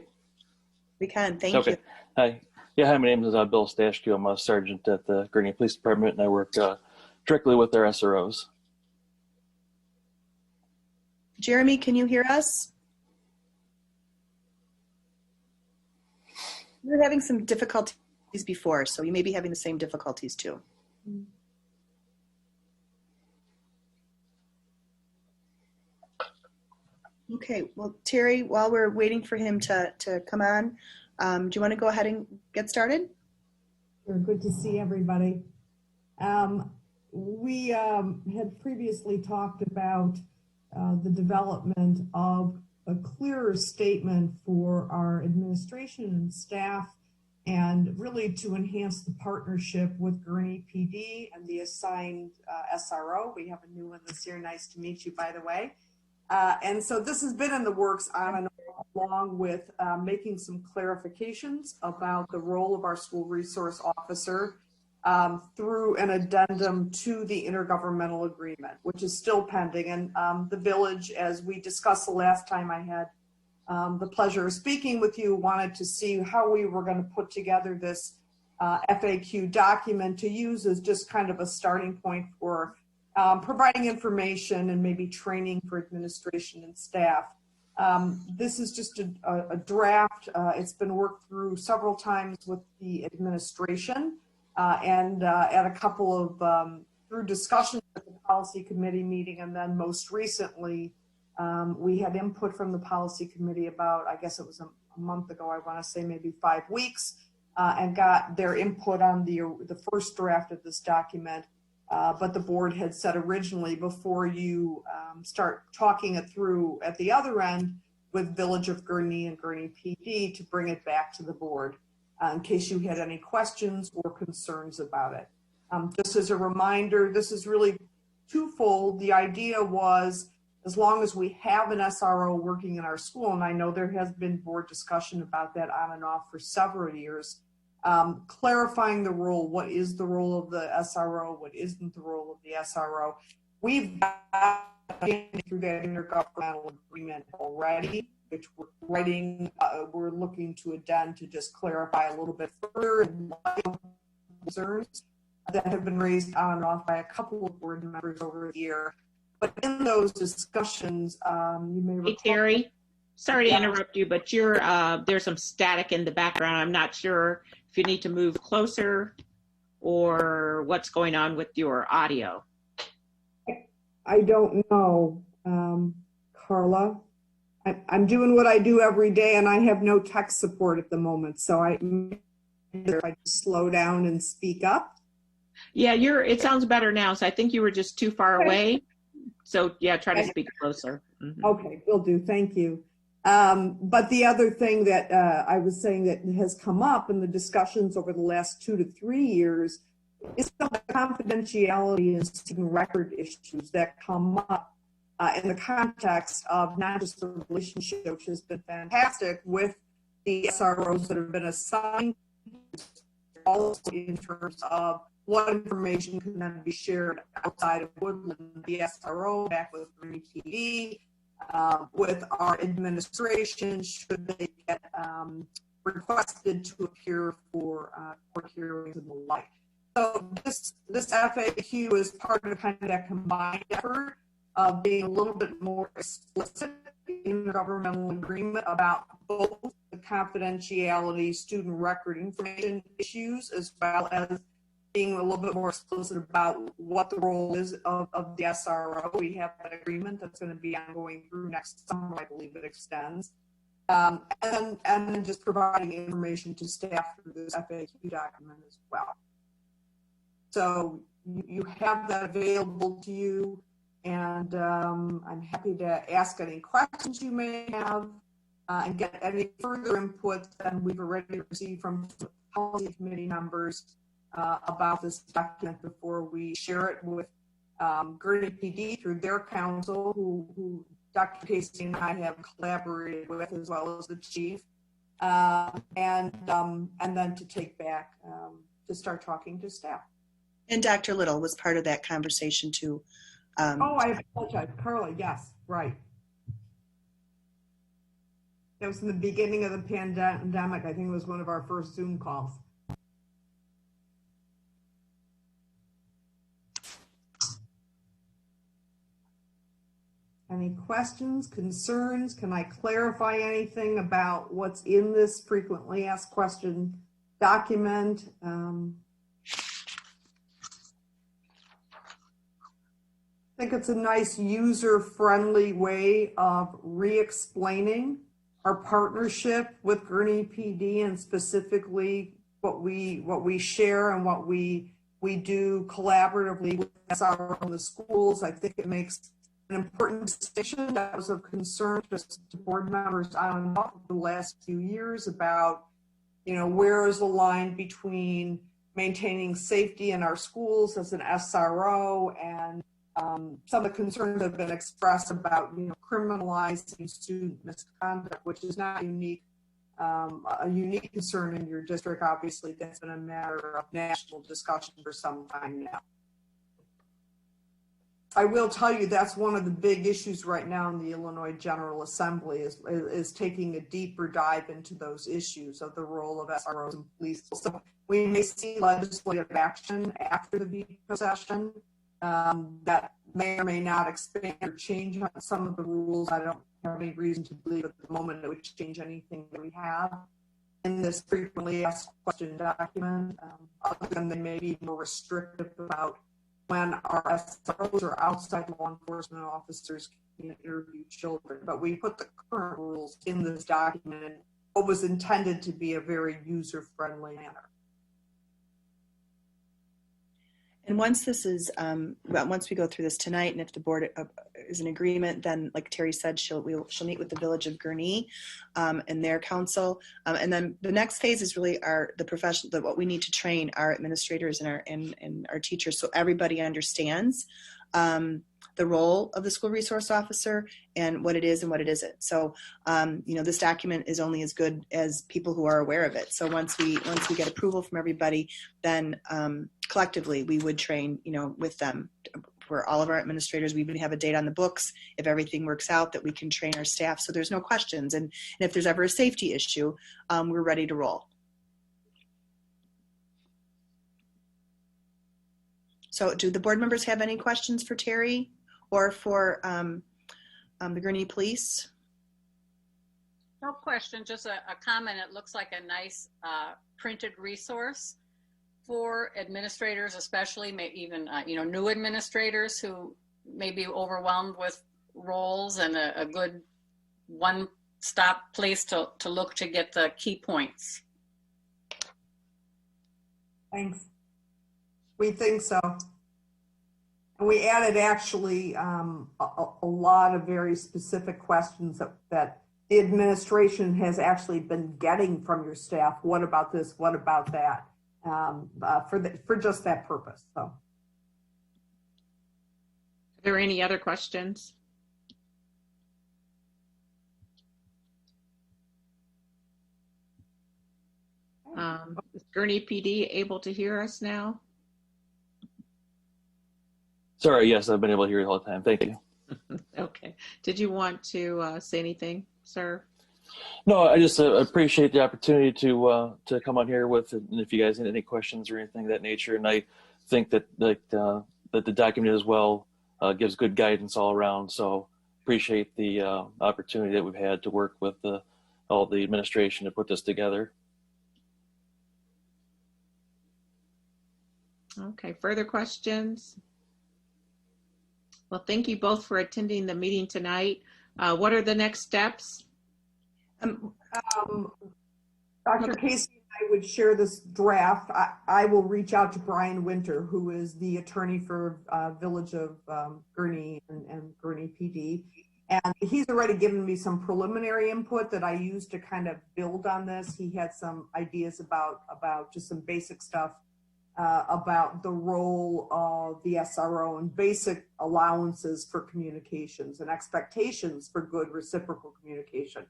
We can. Thank Okay. you. Hi. Yeah, hi, my name is Bill Stashke. I'm a sergeant at the Gurnee Police Department, and I work directly with their SROs. Jeremy, can you hear us? We were having some difficulties before, so you may be having the same difficulties too. Okay, well, Terry, while we're waiting for him to come on, do you want to go ahead and get started? Sure, good to see everybody. We had previously talked about the development of a clearer statement for our administration and staff, and really to enhance the partnership with Gurnee PD and the assigned SRO. We have a new one this year. Nice to meet you, by the way. And so this has been in the works on and off, along with making some clarifications about the role of our school resource officer through an addendum to the intergovernmental agreement, which is still pending. And the village, as we discussed the last time I had the pleasure of speaking with you, wanted to see how we were going to put together this FAQ document to use as just kind of a starting point for providing information and maybe training for administration and staff. This is just a draft. It's been worked through several times with the administration and at a couple of, through discussions at the policy committee meeting, and then most recently, we had input from the policy committee about, I guess it was a month ago, I want to say maybe 5 weeks, and got their input on the first draft of this document. But the board had said originally, before you start talking it through at the other end with Village of Gurnee and Gurnee PD, to bring it back to the board in case you had any questions or concerns about it. Just as a reminder, this is really twofold. The idea was, as long as we have an SRO working in our school, and I know there has been board discussion about that on and off for several years, clarifying the role. What is the role of the SRO? What isn't the role of the SRO? We've got through that intergovernmental agreement already, which we're writing, we're looking to addend to just clarify a little bit further and concerns that have been raised on and off by a couple of board members over the year. But in those discussions, you may recall— Hey, Terry, sorry to interrupt you, but you're there's some static in the background. I'm not sure if you need to move closer or what's going on with your audio. I don't know, Carla. I'm doing what I do every day, and I have no tech support at the moment. So if I just slow down and speak up. Yeah, it sounds better now. So I think you were just too far away. So yeah, try to speak closer. Mm-hmm. Okay, will do. Thank you. But the other thing that I was saying that has come up in the discussions over the last 2 to 3 years is some of the confidentiality and student record issues that come up in the context of not just the relationship, which has been fantastic, with the SROs that have been assigned, also in terms of what information can then be shared outside of Woodland, the SRO, back with Gurnee PD, with our administration, should they get requested to appear for court hearings and the like. So this FAQ is part of kind of that combined effort of being a little bit more explicit in the governmental agreement about both the confidentiality, student record information issues, as well as being a little bit more explicit about what the role is of the SRO. We have that agreement that's going to be ongoing through next summer, I believe it extends. And then just providing information to staff through this FAQ document as well. So you have that available to you, and I'm happy to ask any questions you may have and get any further input than we've already received from policy committee members about this document before we share it with Gurnee PD through their council, who Dr. Casey and I have collaborated with, as well as the chief, and then to take back to start talking to staff. And Dr. Little was part of that conversation too. Oh, I apologize, Carla. Yes, right. That was in the beginning of the pandemic. I think it was one of our first Zoom calls. Any questions, concerns? Can I clarify anything about what's in this frequently asked question document? I think it's a nice user-friendly way of re-explaining our partnership with Gurnee PD and specifically what we share and what we do collaboratively with SRO in the schools. I think it makes an important distinction that was of concern to board members on the last few years about, where is the line between maintaining safety in our schools as an SRO and some of the concerns have been expressed about, criminalizing student misconduct, which is not unique, a unique concern in your district. Obviously, that's been a matter of national discussion for some time now. I will tell you that's one of the big issues right now in the Illinois General Assembly is taking a deeper dive into those issues of the role of SROs and police. So we may see legislative action after the veto session that may or may not expand or change some of the rules. I don't have any reason to believe at the moment it would change anything that we have in this frequently asked question document, other than they may be more restrictive about when our SROs or outside law enforcement officers can interview children. But we put the current rules in this document in what was intended to be a very user-friendly manner. And once this is, once we go through this tonight, and if the board is in agreement, then like Terry said, she'll meet with the Village of Gurnee and their council, and then the next phase is really what we need to train our administrators and our teachers, so everybody understands the role of the school resource officer and what it is and what it isn't. So, this document is only as good as people who are aware of it. So once we get approval from everybody, then collectively we would train, with them. For all of our administrators, we even have a date on the books if everything works out that we can train our staff. So there's no questions. And if there's ever a safety issue, we're ready to roll. So do the board members have any questions for Terry or for the Gurnee Police? No question, just a comment. It looks like a nice printed resource for administrators, especially even new administrators who may be overwhelmed with roles, and a good one-stop place to look to get the key points. Thanks. We think so. And we added actually a lot of very specific questions that the administration has actually been getting from your staff. What about this? What about that? For just that purpose. So, are there any other questions? Is Gurnee PD able to hear us now? Sorry, yes, I've been able to hear you all the time. Thank you. Okay. Did you want to say anything, sir? No, I just appreciate the opportunity to come on here with, and if you guys had any questions or anything of that nature. And I think that that the document as well gives good guidance all around. So appreciate the opportunity that we've had to work with all the administration to put this together. Okay, further questions? Well, thank you both for attending the meeting tonight. What are the next steps? Dr. Casey and I would share this draft. I will reach out to Brian Winter, who is the attorney for Village of Gurnee and Gurnee PD. And he's already given me some preliminary input that I used to kind of build on this. He had some ideas about just some basic stuff about the role of the SRO and basic allowances for communications and expectations for good reciprocal communication.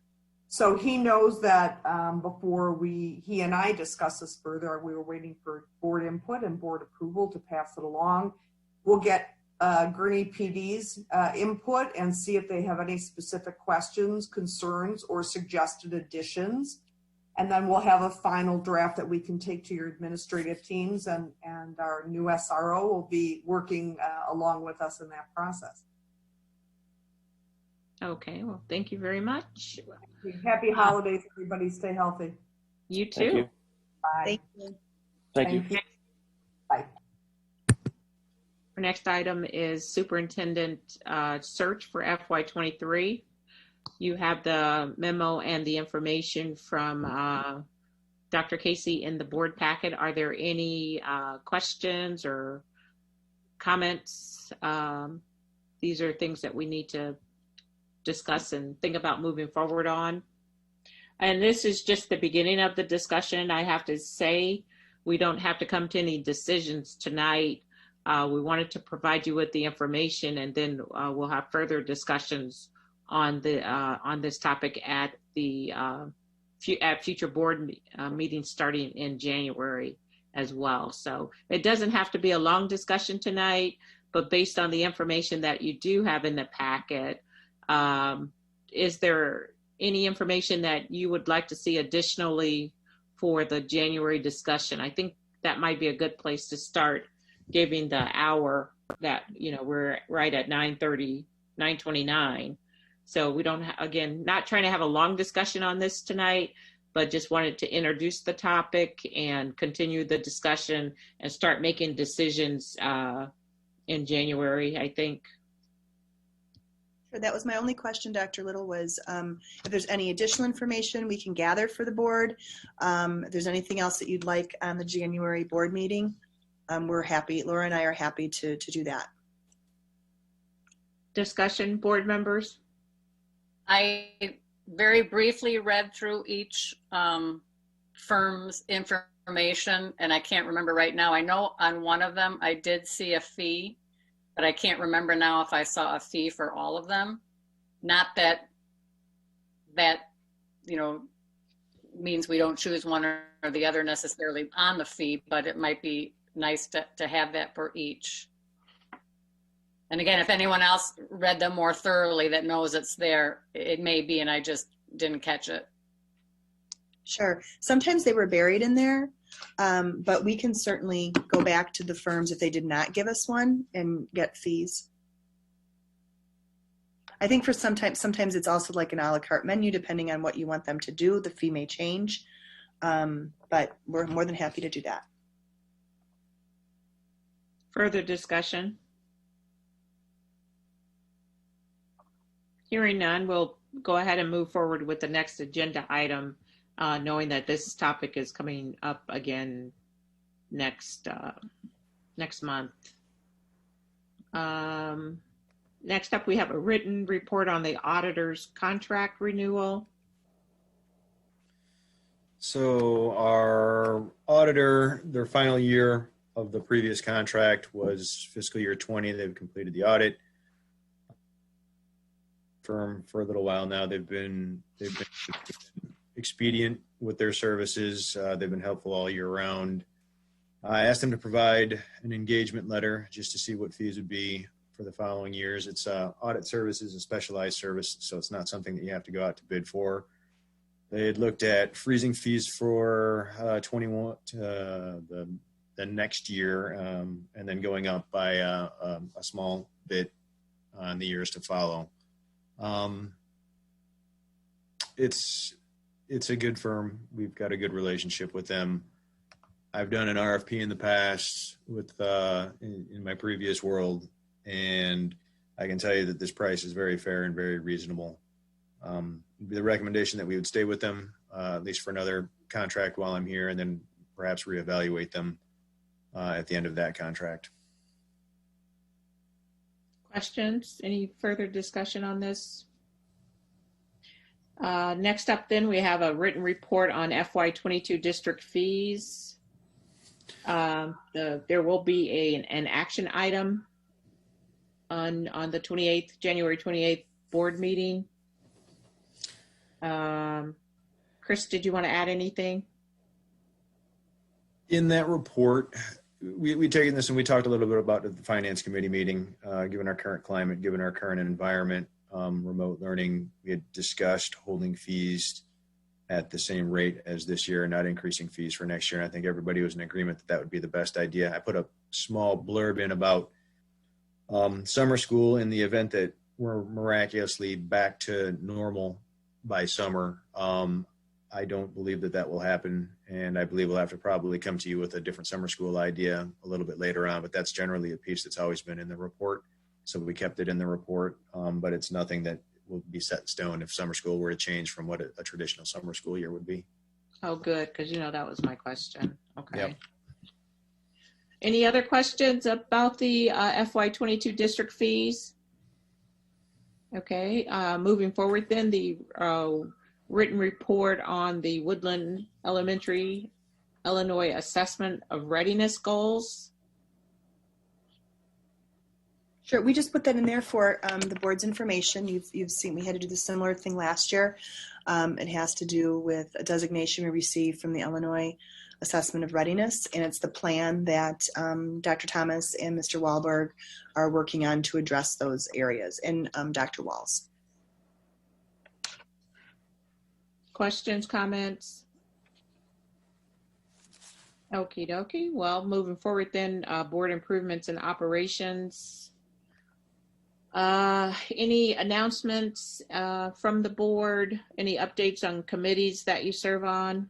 So he knows that before he and I discuss this further, we were waiting for board input and board approval to pass it along. We'll get Gurnee PD's input and see if they have any specific questions, concerns, or suggested additions. And then we'll have a final draft that we can take to your administrative teams, and our new SRO will be working along with us in that process. Okay, well, thank you very much. Happy holidays, everybody. Stay healthy. You too. Thank you. Bye. Thank you. Thank you. Bye. Our next item is superintendent search for FY23. You have the memo and the information from Dr. Casey in the board packet. Are there any questions or comments? These are things that we need to discuss and think about moving forward on. And this is just the beginning of the discussion. I have to say, we don't have to come to any decisions tonight. We wanted to provide you with the information, and then we'll have further discussions on this topic at the at future board meetings starting in January as well. So it doesn't have to be a long discussion tonight, but based on the information that you do have in the packet, is there any information that you would like to see additionally for the January discussion? I think that might be a good place to start, given the hour that, we're right at 9:30, 9:29. So we don't, again, not trying to have a long discussion on this tonight, but just wanted to introduce the topic and continue the discussion and start making decisions in January, I think. Sure, that was my only question, Dr. Little, was if there's any additional information we can gather for the board, if there's anything else that you'd like on the January board meeting, we're happy, Laura and I are happy to do that. Discussion, board members? I very briefly read through each firm's information, and I can't remember right now. I know on one of them I did see a fee, but I can't remember now if I saw a fee for all of them. Not that means we don't choose one or the other necessarily on the fee, but it might be nice to have that for each. And again, if anyone else read them more thoroughly that knows it's there, it may be, and I just didn't catch it. Sure. Sometimes they were buried in there, but we can certainly go back to the firms if they did not give us one and get fees. I think for sometimes it's also like an a la carte menu, depending on what you want them to do. The fee may change, but we're more than happy to do that. Further discussion? Hearing none, we'll go ahead and move forward with the next agenda item, knowing that this topic is coming up again next month. Next up, we have a written report on the auditor's contract renewal. So our auditor, their final year of the previous contract was fiscal year 20. They've completed the audit. Firm for a little while now. They've been expedient with their services. They've been helpful all year round. I asked them to provide an engagement letter just to see what fees would be for the following years. It's audit services, a specialized service, so it's not something that you have to go out to bid for. They had looked at freezing fees for 21 the next year, and then going up by a small bit in the years to follow. It's a good firm. We've got a good relationship with them. I've done an RFP in the past with in my previous world, and I can tell you that this price is very fair and very reasonable. The recommendation that we would stay with them, at least for another contract while I'm here, and then perhaps reevaluate them at the end of that contract. Questions? Any further discussion on this? Next up then, we have a written report on FY22 district fees. There will be an action item on the 28th, January 28th board meeting. Chris, did you want to add anything? In that report, we taken this and we talked a little bit about the finance committee meeting, given our current climate, given our current environment, remote learning, we had discussed holding fees at the same rate as this year and not increasing fees for next year. And I think everybody was in agreement that that would be the best idea. I put a small blurb in about summer school in the event that we're miraculously back to normal by summer. I don't believe that that will happen. And I believe we'll have to probably come to you with a different summer school idea a little bit later on, but that's generally a piece that's always been in the report. So we kept it in the report, but it's nothing that will be set in stone if summer school were to change from what a traditional summer school year would be. Oh, good, because that was my question. Okay. Yep. Any other questions about the FY22 district fees? Okay, moving forward then, the written report on the Woodland Elementary, Illinois Assessment of Readiness Goals. Sure, we just put that in there for the board's information. You've seen we had to do the similar thing last year. It has to do with a designation we received from the Illinois Assessment of Readiness, and it's the plan that Dr. Thomas and Mr. Wahlberg are working on to address those areas, and Dr. Walls. Questions, comments? Okie dokie. Well, moving forward then, board improvements and operations. Any announcements from the board? Any updates on committees that you serve on?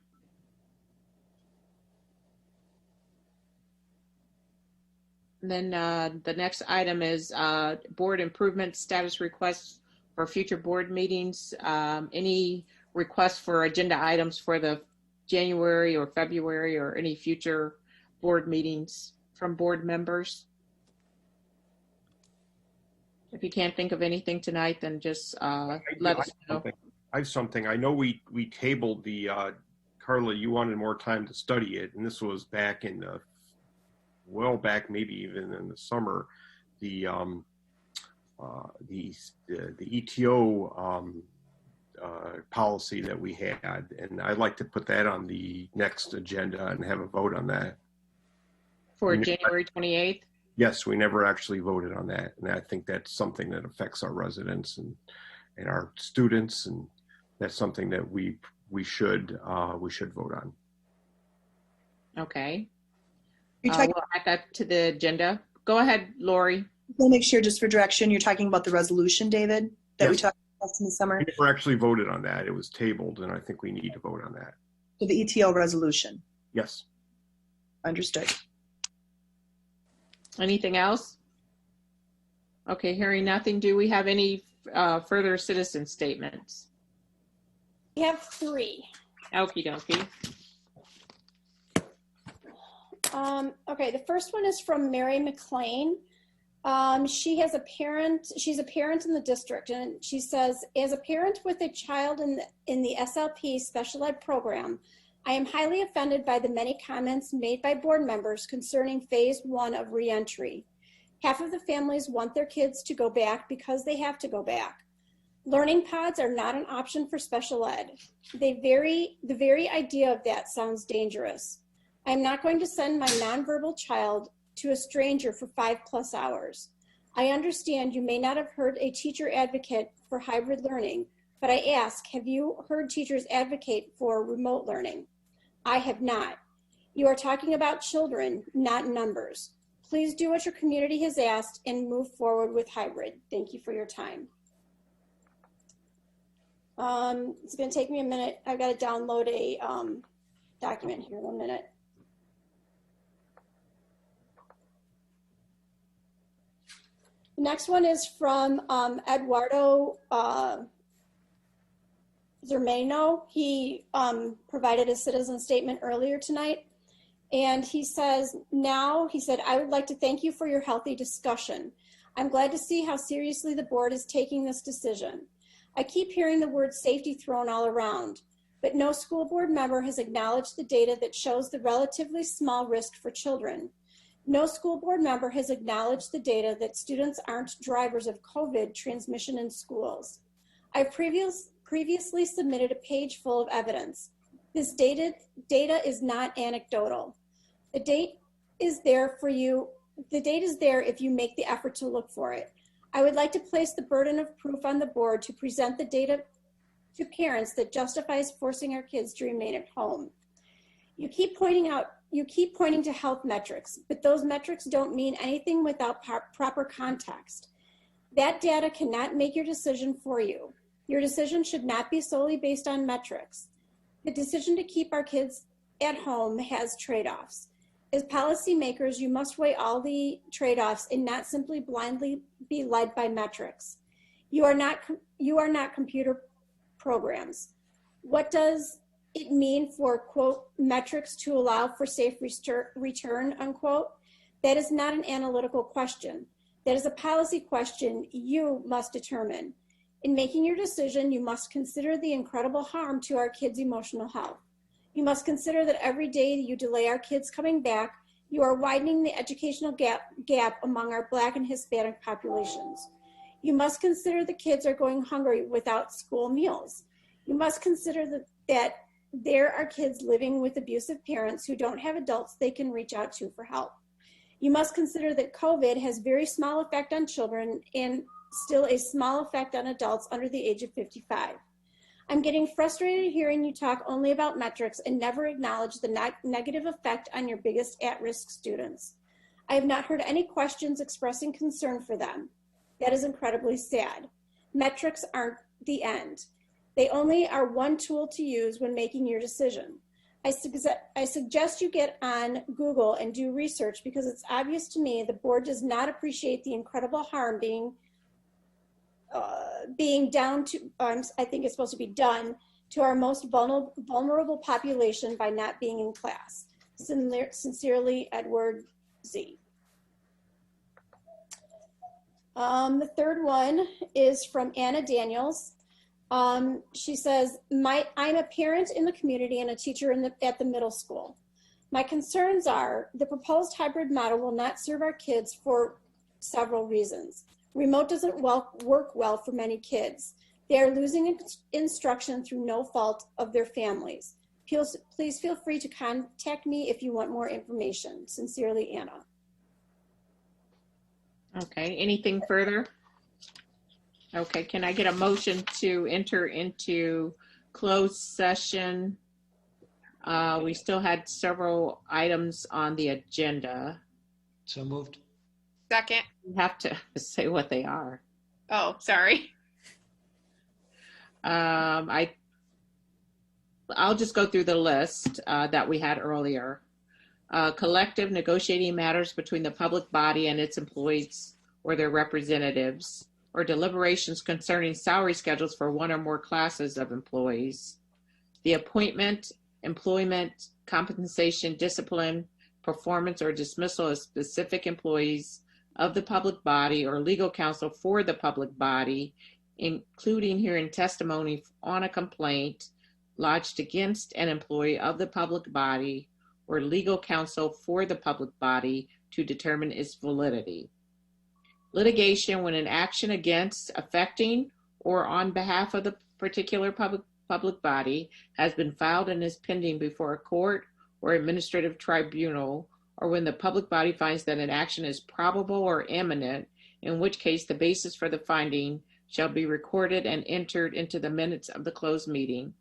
And then the next item is board improvement status requests for future board meetings. Any requests for agenda items for the January or February or any future board meetings from board members? If you can't think of anything tonight, then just let us know. I have something. I know we tabled the, Carla, you wanted more time to study it, and this was back in the, well back maybe even in the summer, the ETO policy that we had, and I'd like to put that on the next agenda and have a vote on that. For January 28th? Yes, we never actually voted on that, and I think that's something that affects our residents and our students, and that's something that we should vote on. Okay. We'll add that to the agenda. Go ahead, Lori. We'll make sure, just for direction, you're talking about the resolution, David, that we talked about in the summer? We never actually voted on that. It was tabled, and I think we need to vote on that. So the ETO resolution? Yes. Understood. Anything else? Okay, hearing nothing, do we have any further citizen statements? We have 3. Okie dokie. Okay, the first one is from Mary McLean. She's a parent in the district, and she says, as a parent with a child in the SLP special ed program, I am highly offended by the many comments made by board members concerning phase 1 of reentry. Half of the families want their kids to go back because they have to go back. Learning pods are not an option for special ed. The very idea of that sounds dangerous. I am not going to send my nonverbal child to a stranger for 5+ hours. I understand you may not have heard a teacher advocate for hybrid learning, but I ask, have you heard teachers advocate for remote learning? I have not. You are talking about children, not numbers. Please do what your community has asked and move forward with hybrid. Thank you for your time. It's going to take me a minute. I've got to download a document here. 1 minute. The next one is from Eduardo Zermano. He provided a citizen statement earlier tonight. And he says, I would like to thank you for your healthy discussion. I'm glad to see how seriously the board is taking this decision. I keep hearing the word safety thrown all around, but no school board member has acknowledged the data that shows the relatively small risk for children. No school board member has acknowledged the data that students aren't drivers of COVID transmission in schools. I've previously submitted a page full of evidence. This data is not anecdotal. The is there for you. The date is there if you make the effort to look for it. I would like to place the burden of proof on the board to present the data to parents that justifies forcing our kids to remain at home. You keep pointing to health metrics, but those metrics don't mean anything without proper context. That data cannot make your decision for you. Your decision should not be solely based on metrics. The decision to keep our kids at home has trade-offs. As policymakers, you must weigh all the trade-offs and not simply blindly be led by metrics. You are not computer programs. What does it mean for, quote, metrics to allow for safe return, unquote? That is not an analytical question. That is a policy question you must determine. In making your decision, you must consider the incredible harm to our kids' emotional health. You must consider that every day you delay our kids coming back, you are widening the educational gap among our Black and Hispanic populations. You must consider the kids are going hungry without school meals. You must consider that there are kids living with abusive parents who don't have adults they can reach out to for help. You must consider that COVID has very small effect on children and still a small effect on adults under the age of 55. I'm getting frustrated hearing you talk only about metrics and never acknowledge the negative effect on your biggest at-risk students. I have not heard any questions expressing concern for them. That is incredibly sad. Metrics aren't the end. They only are one tool to use when making your decision. I suggest you get on Google and do research because it's obvious to me the board does not appreciate the incredible harm being down to, I think it's supposed to be done to our most vulnerable population by not being in class. Sincerely, Edward Z. The third one is from Anna Daniels. She says, I'm a parent in the community and a teacher at the middle school. My concerns are the proposed hybrid model will not serve our kids for several reasons. Remote doesn't work well for many kids. They are losing instruction through no fault of their families. Please feel free to contact me if you want more information. Sincerely, Anna. Okay, anything further? Okay, can I get a motion to enter into closed session? We still had several items on the agenda. So moved. Second. You have to say what they are. Oh, sorry. I'll just go through the list that we had earlier. Collective negotiating matters between the public body and its employees or their representatives, or deliberations concerning salary schedules for one or more classes of employees. The appointment, employment, compensation, discipline, performance, or dismissal of specific employees of the public body or legal counsel for the public body, including hearing testimony on a complaint lodged against an employee of the public body or legal counsel for the public body to determine its validity. Litigation when an action against, affecting, or on behalf of the particular public body has been filed and is pending before a court or administrative tribunal, or when the public body finds that an action is probable or imminent, in which case the basis for the finding shall be recorded and entered into the minutes of the closed meeting.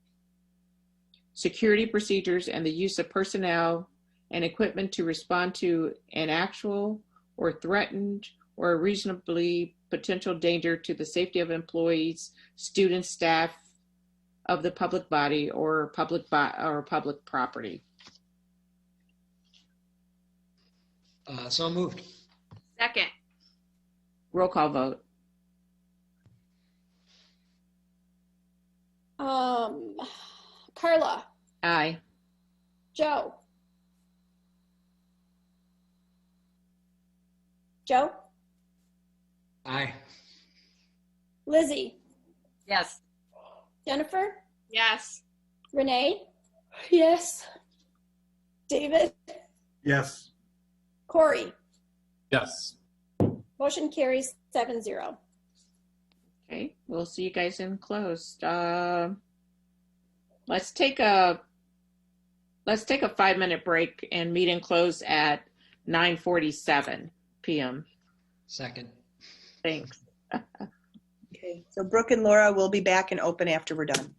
Security procedures and the use of personnel and equipment to respond to an actual or threatened or a reasonably potential danger to the safety of employees, students, staff of the public body or public property. So moved. Second. Roll call vote. Carla. Aye. Joe. Joe. Aye. Lizzie. Yes. Jennifer. Yes. Renee. Yes. David. Yes. Corey. Yes. Motion carries 7-0. Okay, we'll see you guys in closed. Let's take a 5-minute break and meet and close at 9:47 p.m. Second. Thanks. Okay, so Brooke and Laura will be back and open after we're done.